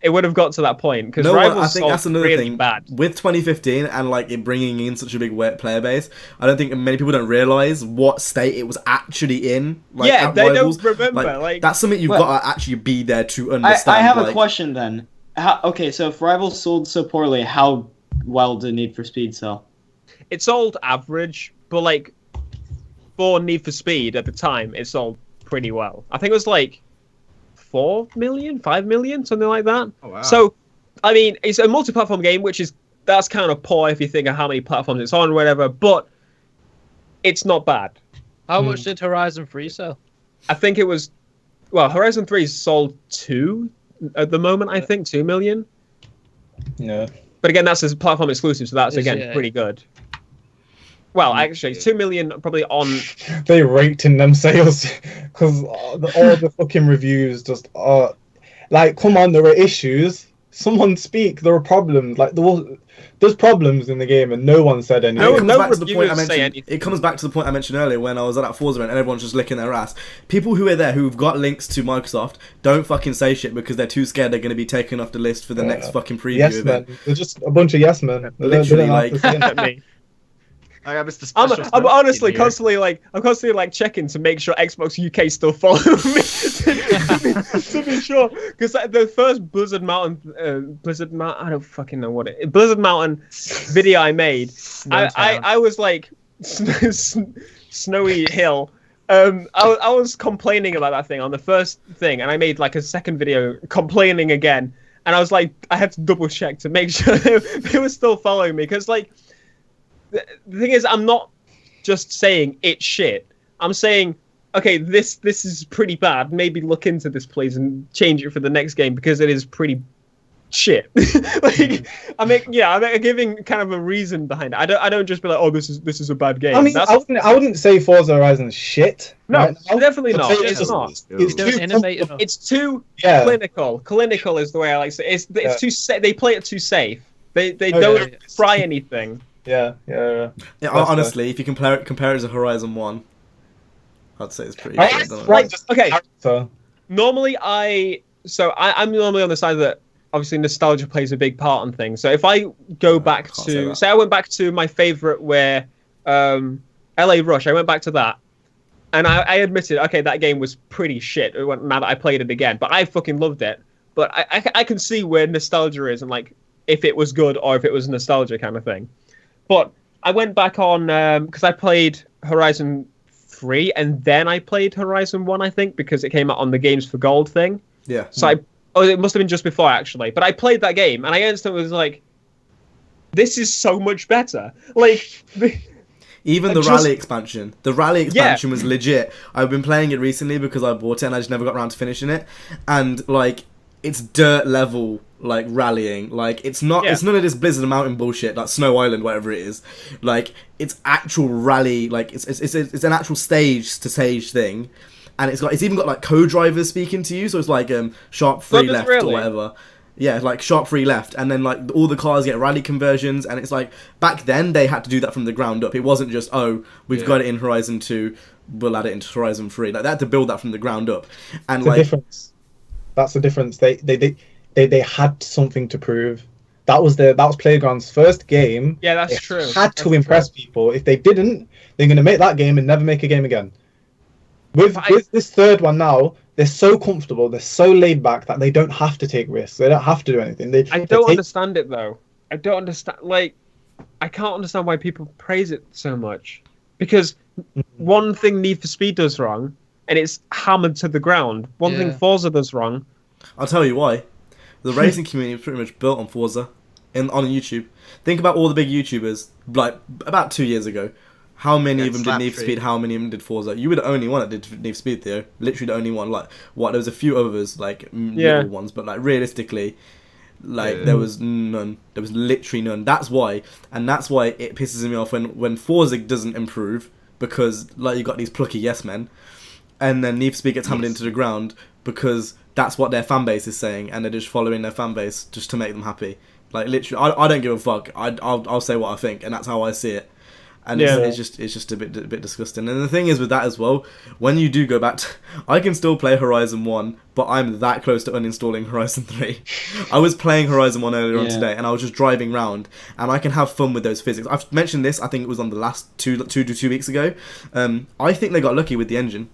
It would have got to that point because Rivals I think that's another really thing. Bad. With 2015 and like it bringing in such a big player base, I don't think many people don't realize what state it was actually in. Like, they Rivals. don't remember. Like that's something you've got to actually be there to understand. I have a question then. So if Rivals sold so poorly, how well did Need for Speed sell? It sold average, but like for Need for Speed at the time, it sold pretty well. I think it was like 4 million, 5 million, something like that. Oh, wow. So, I mean, it's a multi-platform game, that's kind of poor if you think of how many platforms it's on or whatever, but it's not bad. How much did Horizon 3 sell? I think it was Horizon 3 sold 2 at the moment, I think 2 million. Yeah. But again, that's a platform exclusive, so that's again pretty good. Well, actually, 2 million probably on. They raked in them sales because all the fucking reviews just are like, come on, there are issues. Someone speak. There are problems. Like there's problems in the game, and no one said anything. It comes back to the point I reviewers say mentioned. anything. It comes back to the point I mentioned earlier when I was at that Forza event and everyone's just licking their ass. People who are there who've got links to Microsoft don't fucking say shit because they're too scared they're going to be taken off the list for the next fucking preview Yes event. men. They're just a bunch of yes men. Literally, like. Me. I have Mr. Special I'm honestly in here. constantly checking to make sure Xbox UK still follow me to be sure, because the first Blizzard Mountain I don't fucking know what it Blizzard Mountain video I made, I was like Snowy Hill. I was complaining about that thing on the first thing, and I made like a second video complaining again, and I was like, I had to double check to make sure they were still following me, because like. The thing is, I'm not just saying it's shit. I'm saying, okay, this is pretty bad. Maybe look into this, please, and change it for the next game because it is pretty shit. Like, I'm giving kind of a reason behind it. I don't just be like, oh, this is a bad game. I mean, I wouldn't say Forza Horizon shit. No, right now. definitely not. It's not. It's Don't too innovate enough. It's too Yeah. clinical. Clinical is the way I like to say it. It's too they play it too safe. They Oh, don't yeah. try anything. Yeah. Yeah, That's honestly, if you compare it to Horizon 1, I'd say it's pretty I good. guess, Don't right, it? just Okay. character. Normally, I'm normally on the side that obviously nostalgia plays a big part in things. So if I go back can't say to, that. say I went back to my favorite, where LA Rush, I went back to that, and I admitted, okay, that game was pretty shit. Now that I played it again, but I fucking loved it. But I can see where nostalgia is, and like if it was good or if it was nostalgia kind of thing. But I went back on because I played Horizon 3 and then I played Horizon 1, I think, because it came out on the Games for Gold thing. Yeah. So it must have been just before, actually. But I played that game and I instantly was like, this is so much better. Like, Even the rally expansion. The rally expansion was legit. I've been playing it recently because I bought it and I just never got around to finishing it. And like, it's dirt level like rallying. Like it's none of this Blizzard Mountain bullshit, like Snow Island, whatever it is. Like it's actual rally. Like it's an actual stage to stage thing, and it's even got like co-drivers speaking to you. So it's like sharp free left or whatever. Yeah, like sharp free left, and then like all the cars get rally conversions, and it's like back then they had to do that from the ground up. It wasn't just we've got it in Horizon 2, we'll add it into Horizon 3. Like they had to build that from the ground up, and That's the difference. That's the difference. They had something to prove. That was Playground's first game. Yeah, that's They true. Had to impress people. If they didn't, they're going to make that game and never make a game again. With this third one now, they're so comfortable, they're so laid back that they don't have to take risks. They don't have to do anything. I don't understand it though. I don't understand. Like, I can't understand why people praise it so much. Because one thing Need for Speed does wrong, and it's hammered to the ground. One thing Forza does wrong. I'll tell you why. The racing community is pretty much built on Forza, on YouTube. Think about all the big YouTubers, like about 2 years ago. How many of them did Need for Speed? How many of them did Forza? You were the only one that did Need for Speed, Theo. Literally the only one. Like, what? There was a few others, like little ones, but like realistically, like there was none. There was literally none. That's why, and that's why it pisses me off when Forza doesn't improve, because like you got these plucky yes men, and then Need for Speed gets hammered into the ground because that's what their fan base is saying, and they're just following their fan base just to make them happy. Like literally, I don't give a fuck. I'll say what I think, and that's how I see it. And it's just a bit disgusting. And the thing is with that as well, when you do go back to, I can still play Horizon 1, but I'm that close to uninstalling Horizon 3. I was playing Horizon 1 earlier on today, and I was just driving around, and I can have fun with those physics. I've mentioned this, I think it was on the last two weeks ago. I think they got lucky with the engine.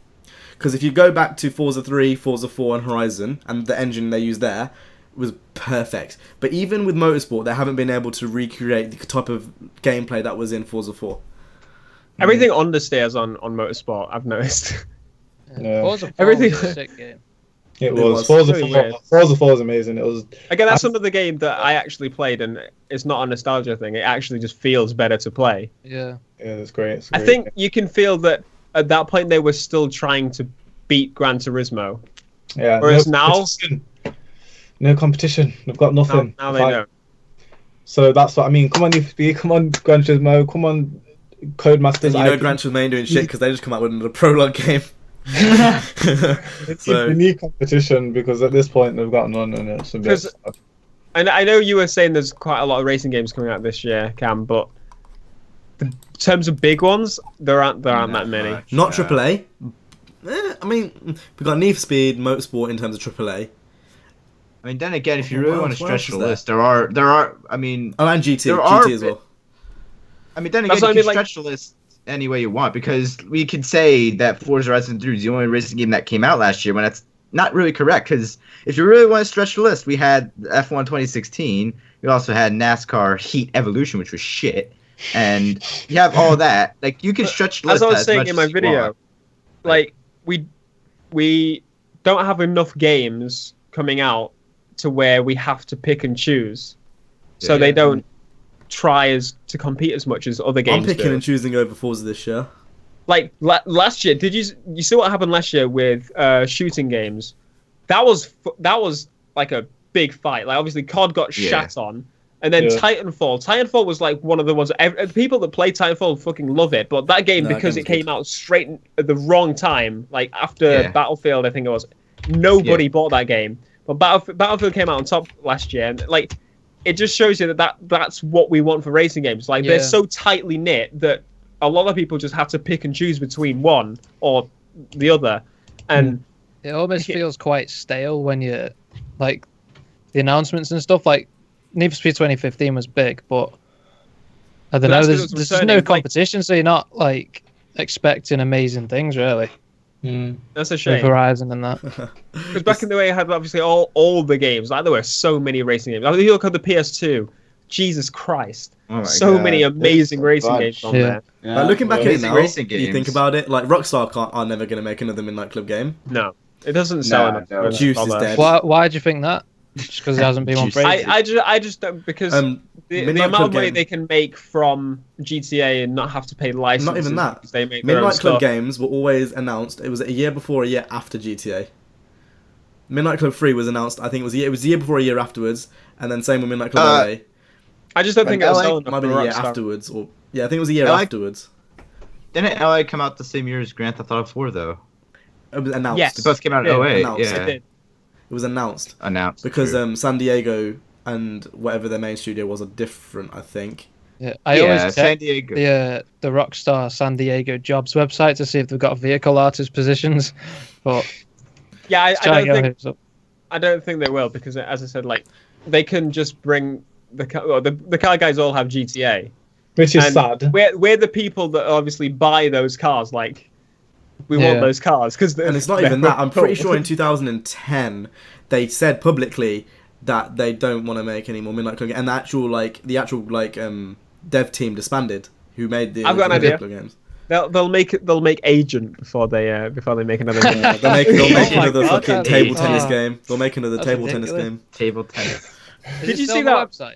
Because if you go back to Forza 3, Forza 4 and Horizon, and the engine they used there was perfect. But even with Motorsport, they haven't been able to recreate the type of gameplay that was in Forza 4. Everything understeers on Motorsport, I've noticed. Forza 4 Everything. was a sick game. It was. was. Forza Really 4. weird. Forza 4 is amazing. It was. Again, that's another game that I actually played, and it's not a nostalgia thing. It actually just feels better to play. Yeah. Yeah, it's great. It's I great. think you can feel that at that point they were still trying to beat Gran Turismo. Yeah. Whereas now, competition. No competition. We've got nothing. now they Fine. know. So that's what I mean. Come on, UFB. Come on, Gran Turismo. Come on, Codemasters. And you know IP. Gran Turismo ain't doing shit because they just come out with another prologue game. So We need competition because at this point they've got none, and it's a bit. Because- And I know you were saying there's quite a lot of racing games coming out this year, Cam, but in terms of big ones, there aren't that many. not AAA. I mean, we got Need for Speed, Motorsport in terms of AAA. I mean, then again, if you What really else- want to what stretch else the is list, there are. I mean, Oh, and GT, There are GT as well. I mean, then again, That's what you I can mean, like- stretch the list any way you want because we could say that Forza Horizon 3 is the only racing game that came out last year when that's not really correct. Because if you really want to stretch the list, we had F1 2016. We also had NASCAR Heat Evolution, which was shit. And you have all that. Like, you can stretch the list As I was saying much in my as you video, want. like we don't have enough games coming out to where we have to pick and choose, so Yeah. they don't try to compete as much as other games I'm picking do. and choosing over Forza this year. Like last year, did you see what happened last year with shooting games? That was like a big fight. Like obviously COD got Yeah. shat on, and then Yeah. Titanfall was like one of the ones. People that play Titanfall fucking love it, but that game, No, that because game's it came good. out straight at the wrong time, like after Yeah. Battlefield, I think it was. Nobody Yeah. bought that game, but Battlefield came out on top last year, and like it just shows you that's what we want for racing games. Like they're Yeah. so tightly knit that a lot of people just have to pick and choose between one or the other, and It almost Yeah. feels quite stale when you like the announcements and stuff. Like Need for Speed 2015 was big, but I don't know. that's There's because just returning, no like- competition, so you're not like expecting amazing things really. that's a With shame. Horizon and that. Because back in the way, I had obviously all the games. Like there were so many racing games. I mean, you look at the PS2. Jesus Christ, Oh my so God, many amazing there's a racing bunch. games on Yeah. there. Yeah. Like looking back at it Amazing now, racing you think games. about it, like Rockstar are never going to make another Midnight Club game. No, it doesn't sell Nah, enough. no. for us to Juice is bother. dead. Why do you think that? Just because it hasn't been one for ages? I just don't, because the Midnight amount Club of money game- they can make from GTA and not have to pay licenses. Not even that. because they make their own Midnight Club stuff. games were always announced. It was a year before, a year after GTA. Midnight Club 3 was announced. I think it was a year before, a year afterwards, and then same with Midnight Club LA. I just don't think Like, it'll LA sell It enough might for have been a year Rockstar. afterwards, or yeah, I think it was a year LA afterwards. Didn't LA come out the same year as Grand Theft Auto 4, though? It was announced. Yes. They both came out in Yeah, 08, announced. It yeah. did. It was announced Announced. because true. San Diego and whatever their main studio was are different. I think. Yeah, I yeah, always San check Diego. the Rockstar San Diego jobs website to see if they've got vehicle artist positions. But Yeah, I try don't and get think hooks up. I don't think they will, because as I said, like they can just bring the car guys all have GTA. Which is And sad. We're the people that obviously buy those cars. Like we want Yeah. those cars because And it's not even that. I'm pretty sure in 2010 they said publicly that they don't want to make any more Midnight Club games, and the actual dev team disbanded who made the I've got an original idea. Club games. they'll make Agent before they make another. They'll make Oh my another God, fucking that'd table be- tennis oh. game. They'll make another That's table tennis ridiculous. game. Table tennis. Is Did it you still see on the that?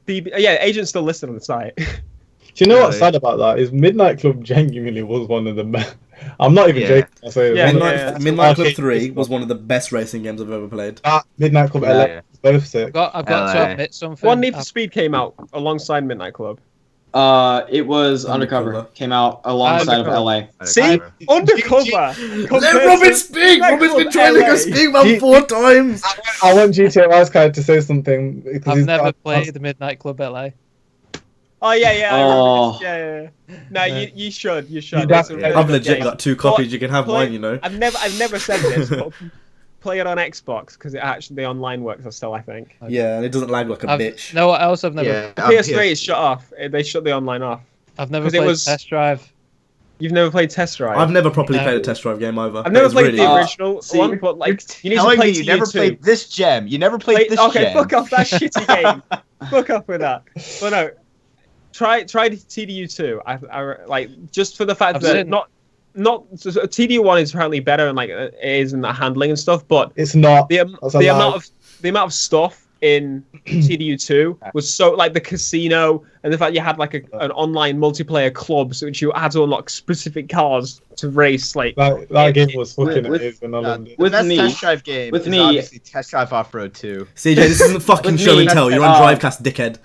website? Yeah, Agent's still listed on the site. Do you know what's Really? sad about that? Is Midnight Club genuinely was one of the best. I'm not even Yeah. joking. I say Yeah, one of yeah. the Midnight Club arcade 3 games. was one of the best racing games I've ever played. That Midnight Club Yeah. LA both sick. I've got to LA. admit something. One Need for Speed came out alongside Midnight Club. It was Undercover. Came out alongside of Undercover. LA. See, Undercover. Let Robin speak! Midnight Robin's been Club trying to go LA. speak about 4 times! I want GTA Wildcard to say something because I've he's never got- played the Midnight Club LA. Oh yeah. I Oh. remember this. Yeah. No, you should. You should. Yeah. It's a really I've good legit game. got 2 copies, you can have Play- mine, you know. I've never said this, but play it on Xbox because it actually the online works still. I think Yeah, and it doesn't lag like a bitch. No, what else I've never Yeah. the PS3 is shut off. They shut the online off. I've never 'Cause it played was- Test Drive. You've never played Test Drive. I've never properly No. played a test drive game either. I've never It's played really the good. original See, one, but like you need to Telling play me you never TU2. played this gem. You never played this Okay, gem. fuck off that shitty game. Fuck off with that. But no, try TDU2. I like just for the fact I've that seen- not TDU1 is apparently better and like it is in the handling and stuff, but It's not. the That's a the lie. amount of stuff in TDU2 was so like the casino and the fact you had like an online multiplayer club, so which you had to unlock specific cars to race. Like that game was fucking with- amazing. I loved it. The best me- test drive game with is me- obviously Test Drive Off-Road 2. CJ, this isn't fucking With show me, and tell. You're on Drivecast, dickhead.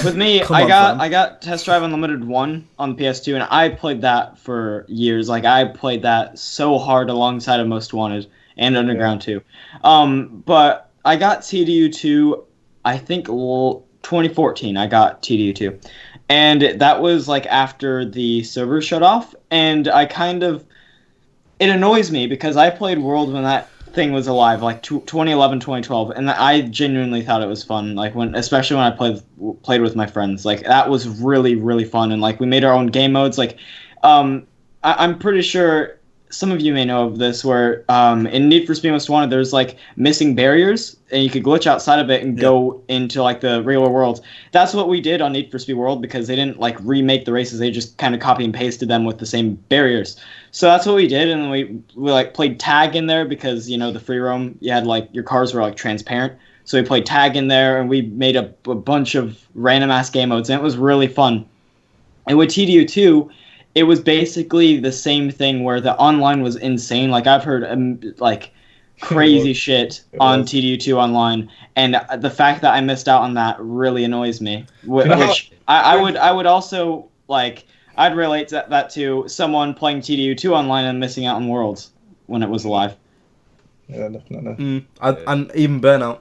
With me, Come I on, got fam. I got Test Drive Unlimited 1 on the PS2, and I played that for years. Like I played that so hard alongside of Most Wanted and Underground 2. But I got TDU2, I think 2014. I got TDU2, and that was like after the server shut off, and it annoys me because I played World when that thing was alive, like 2011, 2012, and I genuinely thought it was fun. Like especially when I played with my friends, like that was really, really fun. And like we made our own game modes. Like, I'm pretty sure some of you may know of this, where in Need for Speed Most Wanted, there's like missing barriers, and you could glitch outside of it and go into like the real world. That's what we did on Need for Speed World, because they didn't like remake the races; they just kind of copy and pasted them with the same barriers. So that's what we did, and we like played tag in there because the free roam, you had like your cars were like transparent. So we played tag in there, and we made a bunch of random ass game modes, and it was really fun. And with TDU2, it was basically the same thing where the online was insane. Like I've heard like crazy shit on TDU2 online, and the fact that I missed out on that really annoys me. Which I would also like. I'd relate that to someone playing TDU2 online and missing out on Worlds when it was alive. Yeah, definitely. And even Burnout,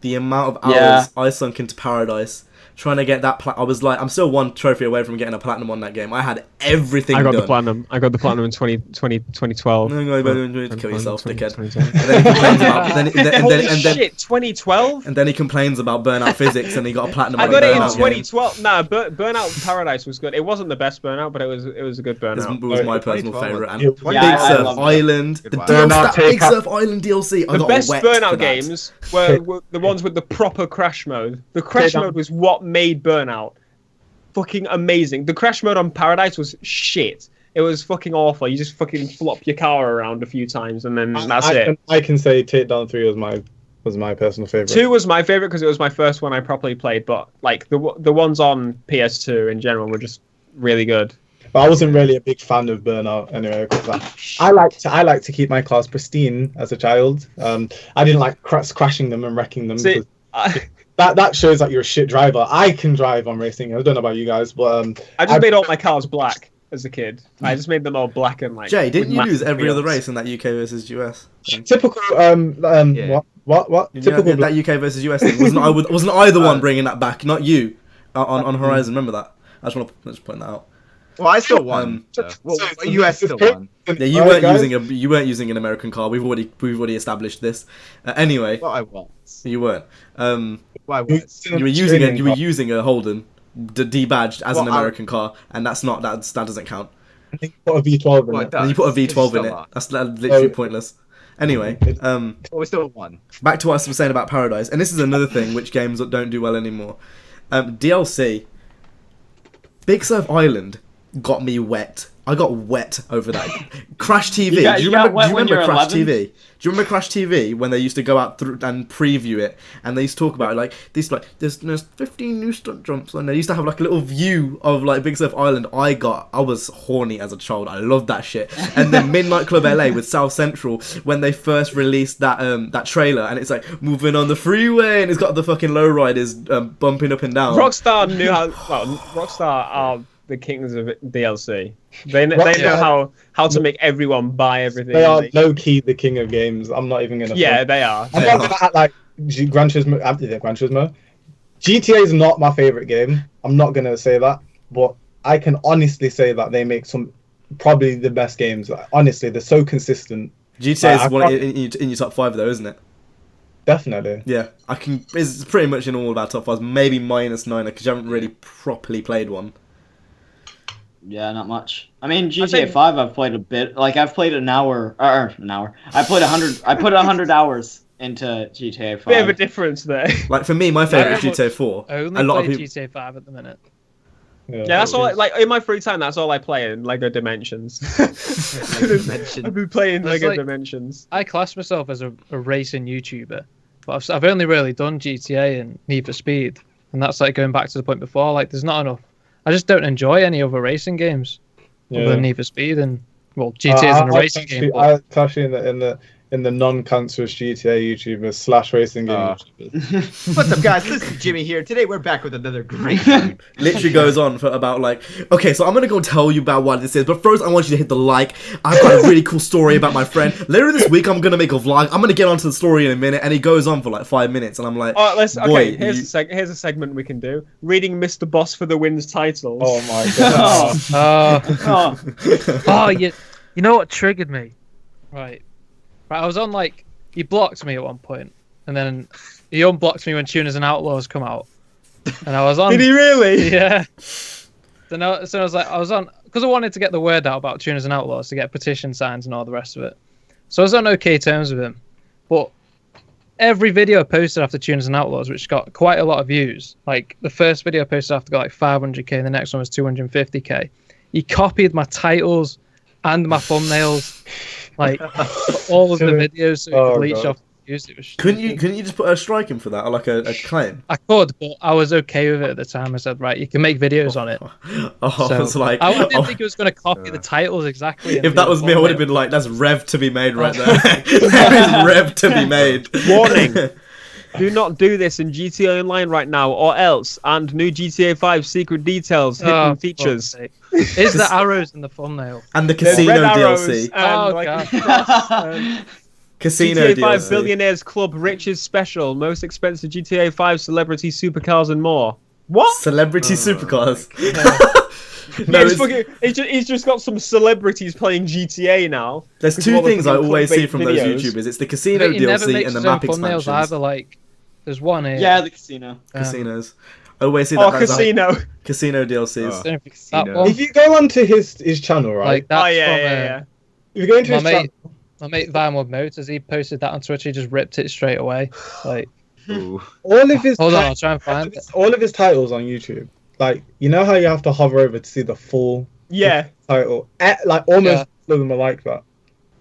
the amount of hours I sunk into Paradise trying to get that I was like, I'm still one trophy away from getting a platinum on that game. I had everything done. the platinum. I got the platinum in 2012. No, you better kill yourself, dickhead. 2012. And then Shit, 2012? And then he complains about Burnout Physics, and he got a platinum I on got it in Burnout game. 2012. Nah, Burnout Paradise was good. It wasn't the best Burnout, but it was a good Burnout. It was my personal 2012. favourite. And Yeah, Big I Surf love that. Island, the Goodbye. DLC, Big Surf Island DLC. I The got best wet for Burnout that. games were the ones with the proper crash mode. The crash mode was what made Burnout fucking amazing. The crash mode on Paradise was shit. It was fucking awful. You just fucking flop your car around a few times and then that's it. I can say Takedown 3 was my personal favorite. 2 was my favorite because it was my first one I properly played, but like the ones on PS2 in general were just really good. But I wasn't really a big fan of Burnout anyway, because I like to keep my cars pristine as a child. I didn't like crashing them and wrecking them. See, That shows that you're a shit driver. I can drive on racing. I don't know about you guys, but I just made all my cars black as a kid. I just made them all black and like. Jay, didn't with you lose massive every other wheels. race in that UK versus US? thing? typical Yeah. what Yeah, typical that UK versus US thing. Wasn't I the one bringing that back? Not you. On Horizon, remember that? I just want to point that out. Well, I still won. So. Well, so US still won. Yeah, you weren't using an American car. We've already established this. Anyway, Well, I was. you weren't. Well, I was. You were using a Holden, debadged as an American car, and that doesn't count. I think put a V12 in Well, it. it does. And you put a It's V12 in still it. not. That's literally pointless. Anyway, Well, we still won. back to what I was saying about Paradise, and this is another thing which games don't do well anymore. DLC, Big Surf Island got me wet. I got wet over that. Crash TV. You got do you wet remember when you were Crash 11? TV? Do you remember Crash TV when they used to go out through and preview it, and they used to talk about it, like this, like there's 15 new stunt jumps, and they used to have like a little view of like Big Surf Island. I was horny as a child. I loved that shit. And then Midnight Club LA with South Central when they first released that trailer, and it's like moving on the freeway, and it's got the fucking lowriders bumping up and down. Rockstar knew how. Well, Rockstar are the kings of DLC. They know how to make everyone buy everything. They are low key the king of games. I'm not even gonna. Yeah, they are. I'm not gonna act like Gran Turismo. Gran Turismo. GTA is not my favorite game. I'm not gonna say that, but I can honestly say that they make probably the best games. Honestly, they're so consistent. GTA is one in your top 5 though, isn't it? Definitely. Yeah, it's pretty much in all of our top 5s, maybe minus 9 because you haven't really properly played one. Yeah, not much. I mean, GTA 5 I've played a bit. Like I've played an hour. I played 100. I put 100 hours into GTA 5. Bit of a difference there. Like for me, my favorite is GTA 4. I only A lot of play people. GTA 5 at the minute. Yeah, that's all. Like in my free time, that's all I play in Lego Dimensions. I've been playing That's Lego like- Dimensions. I class myself as a racing YouTuber, But I've only really done GTA and Need for Speed, and that's like going back to the point before. Like, there's not enough. I just don't enjoy any other racing games other than Need for Speed, and well, GTA isn't a racing game. I clash in the non-cancerous GTA YouTubers / racing game YouTubers. What's up, guys? Listen, Jimmy here. Today we're back with another great game. Literally goes on for about like, okay, so I'm gonna go tell you about what this is, but first I want you to hit the like. I've got a really cool story about my friend. Later this week I'm gonna make a vlog. I'm gonna get onto the story in a minute, and he goes on for like 5 minutes, and I'm like, All right, boy, here's a segment we can do. Reading Mr. Boss for the Wins titles. Oh my god. You know what triggered me? Right, I was on like, he blocked me at one point, and then he unblocked me when Tuners and Outlaws come out, and I was on. Did he really? Yeah. So I was on because I wanted to get the word out about Tuners and Outlaws to get petition signs and all the rest of it. So I was on okay terms with him, but every video I posted after Tuners and Outlaws, which got quite a lot of views, like the first video I posted after got like 500k, and the next one was 250k. He copied my titles and my thumbnails, like all of the videos, so he could leech off the views. It was couldn't you just put a strike in for that, or like a claim? I could, but I was okay with it at the time. I said, right, you can make videos on it. I was like, I didn't think it was going to copy the titles exactly. If that was me, I would have been like, that's rev to be made right there. That is rev to be made. Warning. Do not do this in GTA Online right now, or else. And new GTA 5 secret details, hidden features. Is the arrows in the thumbnail? And the casino DLC. God. Casino GTA 5 DLC. Billionaires Club Riches Special, most expensive GTA 5 celebrity supercars and more. What? Celebrity supercars. No, he's just got some celebrities playing GTA now. There's two things I always see from those YouTubers. It's the casino DLC and the map expansions. Either, like, there's one here. Yeah, the casino. Casinos. I always see that. Casino. Casino DLCs. If you go onto his channel, right? Like, that's yeah. If you go into his channel. My mate Vinewood Motors, he posted that on Twitch. He just ripped it straight away. Like, all of his. Hold on, I'll try and find it. All of his titles on YouTube. Like, you know how you have to hover over to see the full title? Like, almost all of them are like that.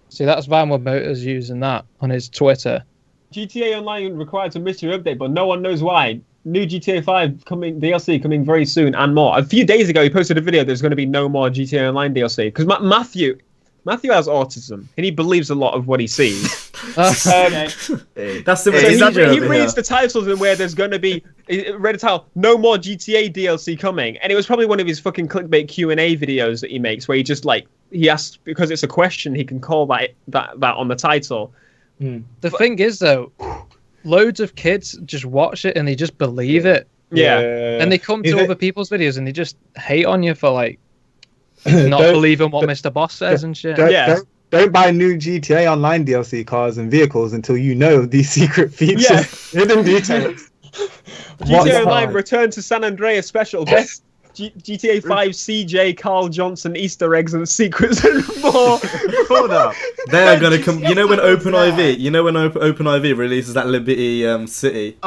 See, that's Vinewood Motors using that on his Twitter. GTA Online requires a mystery update, but no one knows why. New GTA 5 DLC coming very soon and more. A few days ago, he posted a video there's going to be no more GTA Online DLC. Because Matthew has autism, and he believes a lot of what he sees. That's he reads the titles and where there's going to be, read a title, no more GTA DLC coming, and it was probably one of his fucking clickbait Q&A videos that he makes, where he just like, he asks, because it's a question, he can call that on the title. The thing is, though, loads of kids just watch it and they just believe it. Yeah. And they come to other people's videos and they just hate on you for like not believing what Mr. Boss says and shit. Don't buy new GTA Online DLC cars and vehicles until you know these secret features, hidden details. GTA Online Return to San Andreas Special, best GTA 5 CJ Carl Johnson Easter eggs and secrets and more. Hold up. They are gonna come. You know when OpenIV releases that Liberty City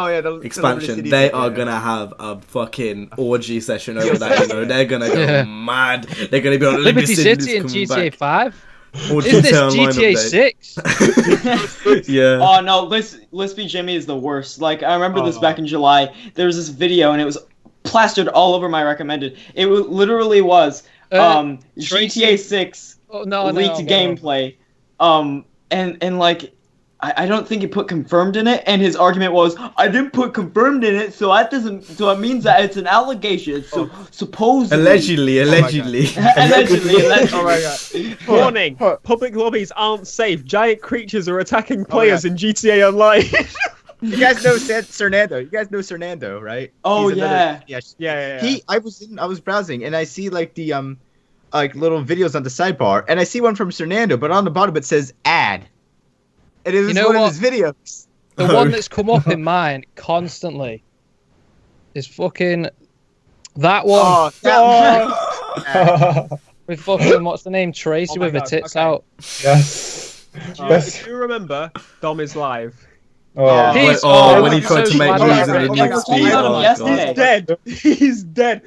expansion, they are gonna have a fucking orgy session over that. You know, they're gonna go mad. They're gonna be on Liberty City and GTA 5. Or is this GTA 6? Yeah. Oh no, Let's Be Jimmy is the worst. Like, I remember this back in July. There was this video and it was plastered all over my recommended. It literally was GTA 6 leaked gameplay. And like, I don't think he put confirmed in it, and his argument was, I didn't put confirmed in it, so it means that it's an allegation. So supposedly allegedly. Oh my god. Warning, public lobbies aren't safe. Giant creatures are attacking players in GTA Online. You guys know Cernando. You guys know Cernando, right? Oh, yeah. Yeah. I was browsing and I see like the like little videos on the sidebar, and I see one from Cernando, but on the bottom it says ad. And it is one of his videos. The one that's come up in mine constantly is fucking that one. Oh, that one. With fucking, what's the name? Tracy with her tits out. Yes. Do you remember Dom is Live? Oh, He's- when he tried to make so moves bad. in the Oh Need my for God. Speed. Oh Oh my my God. god. He's dead.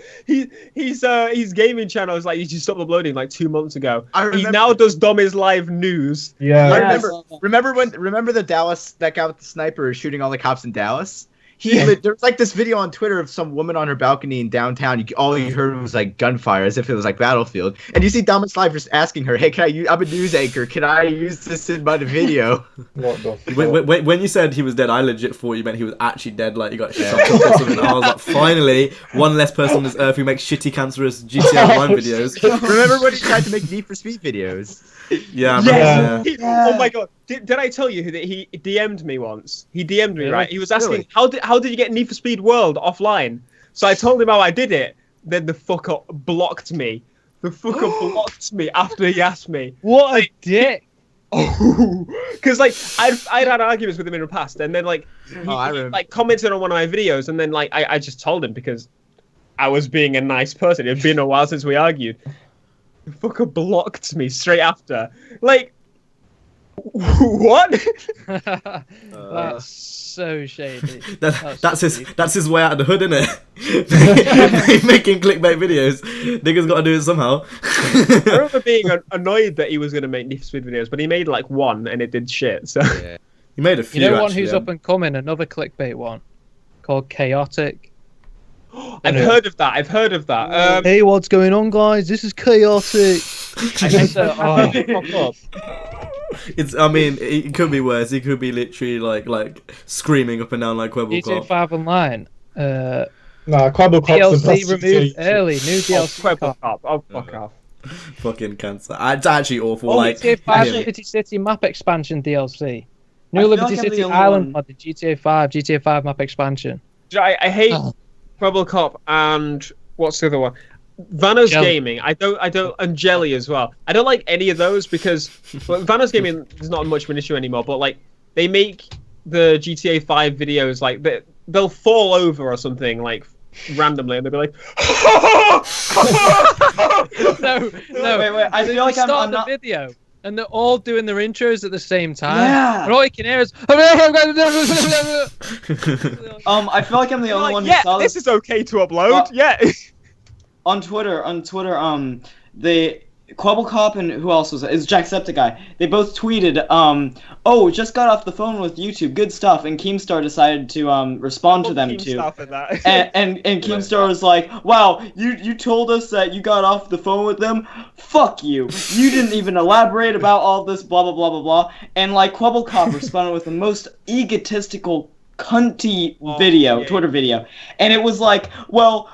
He's dead. His gaming channel is like he just stopped uploading like 2 months ago. I He remember- now does Dommy's live news. yeah. I Yes. remember the Dallas, that guy with the sniper shooting all the cops in Dallas? There was like this video on Twitter of some woman on her balcony in downtown. All you heard was like gunfire, as if it was like Battlefield. And you see Thomas Live just asking her, "Hey, I'm a news anchor. Can I use this in my video?" What the fuck? When you said he was dead, I legit thought you meant he was actually dead, like he got shot up or something. I was like, finally, one less person on this earth who makes shitty, cancerous GTA Online videos. Remember when he tried to make Need for Speed videos? Yeah, I Yes! remember, Oh my god! Did I tell you that he DM'd me once? He DM'd me, Really? right? He was asking, Really? how did you get Need for Speed World offline? So I told him how I did it. Then the fucker blocked me. The fucker blocked me after he asked me. What a dick! Oh, because like I'd had arguments with him in the past, and then like I he remember. like commented on one of my videos, and then like I just told him because I was being a nice person. It had been a while since we argued. The fucker blocked me straight after. Like, what? That's so shady. that's his way out of the hood, isn't it? Making clickbait videos. Niggas got to do it somehow. I remember being annoyed that he was going to make Need for Speed videos, but he made like one and it did shit. So He made a few. You know one actually, who's up and coming? Another clickbait one called Chaotic. I've heard of that. Hey, what's going on, guys? This is Chaotic. Fuck up. It's. I mean, it could be worse. It could be literally like screaming up and down like GTA Quebblecop. 5 Online. Nah, Quabble Cop's the best DLC removed GTA. early. New DLC. Quebblecop. Oh, fuck off. Fucking cancer. It's actually awful. Oh, like GTA 5 actually- Liberty City map expansion DLC. I New feel Liberty like I'm the City only Island one- mod, the GTA 5 map expansion. I hate Quebblecop and what's the other one? Vano's Jelly. Gaming. I don't, and Jelly as well. I don't like any of those because well, Vano's Gaming is not much of an issue anymore. But like, they make the GTA 5 videos like they'll fall over or something like randomly, and they'll be like, No. Wait, I They feel like I'm start not. the video, and they're all doing their intros at the same time. Yeah. And all you can hear is. I feel like I'm the only like, one who yeah, saw this this is okay to upload. Well- Yeah. on Twitter. The Quebblecop and who else was it? It's Jacksepticeye. They both tweeted, "Oh, just got off the phone with YouTube. Good stuff." And Keemstar decided to respond to them too. Stuff and that. And Keemstar was like, "Wow, you told us that you got off the phone with them. Fuck you. You didn't even elaborate about all this. Blah blah blah blah blah." And like Quebblecop responded with the most egotistical, cunty video, yeah. Twitter video, and it was like, "Well,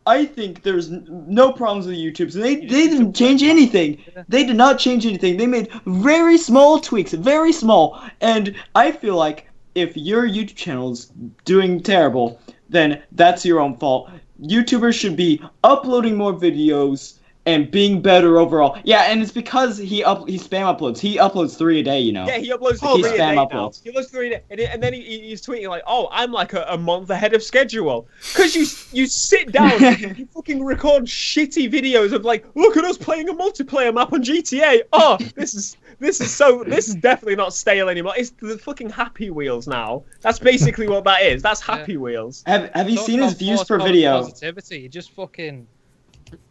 I think there's no problems with YouTube. So they didn't change anything. They did not change anything. They made very small tweaks, very small. And I feel like if your YouTube channel's doing terrible, then that's your own fault. YouTubers should be uploading more videos and being better overall. Yeah, and it's because he spam uploads. He uploads 3 a day, you know. Yeah, he uploads He 3 a spam day now. uploads. He uploads 3 a day, and then he's tweeting like, "Oh, I'm like a month ahead of schedule." Because you sit down, you fucking record shitty videos of like, "Look at us playing a multiplayer map on GTA." Oh, this is definitely not stale anymore. It's the fucking Happy Wheels now. That's basically what that is. That's Happy Wheels. Have you Talk seen his about views false per video? Positivity. Just fucking.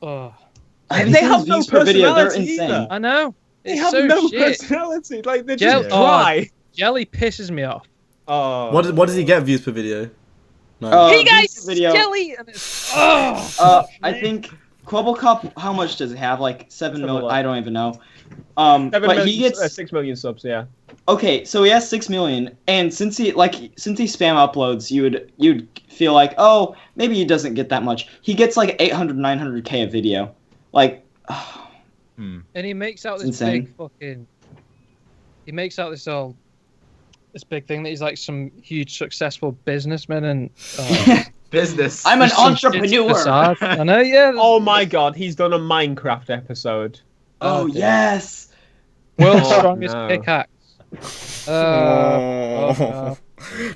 Oh, Have you They seen have his no views per video? They're personality insane. either. I know. They It's have so no shit. personality. Like they're Gel- just dry. Jelly pisses me off. Oh. What does he get views per video? No. Hey Views guys, per video. Jelly, and it's. Oh. I think Quebblecop. How much does it have? Like 7 million. look. I don't even know. 7 But million, he gets 6 million subs. Yeah. okay. So he has 6 million, and since he spam uploads, you'd feel like, oh, maybe he doesn't get that much. He gets like 800, 900K a video, like. And he makes out this insane. big fucking. He makes out this big thing that he's like some huge successful businessman and. Business. I'm an just some shit's entrepreneur. facade. I know, yeah. Oh my god, he's done a Minecraft episode. Oh dear. yes. World's Oh, strongest no. pickaxe. Oh.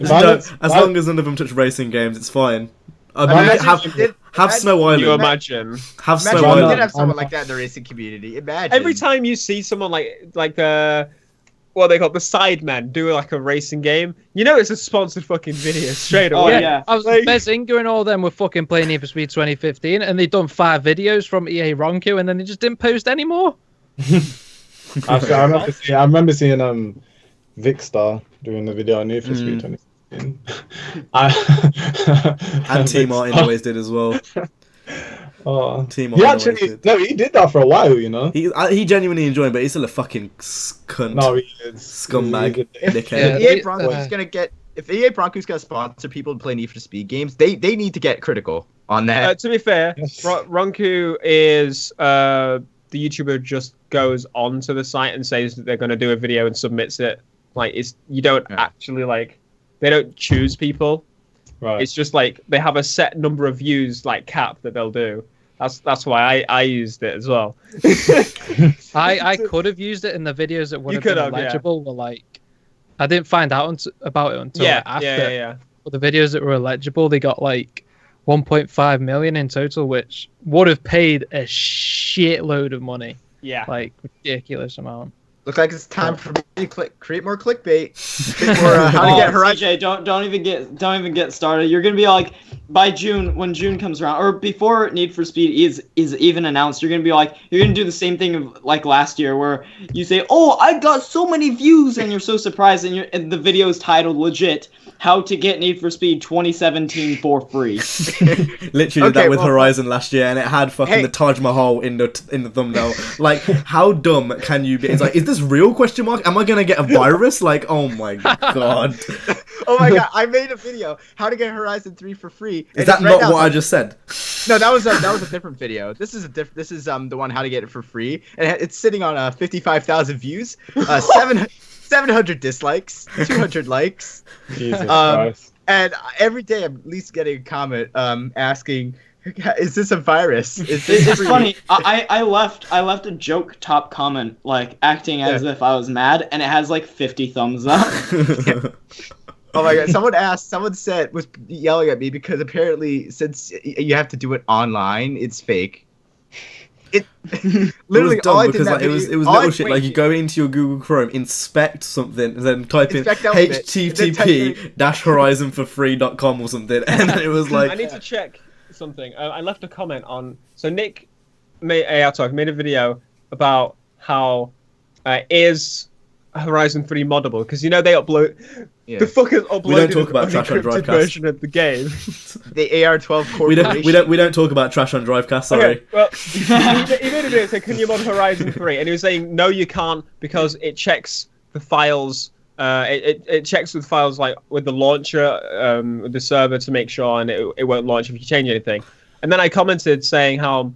Imagine- As long as none of them touch racing games, it's fine. Imagine Have you did- Snow Can you Island. imagine? Have Snow Imagine you did Island. have someone like that in the racing community. Imagine. Every time you see someone like what they call the sidemen do like a racing game. You know, it's a sponsored fucking video straight Oh, away. yeah. I was Like- Bezinga and all them were fucking playing Need for Speed 2015, and they'd done 5 videos from EA Ronku, and then they just didn't post anymore. I remember seeing Vicstar doing the video on Need for Speed 2016. And T Martin always did as well. Oh. T He Martin always actually, did. no, he did that for a while, you know. He genuinely enjoyed it, but he's still a fucking cunt. No, he is. Scumbag. If Dickhead. Yeah. EA Bronco's gonna get, if EA Bronco's gonna sponsor people to play Need for Speed games, they need to get critical on that. To be fair, Yes. Ronku is the YouTuber just goes onto the site and says that they're going to do a video and submits it. Like, it's you don't actually like they don't choose people. Right. It's just like they have a set number of views like cap that they'll do. That's why I used it as well. I could have used it in the videos that would You have been could have, yeah. illegible. Were like, I didn't find out about it until yeah, after. yeah. But the videos that were illegible, they got like 1.5 million in total, which would have paid a shitload of money. Yeah. Like, ridiculous amount. Looks like it's time for me to create more clickbait. For how to get Horizon. CJ, don't even get started. You're gonna be like, by June, when June comes around, or before Need for Speed is even announced, you're gonna do the same thing of like last year, where you say, "Oh, I got so many views," and you're so surprised, and the video is titled legit, "How to Get Need for Speed 2017 for Free." Literally did that Okay, with well, Horizon last year, and it had fucking Hey. the Taj Mahal in the thumbnail. Like, how dumb can you be? It's like, is this real? Question mark. Am I gonna get a virus? Like, oh my god. Oh my god, I made a video, how to get Horizon 3 for free. Is and that it's right not now, what I just said? No, that was a different video. This is the one how to get it for free, and it's sitting on 55,000 views, 700 dislikes, 200 likes, Jesus Christ. and every day I'm at least getting a comment asking, "Is this a virus? Is this It's free?" funny. I left a joke top comment, like acting as if I was mad, and it has like 50 thumbs up. Oh my god! Someone was yelling at me because apparently since you have to do it online, it's fake. It literally it was all I dumb did in because that like, it video, was all I- little shit like you go into your Google Chrome, inspect something, and then type in Inspect outfit, and then type in- http-horizonforfree.com or something, and then it was like, I need to check something. I left a comment on. So Nick made a video about how is Horizon 3 moddable, because you know they upload Yeah. the fuckers uploaded We don't talk about an trash on unencrypted Drivecast. version of the game. the AR12 corporation. we don't talk about trash on Drivecast. Sorry. Okay, well, he made a video saying, "Can you mod Horizon 3?" And he was saying, "No, you can't, because it checks the files. It checks with files like with the launcher, with the server to make sure, and it won't launch if you change anything." And then I commented saying how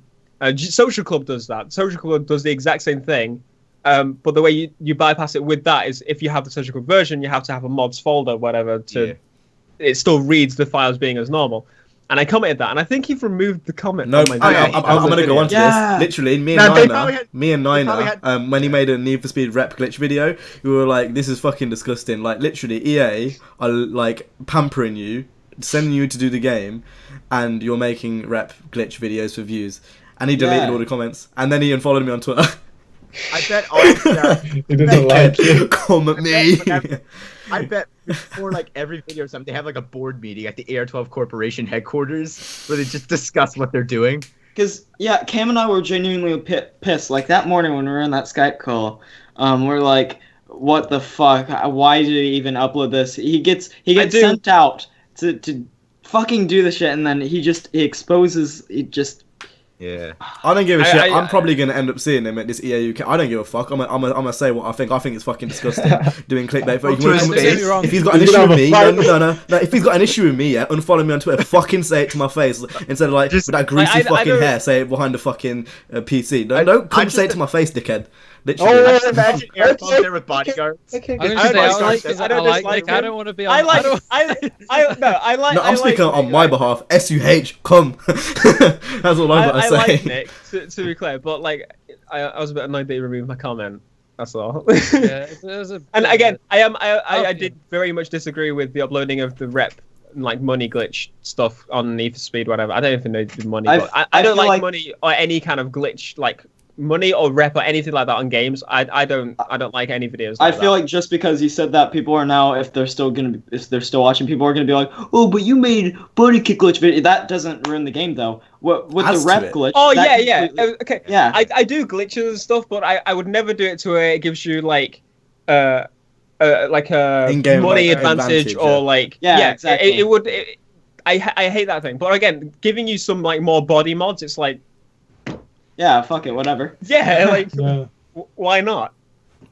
Social Club does that. Social Club does the exact same thing. But the way you bypass it with that is if you have the Social Club version, you have to have a mods folder, whatever, to it still reads the files being as normal. And I commented that, and I think you've removed the comment. No, on my Oh, yeah, video. I'm gonna go on to Yeah. this. Literally, me No, they and probably Nina, had- when he made a Need for Speed rep glitch video, we were like, "This is fucking disgusting." Like, literally, EA are like pampering you, sending you to do the game, and you're making rep glitch videos for views. And he deleted all the comments, and then he unfollowed me on Twitter. I bet all of that. He doesn't like you. Come at me. I bet before like every video or something, they have like a board meeting at the AR12 Corporation headquarters where they just discuss what they're doing. Because yeah, Cam and I were genuinely pissed. Like that morning when we were in that Skype call, we're like, "What the fuck? Why did he even upload this?" He gets sent out to fucking do the shit, and then he exposes. Yeah. I don't give a shit. I'm probably gonna end up seeing him at this EA UK. I don't give a fuck. I'm gonna say what I think. I think it's fucking disgusting doing clickbait. But if he's got an issue with me, no. If he's got an issue with me, yeah, unfollow me on Twitter. Fucking say it to my face instead of like with that greasy fucking hair. Say it behind the fucking PC. Don't come say it to my face, dickhead. Literally. I just imagine AR12 there with bodyguards. I'm gonna say I don't want to be on. I like. No, I'm speaking on my behalf. SUH, come. That's all I've got to I say. like Nick, to be clear, but like, I was a bit annoyed that he removed my comment. That's all. And again, I did very much disagree with the uploading of the rep like money glitch stuff on Need for Speed, whatever. I don't even know the money. But I don't like money or any kind of glitch like money or rep or anything like that on games. I don't like any videos. I Like feel that. like just because you said that, people are now, if they're still watching, people are gonna be like, oh, but you made body kick glitch video. That doesn't ruin the game though. With Adds the to rep it. glitch. Oh that yeah. completely- Okay. Yeah. I do glitches and stuff, but I would never do it to where it gives you like a In-game, money like, advantage advantage, or yeah. like Yeah, exactly. It would. I hate that thing. But again, giving you some like more body mods, it's like Yeah, fuck it, whatever. yeah, like Yeah. why not?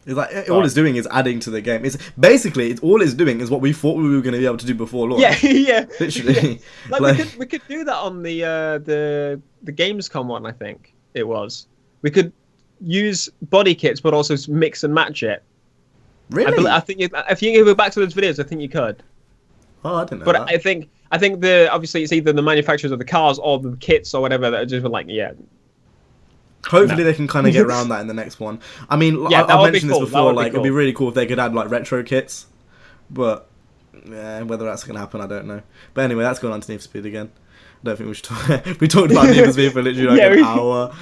It's like all it's doing is adding to the game. It's basically all it's doing is what we thought we were going to be able to do before launch. Yeah, yeah. Literally. Like, Like- we could do that on the Gamescom one. I think it was. We could use body kits, but also mix and match it. Really? I think if you go back to those videos, I think you could. Oh, I didn't know But that. I think the obviously it's either the manufacturers of the cars or the kits or whatever that are just like Hopefully they can kind of get around that in the next one. I mean, Yeah, that I've would be mentioned this cool. That before. would be Like, it'd be cool. really cool if they could add like retro kits, but yeah, whether that's gonna happen, I don't know. But anyway, that's going on to Need for Speed again. I don't think we should talk. We talked about Need for Speed for literally like Yeah, an we- hour,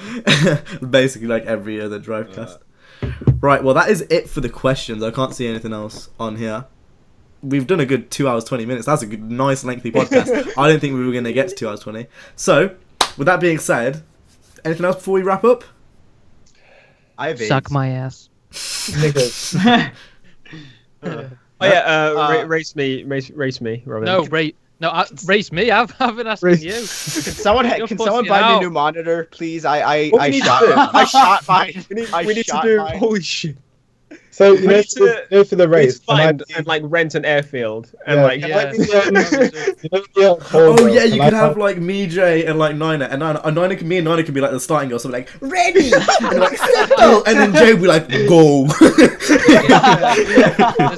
basically like every other Drivecast. Right, well that is it for the questions. I can't see anything else on here. We've done a good 2 hours 20 minutes. That's a good, nice lengthy podcast. I didn't think we were going to get to 2 hours 20. So, with that being said, anything else before we wrap up? I have Suck AIDS. my ass. Niggas. Oh yeah, Uh, race me, Robin. No, race me. I've been asking Race- you. Can someone You're can someone pussing buy me a out. new monitor, please? I What we need to shot do- I shot mine. we need to shot do. mine. Holy shit! So We you know, need to- for the We need race. to find and like rent an airfield and like Yeah. Oh yeah, you could have like me, Jay, and like Nina, and me and Nina could be like the starting girl, so like ready, and like settle, and then Jay would be like go. There's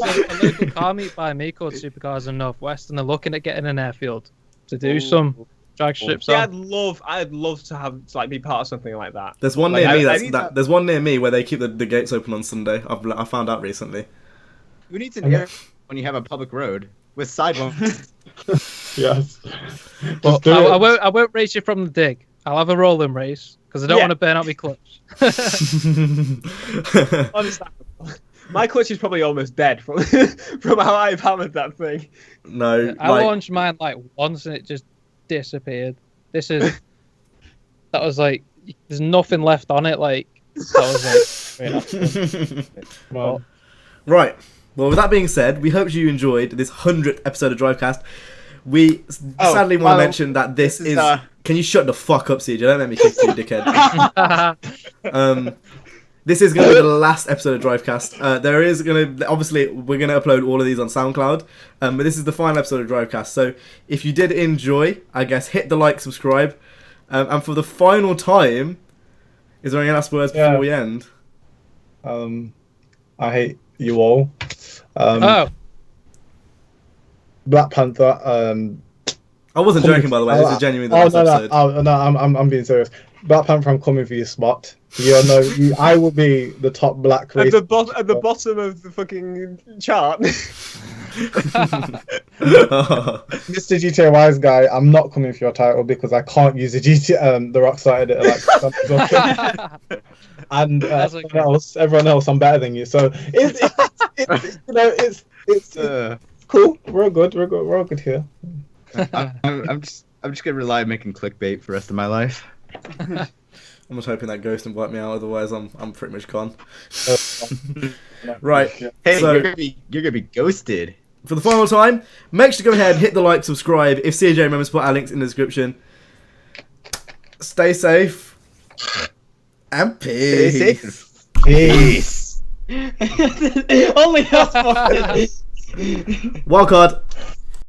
a local car meet by me called Supercars in Northwest, and they're looking at getting an airfield to do some drag strips Yeah, on. I'd love to have to like be part of something like that. There's one Like, near me. I need that- There's one near me where they keep the gates open on Sunday. I found out recently. Who needs an air when you have a public road with sidewalks? Yes. But Just do I it. won't race you from the dig. I'll have a rolling race because I don't Yeah. want to burn out my clutch. Understandable. My clutch is probably almost dead from from how I've hammered that thing. No, I like, launched mine like once and it just disappeared. That was like, there's nothing left on it. Like, that was like, Well, right. Well, with that being said, we hope you enjoyed this 100th episode of Drivecast. We sadly want to well, mention that this this is. is, Can you shut the fuck up, CJ? Don't make me kick you, dickhead. This is going to be the last episode of Drivecast. There is going to, obviously, we're going to upload all of these on SoundCloud, but this is the final episode of Drivecast. So if you did enjoy, I guess, hit the like, subscribe, and for the final time, is there any last words before we end? I hate you all. oh, Black Panther. I wasn't joking, by the way. This is genuinely the last episode. I'm being serious. Black Panther, I'm coming for you, spot. I will be the top black race. At the bottom of the fucking chart. Mr. GTA Wise guy, I'm not coming for your title because I can't use the the Rockstar editor like and That's okay. everyone else, I'm better than you. So it's cool. We're all good. We're all good here. I'm just gonna rely on making clickbait for the rest of my life. I'm just hoping that Ghost invite me out, otherwise I'm pretty much gone. Right. Hey, So- you're gonna be ghosted. For the final time, make sure to go ahead, hit the like, subscribe. If CJ remembers, put our links in the description. Stay safe. And peace. Stay safe. Peace. Only us fuckers. Wildcard.